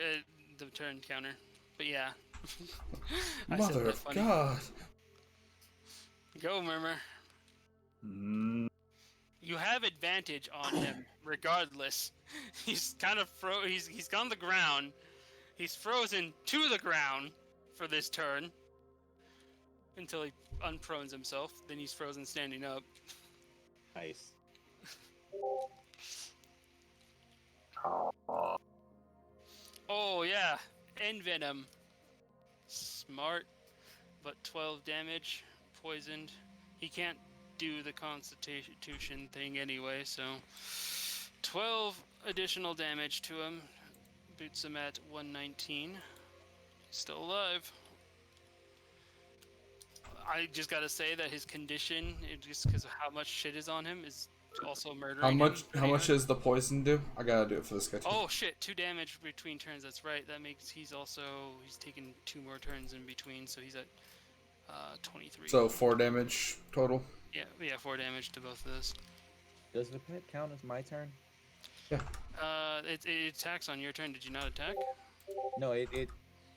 the turn counter. But yeah. I said Mother that of funny. God. Go, Murmur. You have advantage on him, regardless. He's kind of he's on the ground. He's frozen to the ground for this turn. Until he unprones himself. Then he's frozen standing up. Nice. Oh yeah, Envenom. Smart, but 12 damage, poisoned. He can't do the Constitution thing anyway, so 12 additional damage to him. Boots him at 119. Still alive. I just gotta say that his condition, just because of how much shit is on him, is also murdering him. How much does the poison do? I gotta do it for this guy too. Oh shit, 2 damage between turns, that's right. That makes, he's taking 2 more turns in between, so he's at 23. So 4 damage total? Yeah, 4 damage to both of those. Does the pet count as my turn? Yeah. It attacks on your turn. Did you not attack? No, it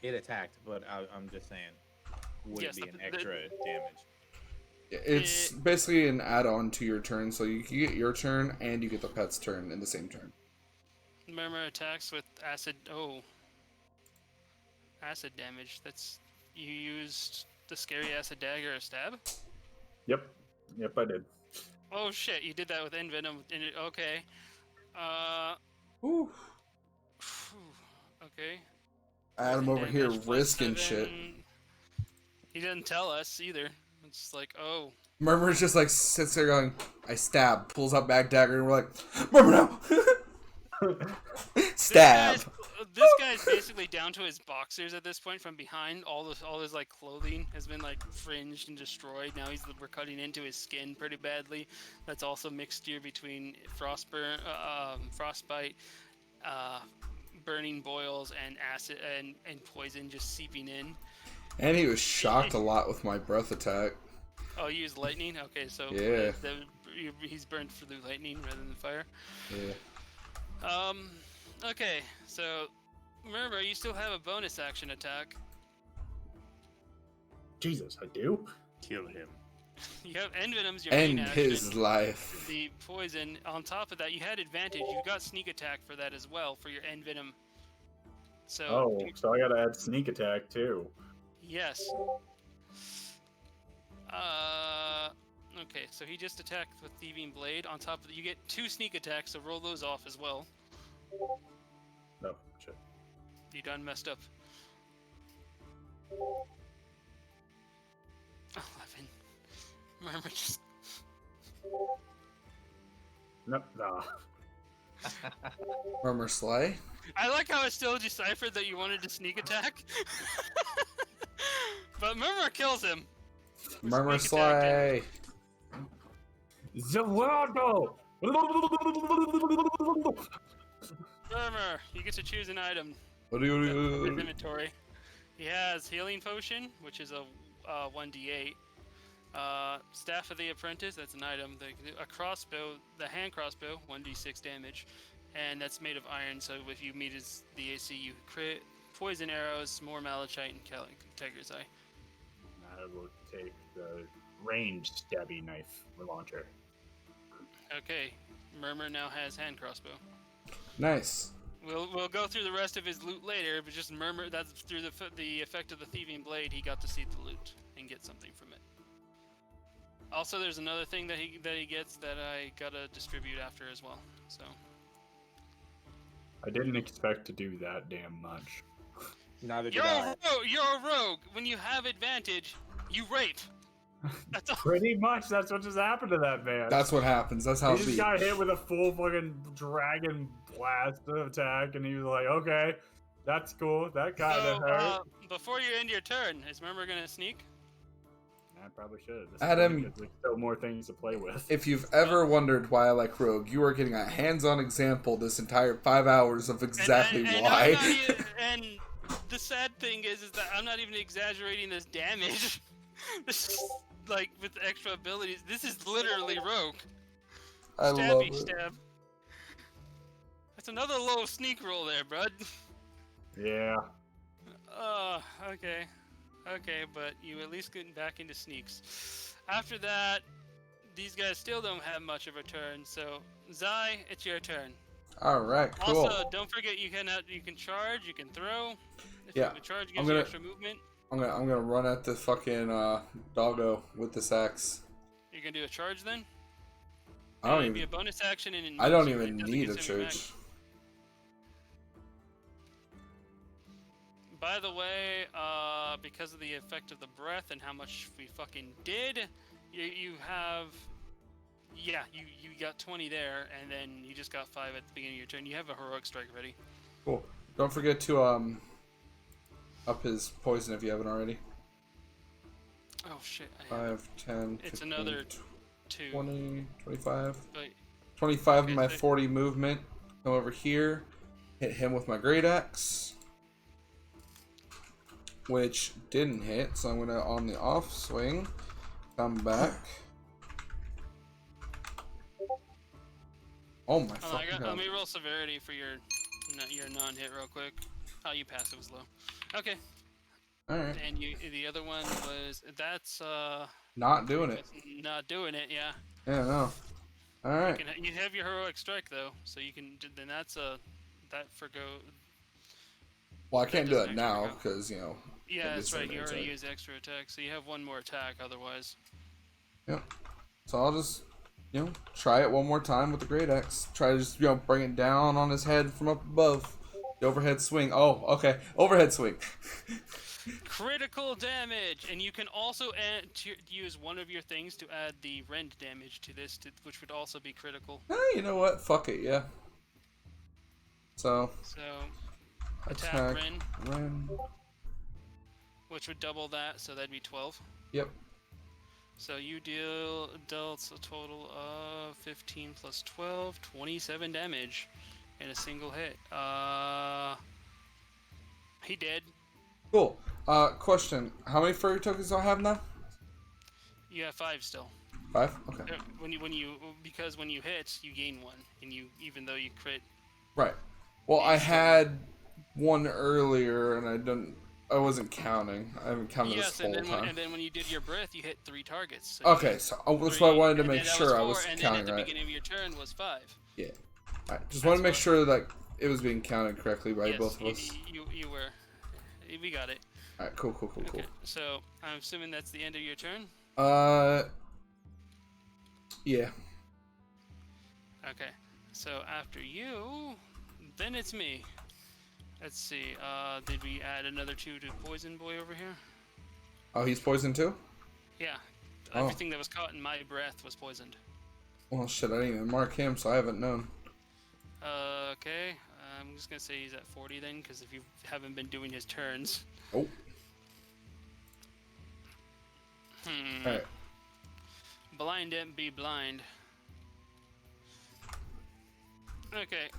attacked, but I'm just saying, would Yes, it be an extra damage? It's basically an add-on to your turn, so you get your turn and you get the pet's turn in the same turn. Murmur attacks with acid. Oh, acid damage. That's, you used the scary acid dagger or stab. Yep, I did. Oh shit, you did that with Envenom. Okay. Ooh. Okay. Adam over here Damage plus risking 7. shit. He doesn't tell us either. It's just like, oh. Murmur's just like sits there going, I stab, pulls out back dagger, and we're like, Murmur, no! Stab! this guy's basically down to his boxers at this point from behind. All his like clothing has been like fringed and destroyed. Now we're cutting into his skin pretty badly. That's also mixture between frostbite, burning boils, and acid and poison just seeping in. And he was shocked a lot with my breath attack. Oh, you use lightning? Okay, so Yeah. He's burned through lightning rather than fire. Yeah. Okay, so remember, you still have a bonus action attack. Jesus, I do? Kill him. You have Envenom's your main End action. his life. The poison. On top of that, you had advantage. You got sneak attack for that as well for your Envenom. So. Oh, so I gotta add sneak attack too. Yes. Okay, so he just attacked with Thieving Blade. On top of that, you get 2 sneak attacks, so roll those off as well. No, shit. You done messed up. 11. Murmur just. No, nah. Murmur Slay. I like how it's still deciphered that you wanted to sneak attack. But Murmur kills him. Murmur Sneak attack Slay. Zawado! Murmur, you get to choose an item. What do you His do? inventory. He has Healing Potion, which is a 1d8. Staff of the Apprentice, that's an item. A crossbow, the hand crossbow, 1d6 damage. And that's made of iron, so if you meet the AC, you crit. Poison arrows, more malachite, and Tiger's Eye. I will take the ranged stabby knife launcher. Okay, Murmur now has hand crossbow. Nice. We'll go through the rest of his loot later, but just Murmur, that's through the effect of the Thieving Blade, he got to see the loot and get something from it. Also, there's another thing that he gets that I gotta distribute after as well. So. I didn't expect to do that damn much. Neither did You're I. you're a rogue. When you have advantage, you rape. That's all. Pretty much, that's what just happened to that man. That's what happens. That's how He it just be. got hit with a full fucking dragon blast attack, and he was like, "Okay, that's cool. That kind of So, hurt." before you end your turn, is Murmur gonna sneak? I probably should. Adam- There's still more things to play with. If you've ever wondered why I like Rogue, you are getting a hands-on example this entire 5 hours of exactly and why. I'm not even, and the sad thing is that I'm not even exaggerating this damage. This is, like, with extra abilities, this is literally rogue. I love Stabby it. stab. That's another low sneak roll there, bud. Yeah. Okay. Okay, but you at least get back into sneaks. After that, these guys still don't have much of a turn, so Zai, it's your turn. All right, cool. Also, don't forget you can charge, you can throw. If Yeah, you charge I'm gives gonna- you extra movement. I'm gonna run at the fucking doggo with this axe. You're gonna do a charge then? I don't It'd be a even. bonus action and I don't it even doesn't need a consume your mag. church. By the way, because of the effect of the breath and how much we fucking did, you have, yeah, you got 20 there, and then you just got 5 at the beginning of your turn. You have a heroic strike ready. Cool. Don't forget to up his poison if you haven't already. Oh shit! I have, 5, 10, it's 15, another 2. 20, 25. But 25 Okay, of my so- 40 movement. Come over here, hit him with my great axe, which didn't hit. So I'm gonna on the off swing, come back. Oh my hold on, fucking let god! me roll severity for your non-hit real quick. Oh, you passive was low. Okay, All right, and the other one was that's not doing it. not doing it. Yeah. Yeah, no. All right. You have your heroic strike though, so you can. Then that's that forgo. Well, I can't do doesn't that actually now count. because Yeah, That that's is right. an You already attack. used extra attack, so you have one more attack. Otherwise, So I'll just, try it one more time with the great axe. Try to just, bring it down on his head from up above. The overhead swing. Oh, okay. Overhead swing. critical damage, and you can also use one of your things to add the rend damage to this, which would also be critical. You know what? Fuck it, yeah. So, So Attack Ren, Ren. which would double that, so that'd be 12. Yep. So you dealt a total of 15 plus 12, 27 damage in a single hit. He did. Cool. Question. How many furry tokens do I have now? You have 5 still. 5? Okay. Because when you hit, you gain 1, and even though you crit. Right. Well, I had one earlier, and I wasn't counting. I haven't counted this whole time. And then when you did your breath, you hit 3 targets. So okay, so that's why I wanted to make sure I was and counting then at the right. beginning of your turn was 5. Yeah. Alright, just want to make sure that it was being counted correctly by Yes, both of us. You were. We got it. Alright, cool. Okay, so I'm assuming that's the end of your turn? Yeah. Okay, so after you, then it's me. Let's see, did we add another 2 to Poison Boy over here? Oh, he's poisoned too? Yeah, Oh. everything that was caught in my breath was poisoned. Well, shit, I didn't even mark him, so I haven't known. Okay, I'm just gonna say he's at 40 then, because if you haven't been doing his turns. Oh. Alright. Blind and be blind. Okay.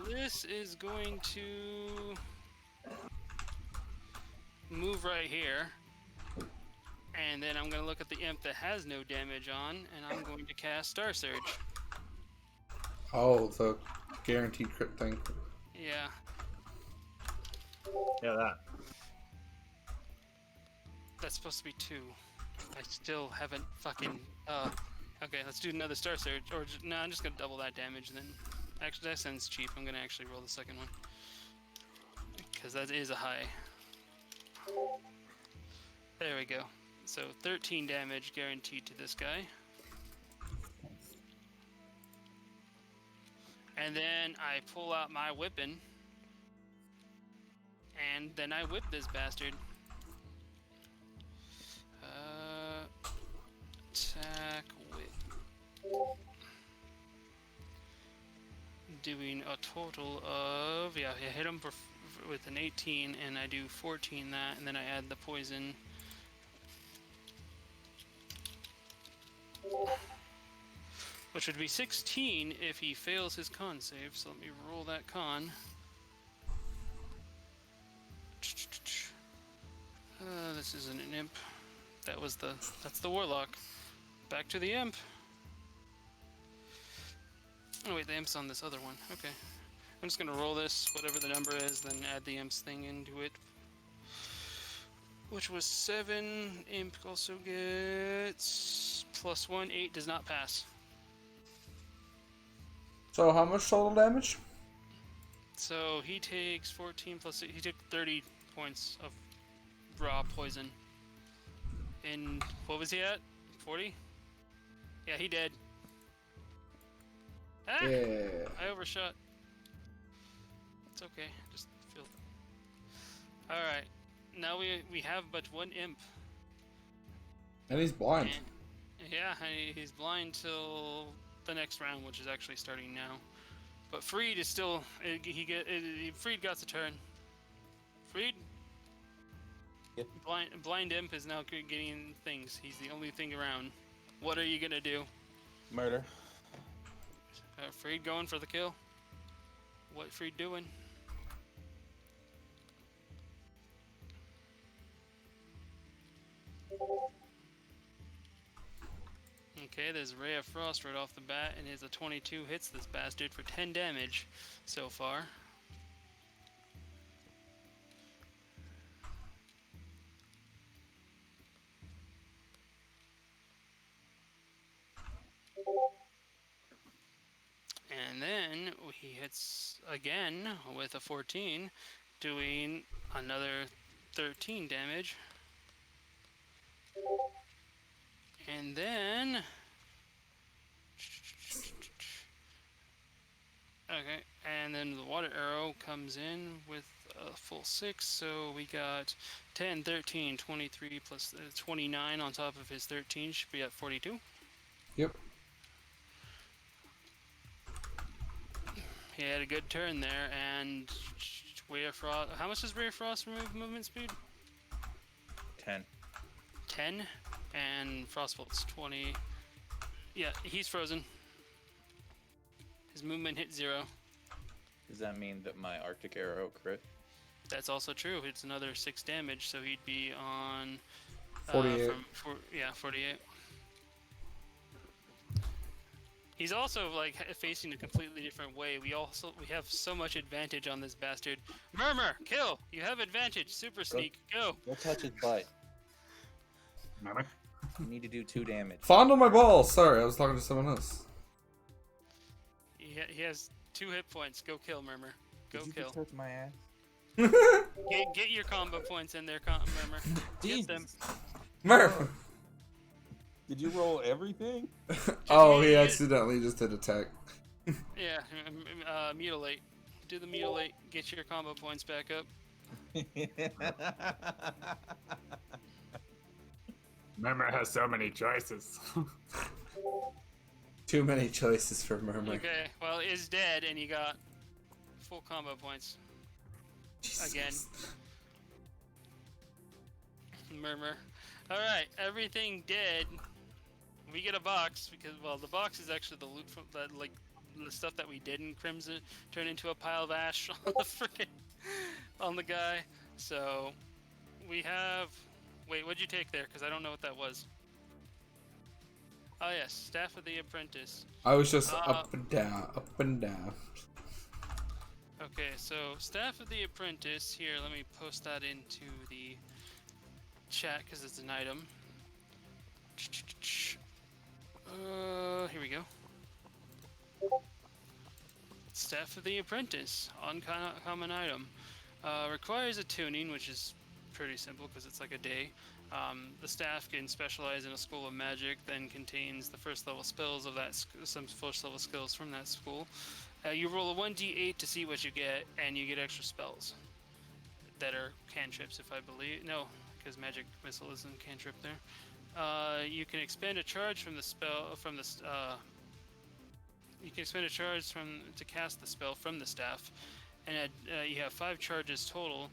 This is going to move right here. And then I'm going to look at the imp that has no damage on, and I'm going to cast Star Surge. Oh, the guaranteed crit thing. Yeah. Yeah, that. That's supposed to be 2. I still haven't fucking... okay, let's do another Star Surge. Or, no, I'm just going to double that damage then. Actually, that sounds cheap. I'm going to actually roll the second one. Because that is a high. There we go. So 13 damage guaranteed to this guy. And then I pull out my whippin'. And then I whip this bastard. Attack whip. Doing a total of... Yeah, I hit him with an 18, and I do 14 that, and then I add the poison. Which would be 16 if he fails his con save, so let me roll that con. This isn't an imp. That's the warlock. Back to the imp. Oh wait, the imp's on this other one. Okay. I'm just gonna roll this, whatever the number is, then add the imp's thing into it. Which was 7. Imp also gets +1. 8 does not pass. So how much total damage? So he takes 14 plus 8. He took 30 points of raw poison. And what was he at? 40? Yeah, he dead. Ah! Yeah. I overshot. It's okay. Just feel. Alright. Now we have but 1 imp. And he's blind. And, yeah, he's blind till the next round, which is actually starting now. But Freed is still... Freed got the turn. Freed? Yep. Blind imp is now getting things. He's the only thing around. What are you gonna do? Murder. Freed going for the kill? What Freed doing? Okay, there's Ray of Frost right off the bat, and his 22 hits this bastard for 10 damage so far. And then he hits again with a 14, doing another 13 damage. And then... Okay, and then the water arrow comes in with a full 6, so we got 10, 13, 23 plus 29 on top of his 13, should be at 42. Yep. he had a good turn there, and Ray of Frost. How much does Ray of Frost remove movement speed? 10. 10, and Frostbolt's 20. Yeah, he's frozen. His movement hit 0. Does that mean that my Arctic Arrow crit? That's also true. It's another 6 damage, so he'd be on 48. 48. He's also like facing a completely different way. We have so much advantage on this bastard. Murmur, kill! You have advantage. Super sneak, go! Go touch his butt. Murmur? You need to do 2 damage. Fondle my balls. Sorry, I was talking to someone else. He has 2 hit points. Go kill, Murmur. Go Did you kill. just touch my ass? Get your combo points in there, Murmur. Get them. Murph. Did you roll everything? Oh, he accidentally just did attack. Yeah, mutilate. Do the mutilate. Get your combo points back up. Murmur has so many choices. Too many choices for Murmur. Okay, well, is dead, and you got full combo points. Jesus. Again. Murmur. Alright, everything dead. We get a box, because, well, the box is actually the loot from that, like, the stuff that we did in Crimson turned into a pile of ash on the frickin' on the guy. So, we have... Wait, what'd you take there? Because I don't know what that was. Oh yes, Staff of the Apprentice. I was just up and down, up and down. Okay, so Staff of the Apprentice, here, let me post that into the chat because it's an item. Here we go. Staff of the Apprentice, uncommon item. Requires a tuning, which is pretty simple because it's like a day. The staff can specialize in a school of magic, then contains the first level spells of that, some first level skills from that school. You roll a 1d8 to see what you get, and you get extra spells that are cantrips, if I believe. No, because magic missile isn't cantrip there. You can expend a charge from the spell you can expend a charge to cast the spell from the staff, and you have 5 charges total.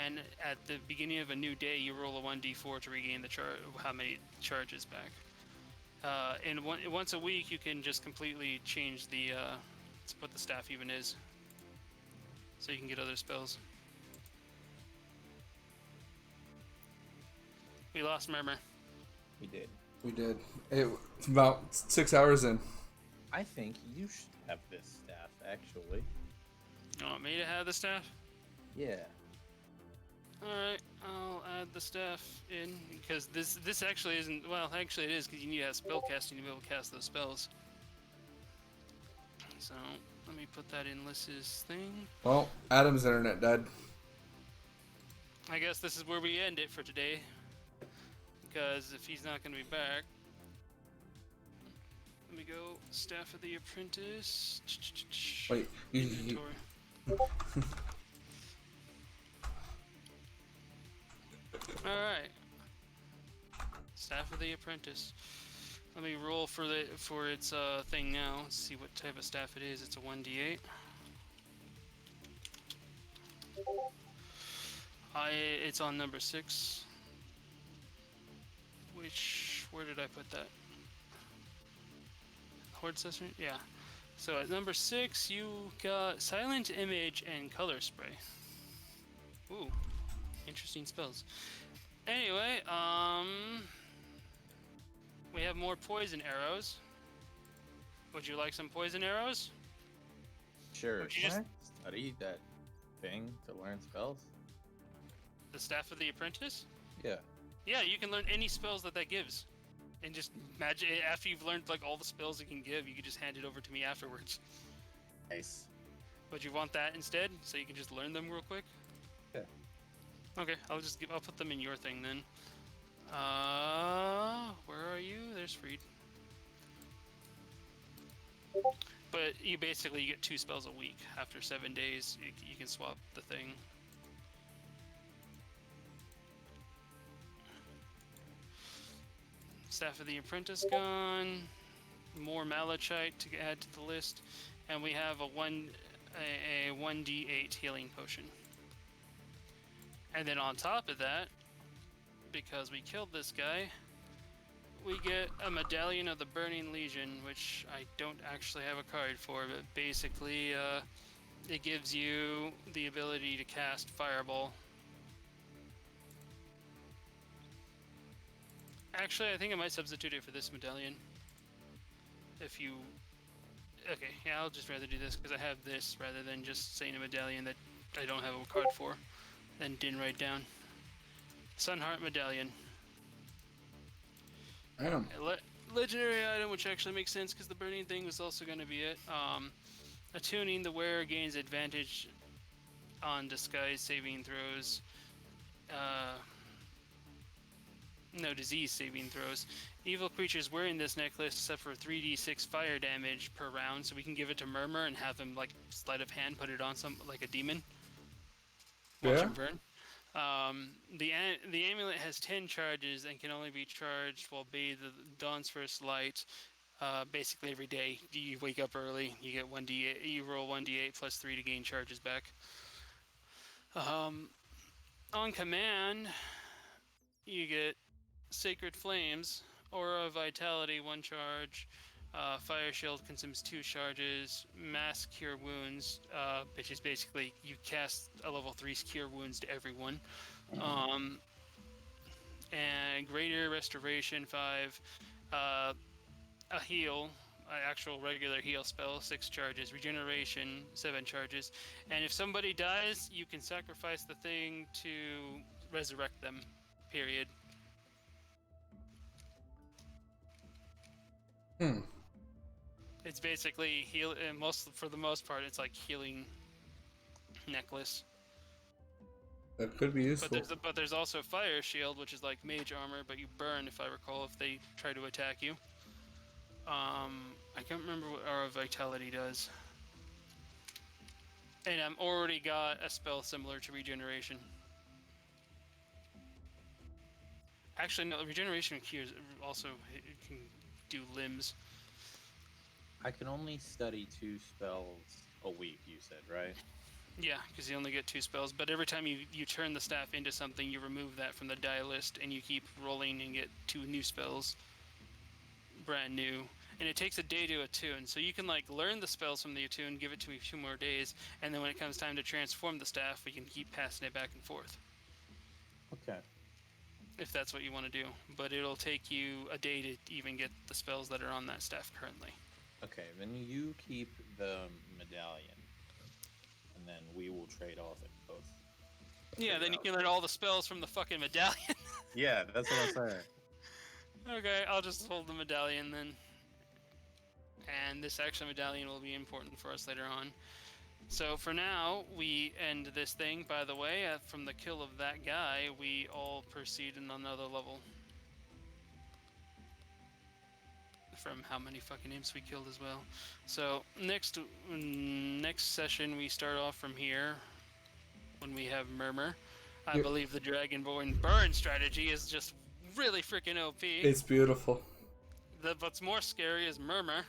And at the beginning of a new day, you roll a 1d4 to regain the how many charges back. And once a week, you can just completely change the what the staff even is, so you can get other spells. We lost Murmur. We did. We did. It's about 6 hours in. I think you should have this staff, actually. You want me to have the staff? Yeah. Alright, I'll add the staff in, because this actually isn't, well, actually it is, because you need to have spell casting to be able to cast those spells. So, let me put that in Lys's thing. Well, Adam's internet died. I guess this is where we end it for today, because if he's not going to be back, let me go, Staff of the Apprentice. Wait, you Inventory. Alright. Staff of the Apprentice. Let me roll for its thing now. Let's see what type of staff it is. It's a 1d8. It's on number 6. Where did I put that? Horde Side? Yeah. So at number 6, you got Silent Image and Color Spray. Ooh. Interesting spells. Anyway, we have more poison arrows. Would you like some poison arrows? Sure. Would you Can just- I study that thing to learn spells? The Staff of the Apprentice? Yeah. Yeah, you can learn any spells that gives. And just magic, after you've learned like all the spells it can give, you can just hand it over to me afterwards. Nice. Would you want that instead? So you can just learn them real quick? Yeah. Okay, I'll put them in your thing then. Where are you? There's Freed. But you basically get 2 spells a week. After 7 days, you can swap the thing. Staff of the Apprentice gone. More Malachite to add to the list. And we have a a 1d8 healing potion. And then on top of that, because we killed this guy, we get a Medallion of the Burning Legion, which I don't actually have a card for, but basically it gives you the ability to cast Fireball. Actually, I think I might substitute it for this medallion. If you... Okay, yeah, I'll just rather do this because I have this rather than just saying a medallion that I don't have a card for, then didn't write down. Sunheart Medallion. Damn. Legendary item, which actually makes sense because the burning thing was also going to be it. Attuning, the wearer gains advantage on disguise saving throws. No, disease saving throws. Evil creatures wearing this necklace suffer 3d6 fire damage per round, so we can give it to Murmur and have him, like, sleight of hand, put it on some, like a demon. Watch Yeah. him burn. The amulet has 10 charges and can only be charged while bathed in dawn's first light. Basically every day. You wake up early, you get 1d8, you roll 1d8 plus 3 to gain charges back. On command, you get Sacred Flames, Aura of Vitality, 1 charge, Fire Shield consumes 2 charges, Mass Cure Wounds, which is basically you cast a level 3 Cure Wounds to everyone, and Greater Restoration, 5, a heal, an actual regular heal spell, 6 charges, Regeneration, 7 charges, and if somebody dies, you can sacrifice the thing to resurrect them, period. It's basically heal. For the most part, it's like healing necklace. That could be useful. But there's also Fire Shield, which is like mage armor, but you burn, if I recall, if they try to attack you. I can't remember what Aura of Vitality does. And I've already got a spell similar to Regeneration. Actually, no, Regeneration cures also it can do limbs. I can only study 2 spells a week, you said, right? Yeah, because you only get 2 spells, but every time you turn the staff into something, you remove that from the die list, and you keep rolling and get 2 new spells. Brand new. And it takes a day to attune, so you can like learn the spells from the attune, give it to me 2 more days, and then when it comes time to transform the staff, we can keep passing it back and forth. Okay. If that's what you want to do. But it'll take you a day to even get the spells that are on that staff currently. Okay, then you keep the medallion, and then we will trade off it both. Yeah, then you can learn all the spells from the fucking medallion. Yeah, that's what I'm saying. Okay, I'll just hold the medallion then. And this actual medallion will be important for us later on. So for now, we end this thing. By the way, from the kill of that guy, we all proceed in another level. From how many fucking imps we killed as well. So next session we start off from here when we have Murmur. I believe the Dragonborn burn strategy is just really freaking OP. It's beautiful. What's more scary is Murmur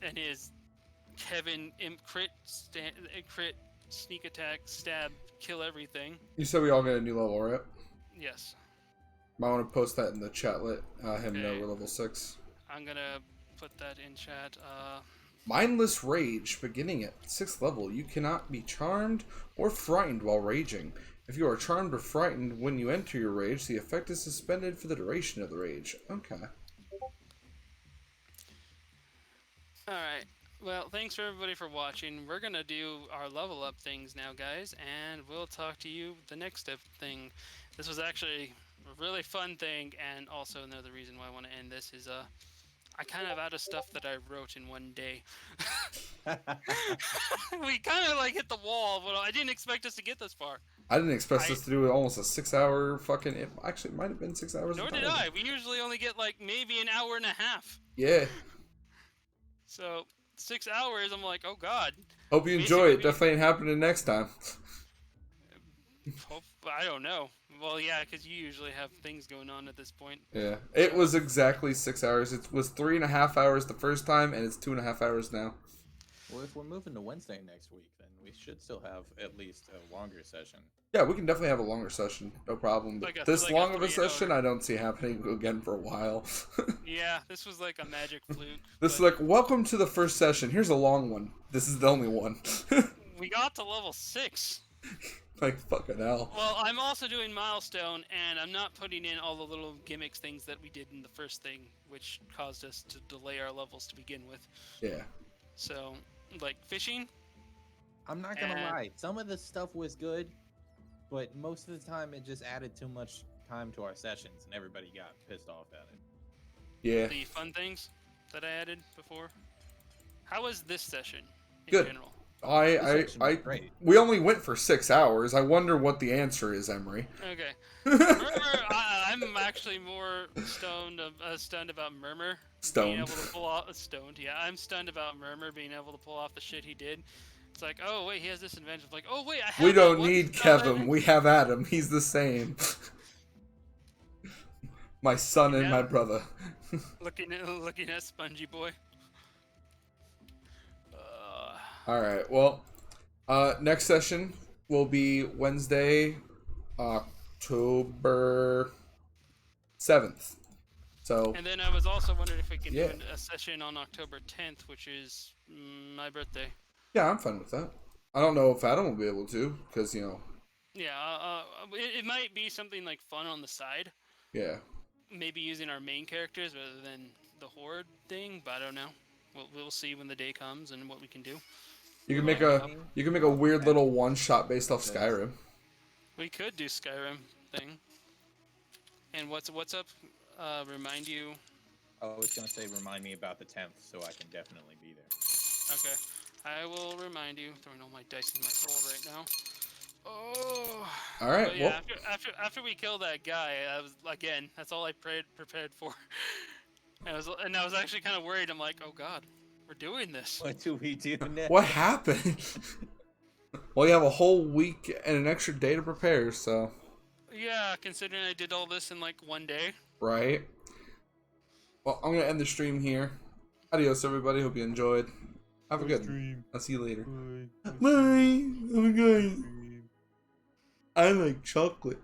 and his Kevin imp crit sneak attack stab kill everything. You said we all get a new level, right? Yes. Might want to post that in the chat. Let him know Okay. we're level 6. I'm gonna put that in chat. Mindless Rage, beginning at 6th level. You cannot be charmed or frightened while raging. If you are charmed or frightened when you enter your rage, the effect is suspended for the duration of the rage. Okay. Alright. Well, thanks for everybody for watching. We're gonna do our level up things now, guys, and we'll talk to you the next thing. This was actually a really fun thing, and also another reason why I want to end this is I kind of out of stuff that I wrote in one day. We kind of like hit the wall, but I didn't expect us to get this far. I didn't expect us to do almost a 6-hour fucking... Actually, it might have been 6 hours. Nor did I. We usually only get like maybe an hour and a half. Yeah. So 6 hours, I'm like, oh god. Hope you enjoy it. Definitely ain't happening next time. I don't know. Well, yeah, because you usually have things going on at this point. Yeah. It was exactly 6 hours. It was 3.5 hours the first time, and it's 2.5 hours now. Well, if we're moving to Wednesday next week, then we should still have at least a longer session. Yeah, we can definitely have a longer session, no problem. But this like a long of a 3 hour. session, I don't see happening again for a while. Yeah, this was like a magic fluke. This is but like, welcome to the first session. Here's a long one. This is the only one. we got to level 6. Like, fucking hell. Well, I'm also doing milestone, and I'm not putting in all the little gimmicks things that we did in the first thing, which caused us to delay our levels to begin with. Yeah. So, like fishing. I'm not gonna lie, some of the stuff was good, but most of the time it just added too much time to our sessions, and everybody got pissed off at it. Yeah. The fun things that I added before. How was this session in Good. general? We only went for 6 hours. I wonder what the answer is, Emery. Okay. Murmur, I'm actually more stunned about Murmur being able to pull off stoned. Yeah, I'm stunned about Murmur being able to pull off the shit he did. It's like, oh wait, he has this invention. Like, oh wait, I have. We don't need Kevin. We have Adam. He's the same. My son and my brother. looking at Spongy Boy. Alright, well, next session will be Wednesday, October 7th. So. And then I was also wondering if we can do a session on October 10th, which is my birthday. Yeah, I'm fine with that. I don't know if Adam will be able to, because, you know. Yeah, it might be something like fun on the side. Yeah. Maybe using our main characters rather than the Horde thing, but I don't know. We'll see when the day comes and what we can do. You can make a weird little one-shot based off Skyrim. We could do Skyrim thing. And what's up? Remind you. I was gonna say remind me about the 10th, so I can definitely be there. Okay, I will remind you. Throwing all my dice in my hole right now. Oh. All right. Yeah. After we kill that guy, that's all I prepared for. I was actually kind of worried. I'm like, oh god, we're doing this. What do we do next? What happened? Well, you have a whole week and an extra day to prepare, so. Yeah, considering I did all this in like one day. Right. Well, I'm gonna end the stream here. Adios, everybody. Hope you enjoyed. Have a good one. I'll see you later. Bye. Oh my god. I like chocolate.